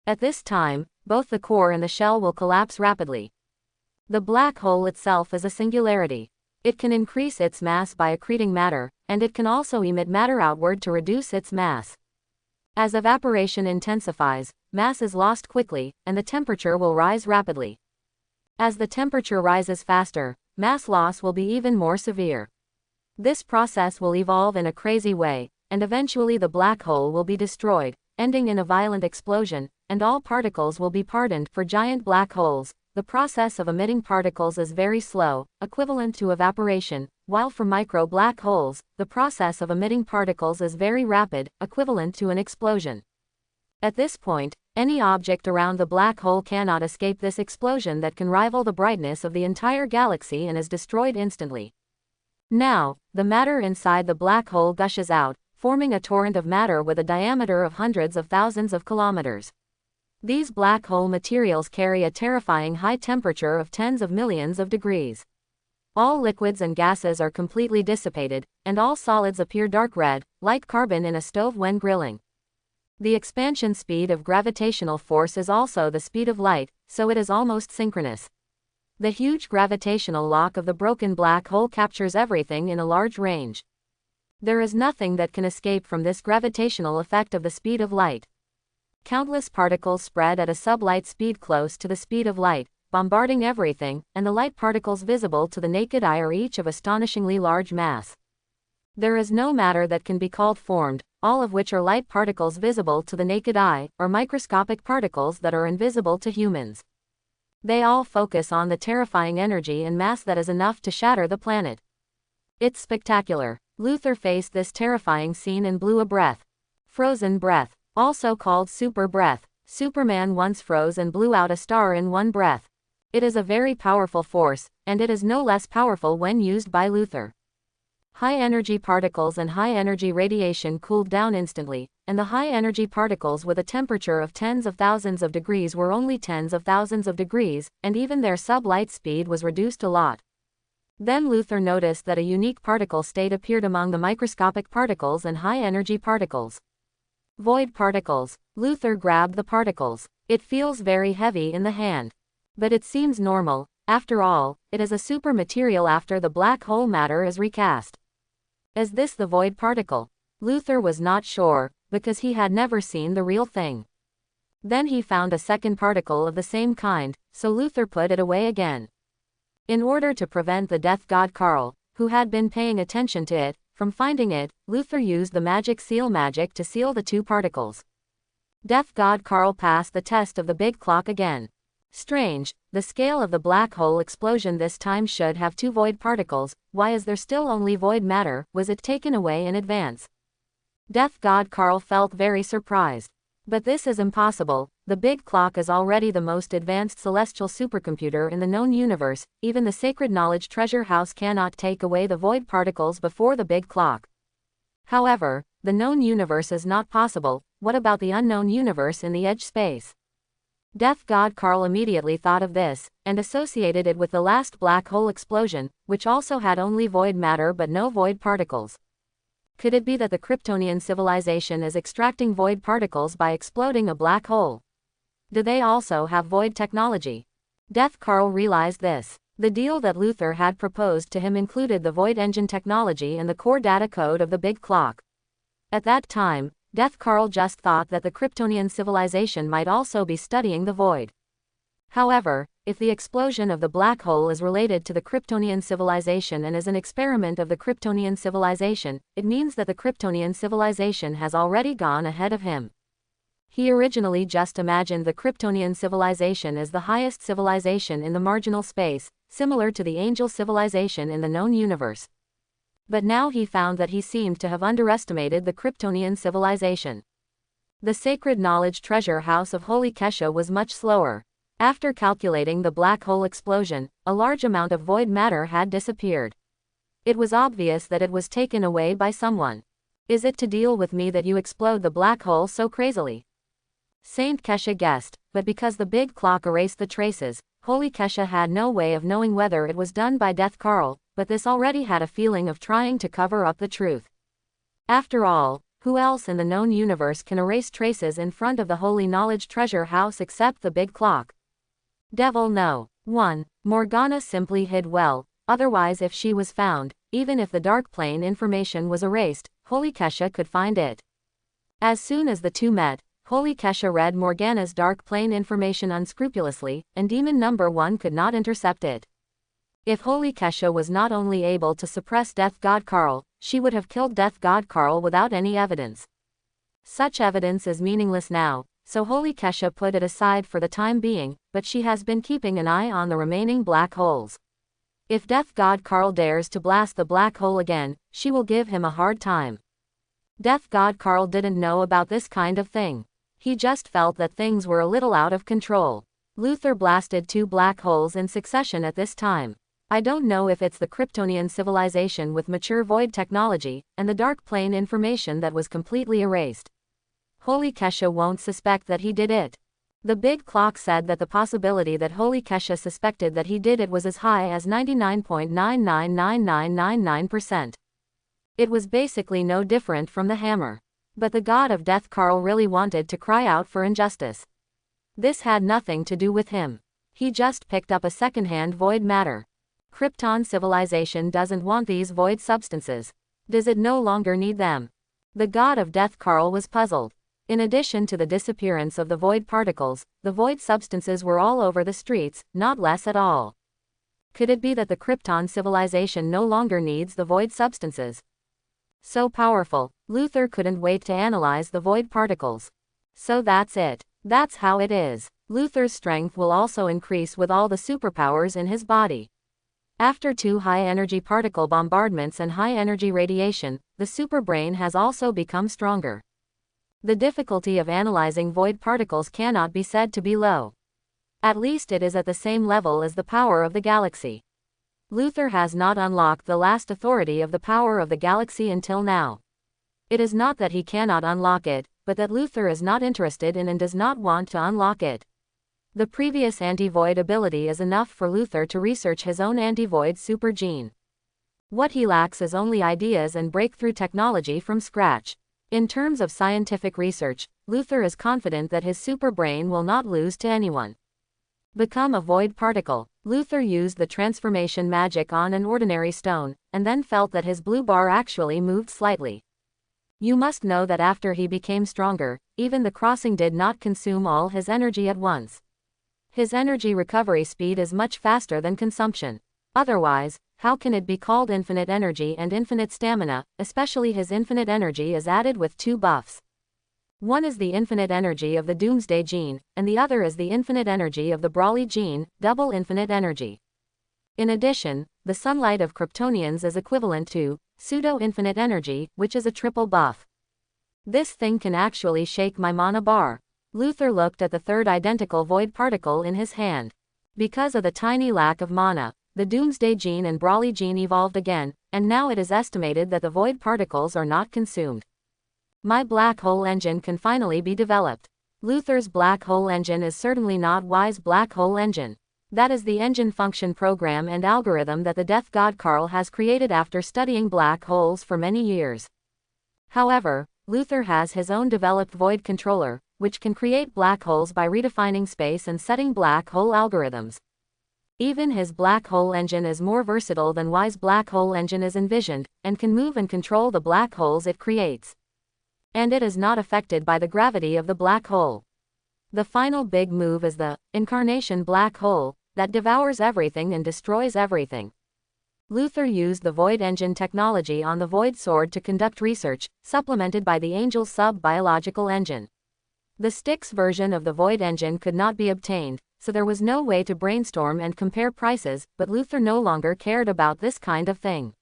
At this time, both the core and the shell will collapse rapidly. The black hole itself is a singularity. It can increase its mass by accreting matter, and it can also emit matter outward to reduce its mass. As evaporation intensifies, mass is lost quickly, and the temperature will rise rapidly. As the temperature rises faster, mass loss will be even more severe. This process will evolve in a crazy way, and eventually the black hole will be destroyed, ending in a violent explosion, and all particles will be pardoned. For giant black holes, the process of emitting particles is very slow, equivalent to evaporation, while for micro black holes, the process of emitting particles is very rapid, equivalent to an explosion. At this point, any object around the black hole cannot escape this explosion that can rival the brightness of the entire galaxy and is destroyed instantly. Now, the matter inside the black hole gushes out, forming a torrent of matter with a diameter of hundreds of thousands of kilometers. These black hole materials carry a terrifying high temperature of tens of millions of degrees. All liquids and gases are completely dissipated, and all solids appear dark red, like carbon in a stove when grilling. The expansion speed of gravitational force is also the speed of light, so it is almost synchronous. The huge gravitational lock of the broken black hole captures everything in a large range. There is nothing that can escape from this gravitational effect of the speed of light. Countless particles spread at a sublight speed close to the speed of light, bombarding everything, and the light particles visible to the naked eye are each of astonishingly large mass. There is no matter that can be called formed, all of which are light particles visible to the naked eye, or microscopic particles that are invisible to humans. They all focus on the terrifying energy and mass that is enough to shatter the planet. It's spectacular. Luther faced this terrifying scene and blew a breath. Frozen breath, also called super breath. Superman once froze and blew out a star in one breath. It is a very powerful force, and it is no less powerful when used by Luther. High-energy particles and high-energy radiation cooled down instantly, and the high-energy particles with a temperature of tens of thousands of degrees were only tens of thousands of degrees, and even their sublight speed was reduced a lot. Then Luther noticed that a unique particle state appeared among the microscopic particles and high-energy particles. Void particles. Luther grabbed the particles. It feels very heavy in the hand. But it seems normal. After all, it is a super material after the black hole matter is recast. Is this the void particle? Luther was not sure, because he had never seen the real thing. Then he found a second particle of the same kind, so Luther put it away again. In order to prevent the death god Karl, who had been paying attention to it, from finding it, Luther used the magic seal magic to seal the two particles. Death god Karl passed the test of the big clock again. Strange, the scale of the black hole explosion this time should have two void particles. Why is there still only void matter? Was it taken away in advance? Death god Karl felt very surprised. But this is impossible. The big clock is already the most advanced celestial supercomputer in the known universe. Even the sacred knowledge treasure house cannot take away the void particles before the big clock. However, the known universe is not possible. What about the unknown universe in the edge space? Death god Karl immediately thought of this, and associated it with the last black hole explosion, which also had only void matter but no void particles. Could it be that the Kryptonian civilization is extracting void particles by exploding a black hole? Do they also have void technology? Death Karl realized this. The deal that Luther had proposed to him included the void engine technology and the core data code of the big clock. At that time, Death Karl just thought that the Kryptonian civilization might also be studying the void. However, if the explosion of the black hole is related to the Kryptonian civilization and is an experiment of the Kryptonian civilization, it means that the Kryptonian civilization has already gone ahead of him. He originally just imagined the Kryptonian civilization as the highest civilization in the marginal space, similar to the angel civilization in the known universe. But now he found that he seemed to have underestimated the Kryptonian civilization. The sacred knowledge treasure house of Holy Kesha was much slower. After calculating the black hole explosion, a large amount of void matter had disappeared. It was obvious that it was taken away by someone. Is it to deal with me that you explode the black hole so crazily? Saint Kesha guessed, but because the big clock erased the traces, Holy Kesha had no way of knowing whether it was done by Death Carl, but this already had a feeling of trying to cover up the truth. After all, who else in the known universe can erase traces in front of the Holy Knowledge Treasure House except the big clock? Devil no. 1. Morgana simply hid well, otherwise if she was found, even if the dark plane information was erased, Holy Kesha could find it. As soon as the two met, Holy Kesha read Morgana's dark plane information unscrupulously, and Demon Number 1 could not intercept it. If Holy Kesha was not only able to suppress Death God Carl, she would have killed Death God Carl without any evidence. Such evidence is meaningless now, so Holy Kesha put it aside for the time being, but she has been keeping an eye on the remaining black holes. If Death God Carl dares to blast the black hole again, she will give him a hard time. Death God Carl didn't know about this kind of thing. He just felt that things were a little out of control. Luther blasted 2 black holes in succession at this time. I don't know if it's the Kryptonian civilization with mature void technology, and the dark plane information that was completely erased. Holy Kesha won't suspect that he did it. The big clock said that the possibility that Holy Kesha suspected that he did it was as high as 99.999999%. It was basically no different from the hammer. But the god of death Carl really wanted to cry out for injustice. This had nothing to do with him. He just picked up a second-hand void matter. Krypton civilization doesn't want these void substances. Does it no longer need them? The god of death Carl was puzzled. In addition to the disappearance of the void particles, the void substances were all over the streets, not less at all. Could it be that the Krypton civilization no longer needs the void substances? So powerful, Luther couldn't wait to analyze the void particles. So that's it. That's how it is. Luther's strength will also increase with all the superpowers in his body. After 2 high-energy particle bombardments and high-energy radiation, the superbrain has also become stronger. The difficulty of analyzing void particles cannot be said to be low. At least it is at the same level as the power of the galaxy. Luther has not unlocked the last authority of the power of the galaxy until now. It is not that he cannot unlock it, but that Luther is not interested in and does not want to unlock it. The previous anti-void ability is enough for Luther to research his own anti-void super gene. What he lacks is only ideas and breakthrough technology from scratch. In terms of scientific research, Luther is confident that his super brain will not lose to anyone. Become a void particle. Luther used the transformation magic on an ordinary stone, and then felt that his blue bar actually moved slightly. You must know that after he became stronger, even the crossing did not consume all his energy at once. His energy recovery speed is much faster than consumption. Otherwise, how can it be called infinite energy and infinite stamina, especially his infinite energy is added with 2 buffs. One is the infinite energy of the Doomsday gene, and the other is the infinite energy of the Brawley gene, double infinite energy. In addition, the sunlight of Kryptonians is equivalent to pseudo-infinite energy, which is a triple buff. This thing can actually shake my mana bar. Luther looked at the third identical void particle in his hand. Because of the tiny lack of mana, the Doomsday gene and Brawley gene evolved again, and now it is estimated that the void particles are not consumed. My black hole engine can finally be developed. Luther's black hole engine is certainly not Y's black hole engine. That is the engine function program and algorithm that the Death God Carl has created after studying black holes for many years. However, Luther has his own developed void controller, which can create black holes by redefining space and setting black hole algorithms. Even his black hole engine is more versatile than Y's black hole engine is envisioned, and can move and control the black holes it creates. And it is not affected by the gravity of the black hole. The final big move is the incarnation black hole, that devours everything and destroys everything. Luther used the Void Engine technology on the Void Sword to conduct research, supplemented by the Angel sub-biological engine. The Styx version of the Void Engine could not be obtained, so there was no way to brainstorm and compare prices, but Luther no longer cared about this kind of thing.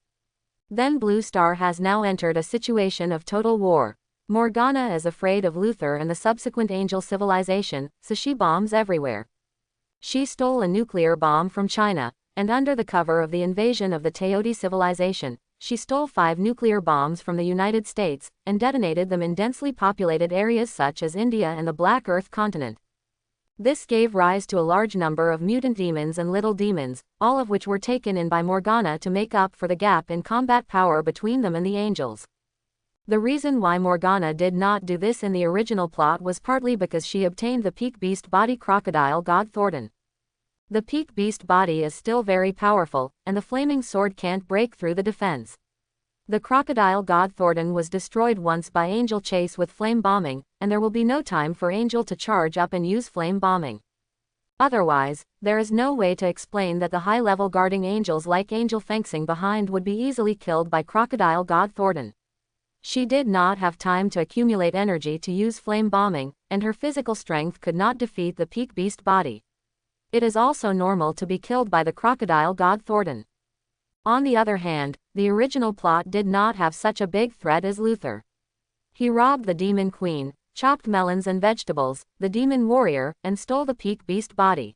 Then Blue Star has now entered a situation of total war. Morgana is afraid of Luther and the subsequent Angel civilization, so she bombs everywhere. She stole a nuclear bomb from China, and under the cover of the invasion of the Teoti civilization, she stole 5 nuclear bombs from the United States, and detonated them in densely populated areas such as India and the Black Earth continent. This gave rise to a large number of mutant demons and little demons, all of which were taken in by Morgana to make up for the gap in combat power between them and the angels. The reason why Morgana did not do this in the original plot was partly because she obtained the peak beast body crocodile god Thornton. The peak beast body is still very powerful, and the flaming sword can't break through the defense. The crocodile god Thornton was destroyed once by Angel Chase with flame bombing, and there will be no time for Angel to charge up and use flame bombing. Otherwise, there is no way to explain that the high-level guarding angels like Angel Fengxing behind would be easily killed by crocodile god Thornton. She did not have time to accumulate energy to use flame bombing, and her physical strength could not defeat the peak beast body. It is also normal to be killed by the crocodile god Thornton. On the other hand, the original plot did not have such a big threat as Luther. He robbed the demon queen, chopped melons and vegetables, the demon warrior, and stole the peak beast body.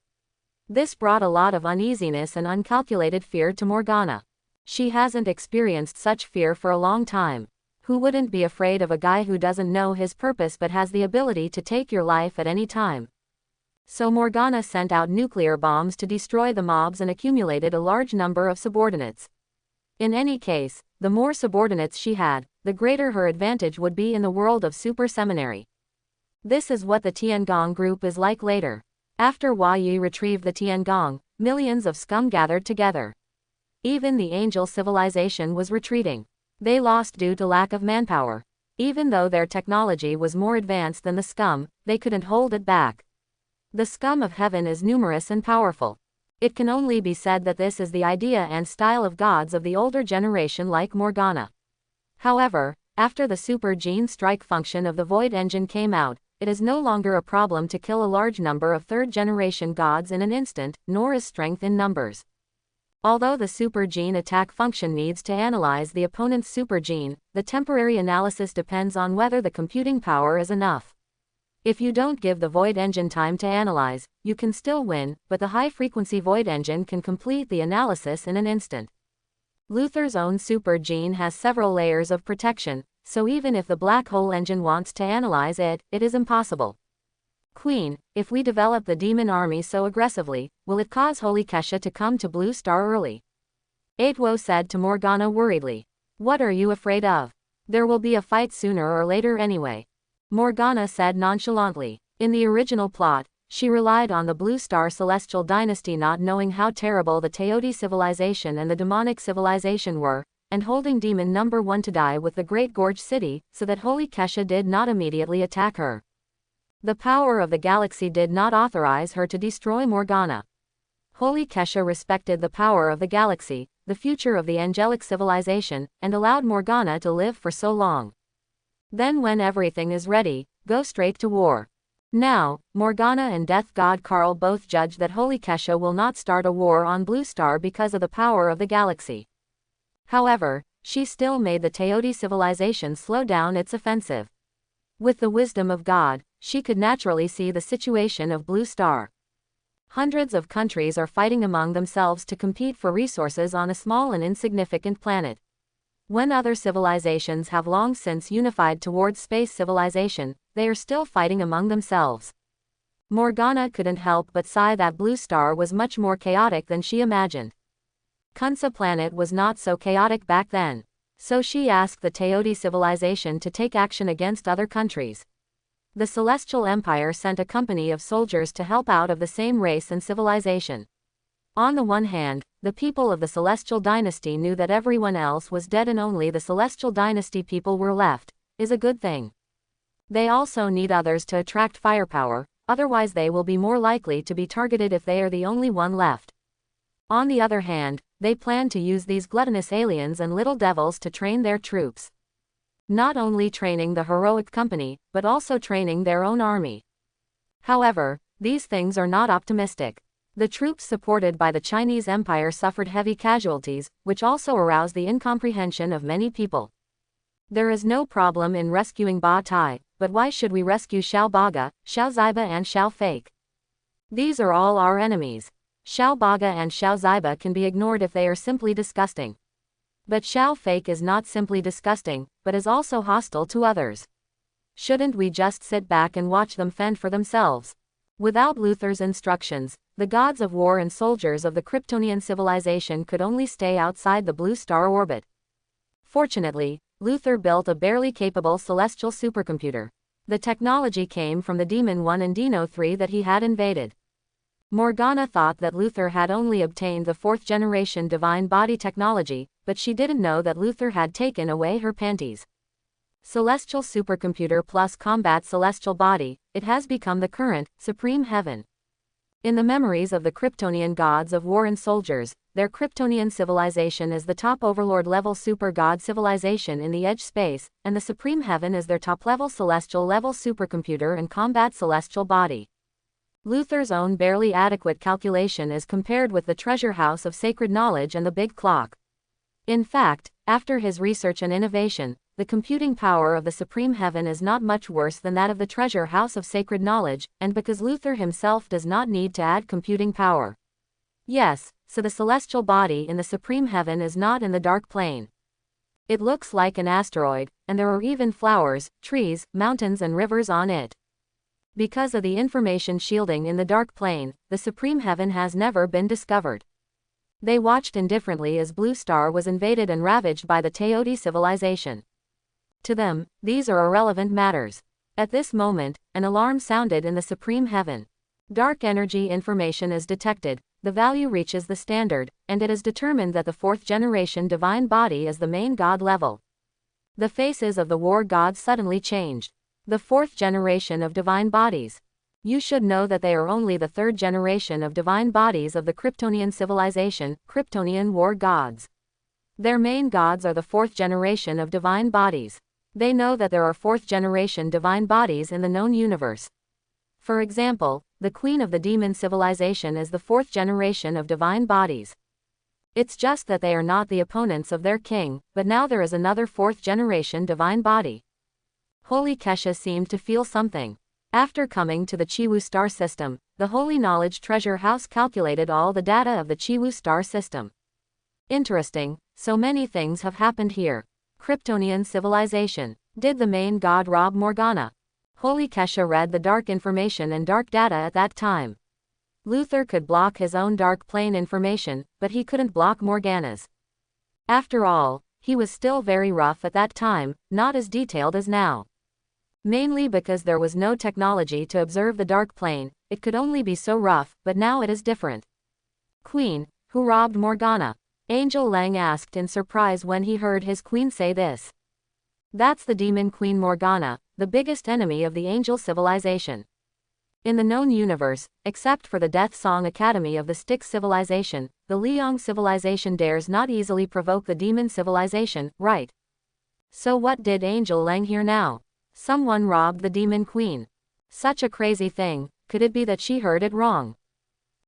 This brought a lot of uneasiness and uncalculated fear to Morgana. She hasn't experienced such fear for a long time. Who wouldn't be afraid of a guy who doesn't know his purpose but has the ability to take your life at any time? So Morgana sent out nuclear bombs to destroy the mobs and accumulated a large number of subordinates. In any case, the more subordinates she had, the greater her advantage would be in the world of Super Seminary. This is what the Tiangong group is like later. After Hua Yi retrieved the Tiangong, millions of scum gathered together. Even the angel civilization was retreating. They lost due to lack of manpower. Even though their technology was more advanced than the scum, they couldn't hold it back. The scum of heaven is numerous and powerful. It can only be said that this is the idea and style of gods of the older generation like Morgana. However, after the super gene strike function of the Void Engine came out, it is no longer a problem to kill a large number of third-generation gods in an instant, nor is strength in numbers. Although the super gene attack function needs to analyze the opponent's super gene, the temporary analysis depends on whether the computing power is enough. If you don't give the Void Engine time to analyze, you can still win, but the high-frequency Void Engine can complete the analysis in an instant. Luther's own super gene has several layers of protection, so even if the black hole engine wants to analyze it, it is impossible. Queen, if we develop the demon army so aggressively, will it cause Holy Kesha to come to Blue Star early? Aitwo said to Morgana worriedly. What are you afraid of? There will be a fight sooner or later anyway. Morgana said nonchalantly. In the original plot, she relied on the Blue Star Celestial Dynasty not knowing how terrible the Teoti civilization and the demonic civilization were, and holding Demon Number 1 to die with the Great Gorge City, so that Holy Kesha did not immediately attack her. The power of the galaxy did not authorize her to destroy Morgana. Holy Kesha respected the power of the galaxy, the future of the angelic civilization, and allowed Morgana to live for so long. Then when everything is ready, go straight to war. Now, Morgana and Death God Karl both judge that Holy Kesha will not start a war on Blue Star because of the power of the galaxy. However, she still made the Teoti civilization slow down its offensive. With the wisdom of God, she could naturally see the situation of Blue Star. Hundreds of countries are fighting among themselves to compete for resources on a small and insignificant planet. When other civilizations have long since unified towards space civilization, they are still fighting among themselves. Morgana couldn't help but sigh that Blue Star was much more chaotic than she imagined. Kunsa planet was not so chaotic back then. So she asked the Teoti civilization to take action against other countries. The Celestial Empire sent a company of soldiers to help out of the same race and civilization. On the one hand, the people of the Celestial Dynasty knew that everyone else was dead and only the Celestial Dynasty people were left, is a good thing. They also need others to attract firepower, otherwise they will be more likely to be targeted if they are the only one left. On the other hand, they plan to use these gluttonous aliens and little devils to train their troops. Not only training the heroic company, but also training their own army. However, these things are not optimistic. The troops supported by the Chinese Empire suffered heavy casualties, which also aroused the incomprehension of many people. There is no problem in rescuing Ba Tai, but why should we rescue Xiao Baga, Xiao Ziba and Xiao Fake? These are all our enemies. Xiao Baga and Xiao Ziba can be ignored if they are simply disgusting. But Xiao Fake is not simply disgusting, but is also hostile to others. Shouldn't we just sit back and watch them fend for themselves? Without Luther's instructions, the gods of war and soldiers of the Kryptonian civilization could only stay outside the blue star orbit. Fortunately, Luther built a barely capable celestial supercomputer. The technology came from the Demon 1 and Dino 3 that he had invaded. Morgana thought that Luther had only obtained the 4th generation divine body technology, but she didn't know that Luther had taken away her panties. Celestial supercomputer plus combat celestial body, it has become the current, supreme heaven. In the memories of the Kryptonian gods of war and soldiers, their Kryptonian civilization is the top overlord level super god civilization in the edge space, and the supreme heaven is their top level celestial level supercomputer and combat celestial body. Luther's own barely adequate calculation is compared with the treasure house of sacred knowledge and the big clock. In fact, after his research and innovation, the computing power of the supreme heaven is not much worse than that of the treasure house of sacred knowledge, and because Luther himself does not need to add computing power. Yes, so the celestial body in the supreme heaven is not in the dark plane. It looks like an asteroid, and there are even flowers, trees, mountains and rivers on it. Because of the information shielding in the dark plane, the supreme heaven has never been discovered. They watched indifferently as Blue Star was invaded and ravaged by the Teoti civilization. To them, these are irrelevant matters. At this moment, an alarm sounded in the supreme heaven. Dark energy information is detected, the value reaches the standard, and it is determined that the 4th generation divine body is the main god level. The faces of the war gods suddenly changed. The 4th generation of divine bodies. You should know that they are only the 3rd generation of divine bodies of the Kryptonian civilization, Kryptonian war gods. Their main gods are the 4th generation of divine bodies. They know that there are 4th generation divine bodies in the known universe. For example, the queen of the demon civilization is the 4th generation of divine bodies. It's just that they are not the opponents of their king, but now there is another 4th generation divine body. Holy Kesha seemed to feel something. After coming to the Chiwu star system, the Holy Knowledge Treasure House calculated all the data of the Chiwu star system. Interesting, so many things have happened here. Kryptonian civilization. Did the main god rob Morgana? Holy Kesha read the dark information and dark data at that time. Luther could block his own dark plane information, but he couldn't block Morgana's. After all, he was still very rough at that time, not as detailed as now. Mainly because there was no technology to observe the dark plane, it could only be so rough, but now it is different. Queen, who robbed Morgana? Angel Lang asked in surprise when he heard his queen say this. That's the demon queen Morgana, the biggest enemy of the angel civilization. In the known universe, except for the Death Song Academy of the Styx civilization, the Liang civilization dares not easily provoke the demon civilization, right? So what did Angel Lang hear now? Someone robbed the demon queen. Such a crazy thing, could it be that she heard it wrong?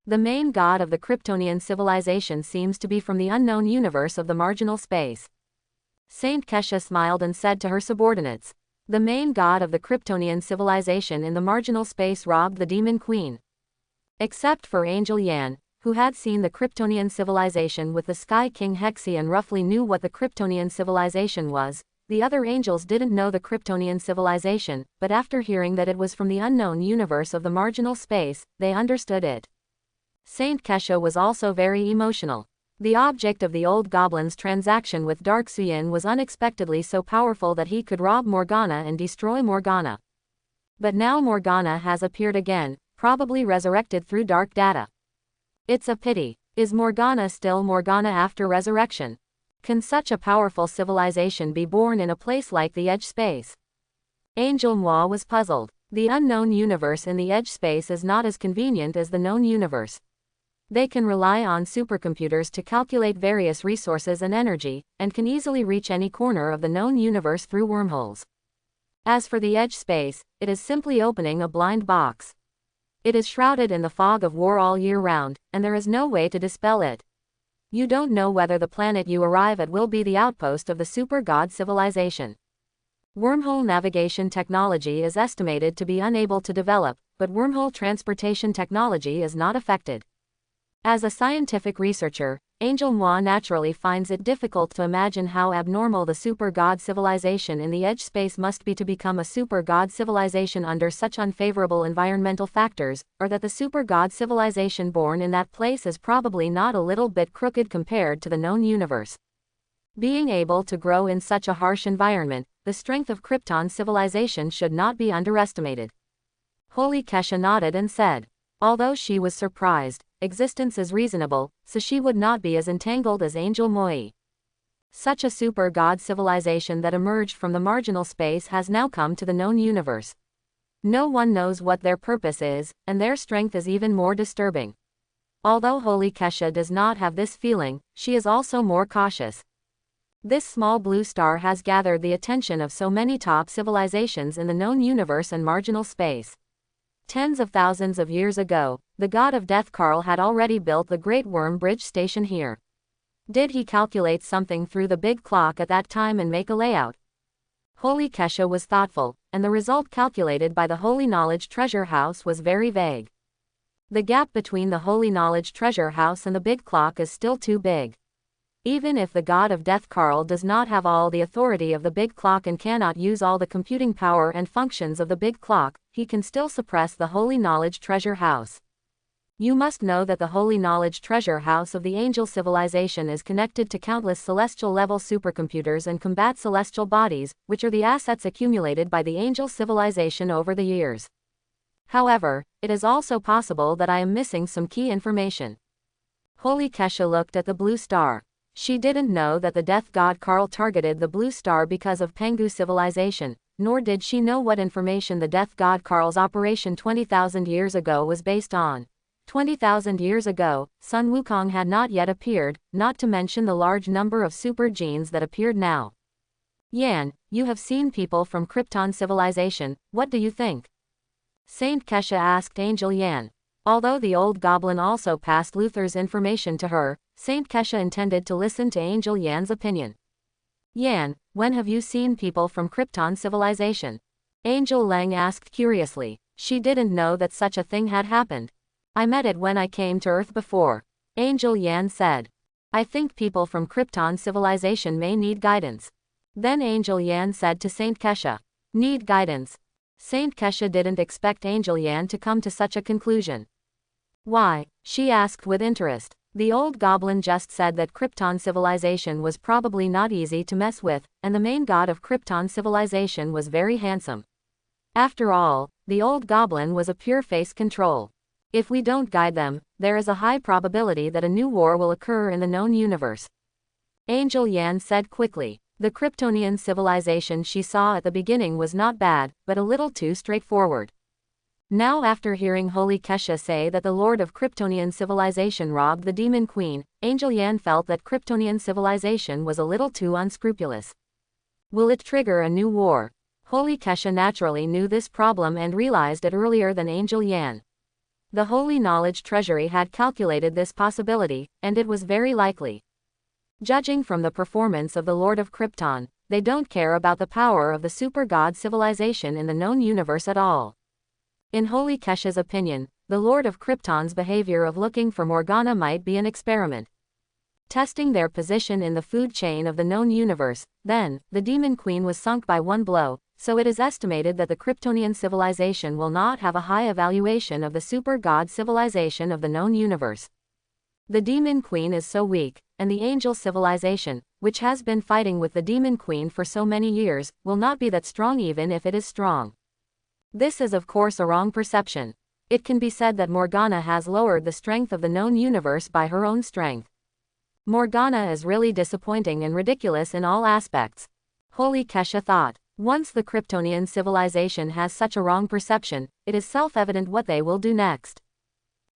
The main god of the Kryptonian civilization seems to be from the unknown universe of the marginal space. Saint Kesha smiled and said to her subordinates, the main god of the Kryptonian civilization in the marginal space robbed the demon queen. Except for Angel Yan, who had seen the Kryptonian civilization with the Sky King Hexi and roughly knew what the Kryptonian civilization was, the other angels didn't know the Kryptonian civilization, but after hearing that it was from the unknown universe of the marginal space, they understood it. Saint Kesha was also very emotional. The object of the old goblin's transaction with Dark Suyin was unexpectedly so powerful that he could rob Morgana and destroy Morgana. But now Morgana has appeared again, probably resurrected through dark data. It's a pity. Is Morgana still Morgana after resurrection? Can such a powerful civilization be born in a place like the edge space? Angel Moi was puzzled. The unknown universe in the edge space is not as convenient as the known universe. They can rely on supercomputers to calculate various resources and energy, and can easily reach any corner of the known universe through wormholes. As for the edge space, it is simply opening a blind box. It is shrouded in the fog of war all year round, and there is no way to dispel it. You don't know whether the planet you arrive at will be the outpost of the super god civilization. Wormhole navigation technology is estimated to be unable to develop, but wormhole transportation technology is not affected. As a scientific researcher, Angel Moi naturally finds it difficult to imagine how abnormal the super god civilization in the edge space must be to become a super god civilization under such unfavorable environmental factors, or that the super god civilization born in that place is probably not a little bit crooked compared to the known universe. Being able to grow in such a harsh environment, the strength of Krypton civilization should not be underestimated. Holy Kesha nodded and said, although she was surprised, existence is reasonable, so she would not be as entangled as Angel Moi. Such a super god civilization that emerged from the marginal space has now come to the known universe. No one knows what their purpose is, and their strength is even more disturbing. Although Holy Kesha does not have this feeling, she is also more cautious. This small blue star has gathered the attention of so many top civilizations in the known universe and marginal space. Tens of thousands of years ago, the god of death Karl had already built the Great Worm Bridge station here. Did he calculate something through the big clock at that time and make a layout? Holy Kesha was thoughtful, and the result calculated by the Holy Knowledge Treasure House was very vague. The gap between the Holy Knowledge Treasure House and the big clock is still too big. Even if the god of death Karl does not have all the authority of the big clock and cannot use all the computing power and functions of the big clock, he can still suppress the Holy Knowledge Treasure House. You must know that the Holy Knowledge Treasure House of the Angel Civilization is connected to countless celestial-level supercomputers and combat celestial bodies, which are the assets accumulated by the Angel Civilization over the years. However, it is also possible that I am missing some key information. Holy Kesha looked at the blue star. She didn't know that the death god Karl targeted the blue star because of Pengu civilization, nor did she know what information the death god Karl's operation 20,000 years ago was based on. 20,000 years ago, Sun Wukong had not yet appeared, not to mention the large number of super genes that appeared now. Yan, you have seen people from Krypton civilization, what do you think? Saint Kesha asked Angel Yan. Although the old goblin also passed Luther's information to her, Saint Kesha intended to listen to Angel Yan's opinion. Yan, when have you seen people from Krypton civilization? Angel Lang asked curiously. She didn't know that such a thing had happened. I met it when I came to Earth before. Angel Yan said. I think people from Krypton civilization may need guidance. Then Angel Yan said to Saint Kesha. Need guidance. Saint Kesha didn't expect Angel Yan to come to such a conclusion. Why? She asked with interest. The old goblin just said that Krypton civilization was probably not easy to mess with, and the main god of Krypton civilization was very handsome. After all, the old goblin was a pure face control. If we don't guide them, there is a high probability that a new war will occur in the known universe. Angel Yan said quickly. The Kryptonian civilization she saw at the beginning was not bad, but a little too straightforward. Now after hearing Holy Kesha say that the Lord of Kryptonian civilization robbed the Demon Queen, Angel Yan felt that Kryptonian civilization was a little too unscrupulous. Will it trigger a new war? Holy Kesha naturally knew this problem and realized it earlier than Angel Yan. The Holy Knowledge Treasury had calculated this possibility, and it was very likely. Judging from the performance of the Lord of Krypton, they don't care about the power of the super god civilization in the known universe at all. In Holy Kesha's opinion, the Lord of Krypton's behavior of looking for Morgana might be an experiment. Testing their position in the food chain of the known universe, then, the Demon Queen was sunk by one blow, so it is estimated that the Kryptonian civilization will not have a high evaluation of the super god civilization of the known universe. The Demon Queen is so weak, and the Angel civilization, which has been fighting with the Demon Queen for so many years, will not be that strong even if it is strong. This is of course a wrong perception. It can be said that Morgana has lowered the strength of the known universe by her own strength. Morgana is really disappointing and ridiculous in all aspects. Holy Kesha thought. Once the Kryptonian civilization has such a wrong perception, it is self-evident what they will do next.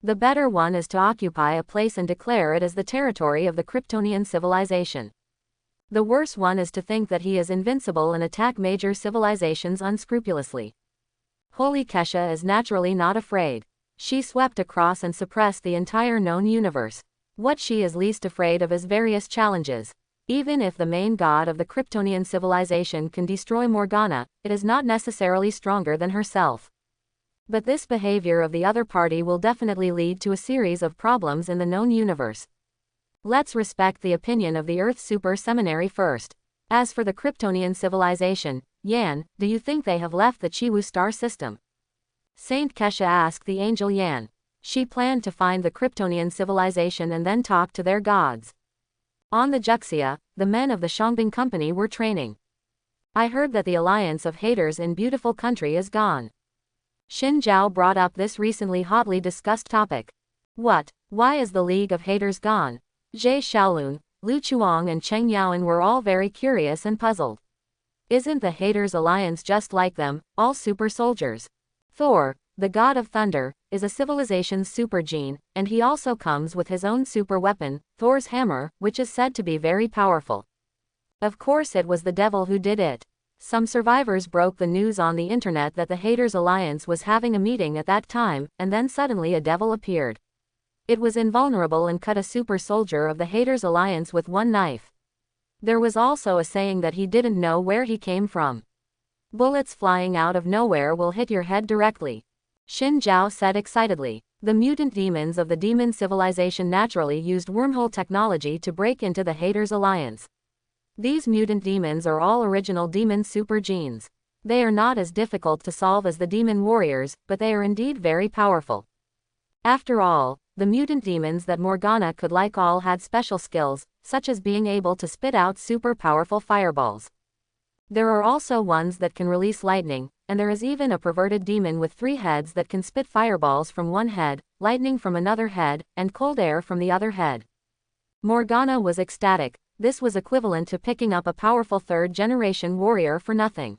The better one is to occupy a place and declare it as the territory of the Kryptonian civilization. The worse one is to think that he is invincible and attack major civilizations unscrupulously. Holy Kesha is naturally not afraid. She swept across and suppressed the entire known universe. What she is least afraid of is various challenges. Even if the main god of the Kryptonian civilization can destroy Morgana, it is not necessarily stronger than herself. But this behavior of the other party will definitely lead to a series of problems in the known universe. Let's respect the opinion of the Earth Super Seminary first. As for the Kryptonian civilization, Yan, do you think they have left the Chiwu star system? Saint Kesha asked the angel Yan. She planned to find the Kryptonian civilization and then talk to their gods. On the Juxia, the men of the Shangbing Company were training. I heard that the alliance of haters in beautiful country is gone. Xin Zhao brought up this recently hotly discussed topic. What? Why is the League of Haters gone? Zhe Xiaolun, Lu Chuang and Cheng Yaoan were all very curious and puzzled. Isn't the Haters Alliance just like them, all super soldiers? Thor, the god of thunder, is a civilization's super gene, and he also comes with his own super weapon, Thor's hammer, which is said to be very powerful. Of course it was the devil who did it. Some survivors broke the news on the internet that the Haters Alliance was having a meeting at that time, and then suddenly a devil appeared. It was invulnerable and cut a super soldier of the Haters Alliance with one knife. There was also a saying that he didn't know where he came from. Bullets flying out of nowhere will hit your head directly. Xin Zhao said excitedly. The mutant demons of the demon civilization naturally used wormhole technology to break into the Haters Alliance. These mutant demons are all original demon super genes. They are not as difficult to solve as the demon warriors, but they are indeed very powerful. After all, the mutant demons that Morgana could like all had special skills, such as being able to spit out super powerful fireballs. There are also ones that can release lightning, and there is even a perverted demon with 3 heads that can spit fireballs from one head, lightning from another head, and cold air from the other head. Morgana was ecstatic. This was equivalent to picking up a powerful 3rd-generation warrior for nothing.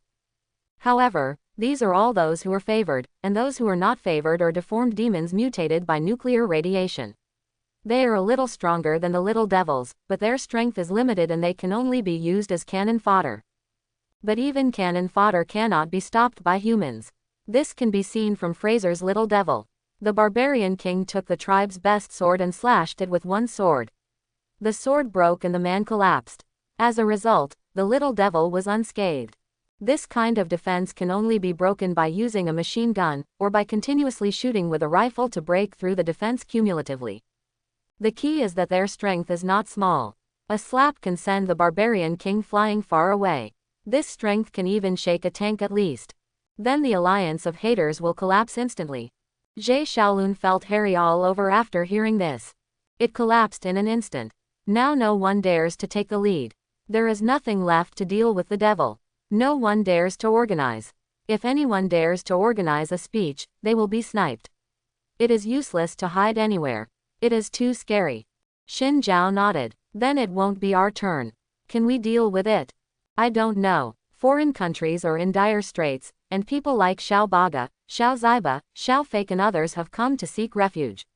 However, these are all those who are favored, and those who are not favored are deformed demons mutated by nuclear radiation. They are a little stronger than the little devils, but their strength is limited and they can only be used as cannon fodder. But even cannon fodder cannot be stopped by humans. This can be seen from Fraser's little devil. The barbarian king took the tribe's best sword and slashed it with one sword. The sword broke and the man collapsed. As a result, the little devil was unscathed. This kind of defense can only be broken by using a machine gun, or by continuously shooting with a rifle to break through the defense cumulatively. The key is that their strength is not small. A slap can send the barbarian king flying far away. This strength can even shake a tank at least. Then the alliance of haters will collapse instantly. Zhe Xiaolun felt hairy all over after hearing this. It collapsed in an instant. Now no one dares to take the lead. There is nothing left to deal with the devil. No one dares to organize. If anyone dares to organize a speech, they will be sniped. It is useless to hide anywhere. It is too scary. Xin Zhao nodded. Then it won't be our turn. Can we deal with it? I don't know. Foreign countries are in dire straits, and people like Xiao Baga, Xiao Ziba, Xiao Fake and others have come to seek refuge.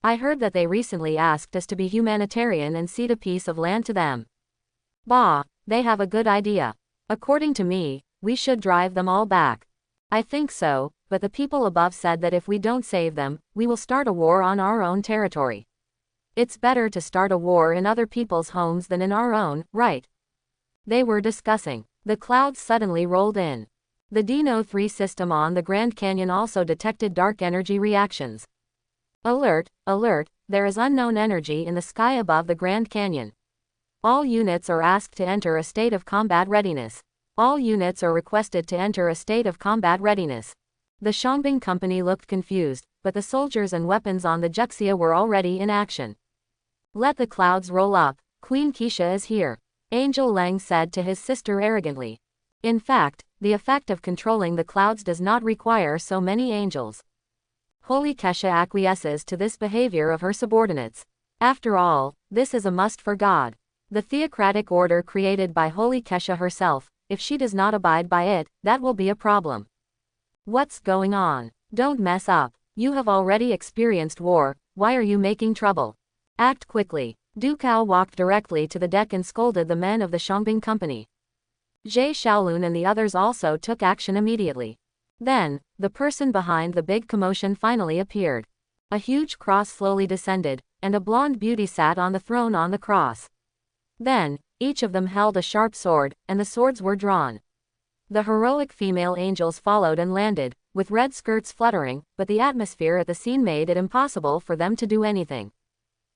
I heard that they recently asked us to be humanitarian and cede a piece of land to them. Bah, they have a good idea. According to me, we should drive them all back. I think so, but the people above said that if we don't save them, we will start a war on our own territory. It's better to start a war in other people's homes than in our own, right? They were discussing. The clouds suddenly rolled in. The Dino 3 system on the Grand Canyon also detected dark energy reactions. Alert, alert, there is unknown energy in the sky above the Grand Canyon. All units are asked to enter a state of combat readiness. All units are requested to enter a state of combat readiness. The Shangbing Company looked confused, but the soldiers and weapons on the Juxia were already in action. Let the clouds roll up, Queen Kesha is here, Angel Lang said to his sister arrogantly. In fact, the effect of controlling the clouds does not require so many angels. Holy Kesha acquiesces to this behavior of her subordinates. After all, this is a must for God. The theocratic order created by Holy Kesha herself, if she does not abide by it, that will be a problem. What's going on? Don't mess up. You have already experienced war, why are you making trouble? Act quickly. Du Cao walked directly to the deck and scolded the men of the Shangbing Company. Zhe Xiaolun and the others also took action immediately. Then, the person behind the big commotion finally appeared. A huge cross slowly descended, and a blonde beauty sat on the throne on the cross. Then, each of them held a sharp sword, and the swords were drawn. The heroic female angels followed and landed, with red skirts fluttering, but the atmosphere at the scene made it impossible for them to do anything.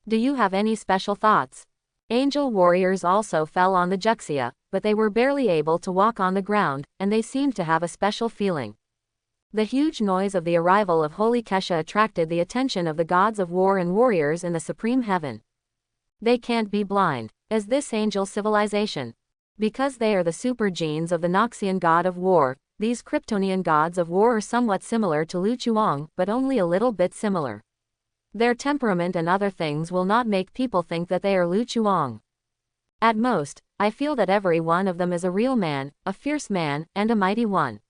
Do you have any special thoughts? Angel warriors also fell on the Juxia, but they were barely able to walk on the ground, and they seemed to have a special feeling. The huge noise of the arrival of Holy Kesha attracted the attention of the gods of war and warriors in the supreme heaven. They can't be blind, as this angel civilization. Because they are the super genes of the Noxian god of war, these Kryptonian gods of war are somewhat similar to Lu Chuang, but only a little bit similar. Their temperament and other things will not make people think that they are Lu Chuang. At most, I feel that every one of them is a real man, a fierce man, and a mighty one.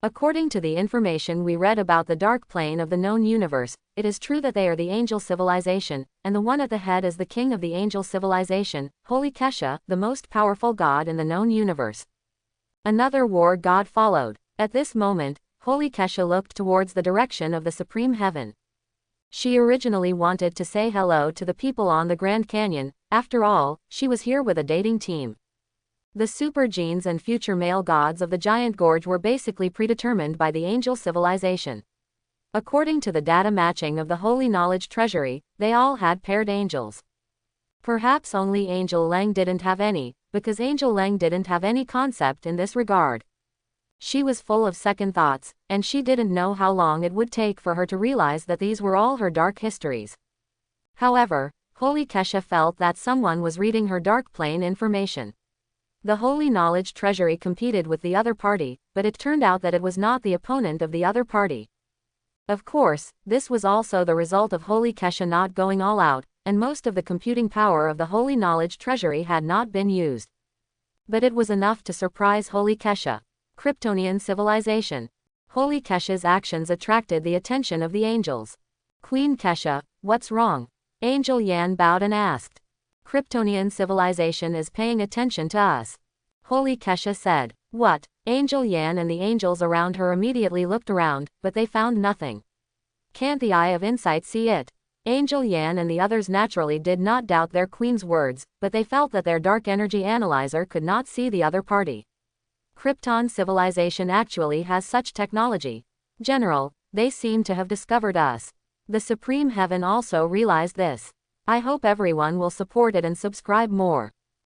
According to the information we read about the dark plane of the known universe, it is true that they are the angel civilization, and the one at the head is the king of the angel civilization, Holy Kesha, the most powerful god in the known universe. Another war god followed. At this moment, Holy Kesha looked towards the direction of the supreme heaven. She originally wanted to say hello to the people on the Grand Canyon. After all, she was here with a dating team. The super genes and future male gods of the Giant Gorge were basically predetermined by the angel civilization. According to the data matching of the Holy Knowledge Treasury, they all had paired angels. Perhaps only Angel Leng didn't have any, because Angel Leng didn't have any concept in this regard. She was full of second thoughts, and she didn't know how long it would take for her to realize that these were all her dark histories. However, Holy Kesha felt that someone was reading her dark plane information. The Holy Knowledge Treasury competed with the other party, but it turned out that it was not the opponent of the other party. Of course, this was also the result of Holy Kesha not going all out, and most of the computing power of the Holy Knowledge Treasury had not been used. But it was enough to surprise Holy Kesha. Kryptonian civilization. Holy Kesha's actions attracted the attention of the angels. Queen Kesha, what's wrong? Angel Yan bowed and asked. Kryptonian civilization is paying attention to us. Holy Kesha said. What? Angel Yan and the angels around her immediately looked around, but they found nothing. Can't the eye of insight see it? Angel Yan and the others naturally did not doubt their queen's words, but they felt that their dark energy analyzer could not see the other party. Krypton civilization actually has such technology. General, they seem to have discovered us. The Supreme Heaven also realized this. I hope everyone will support it and subscribe more.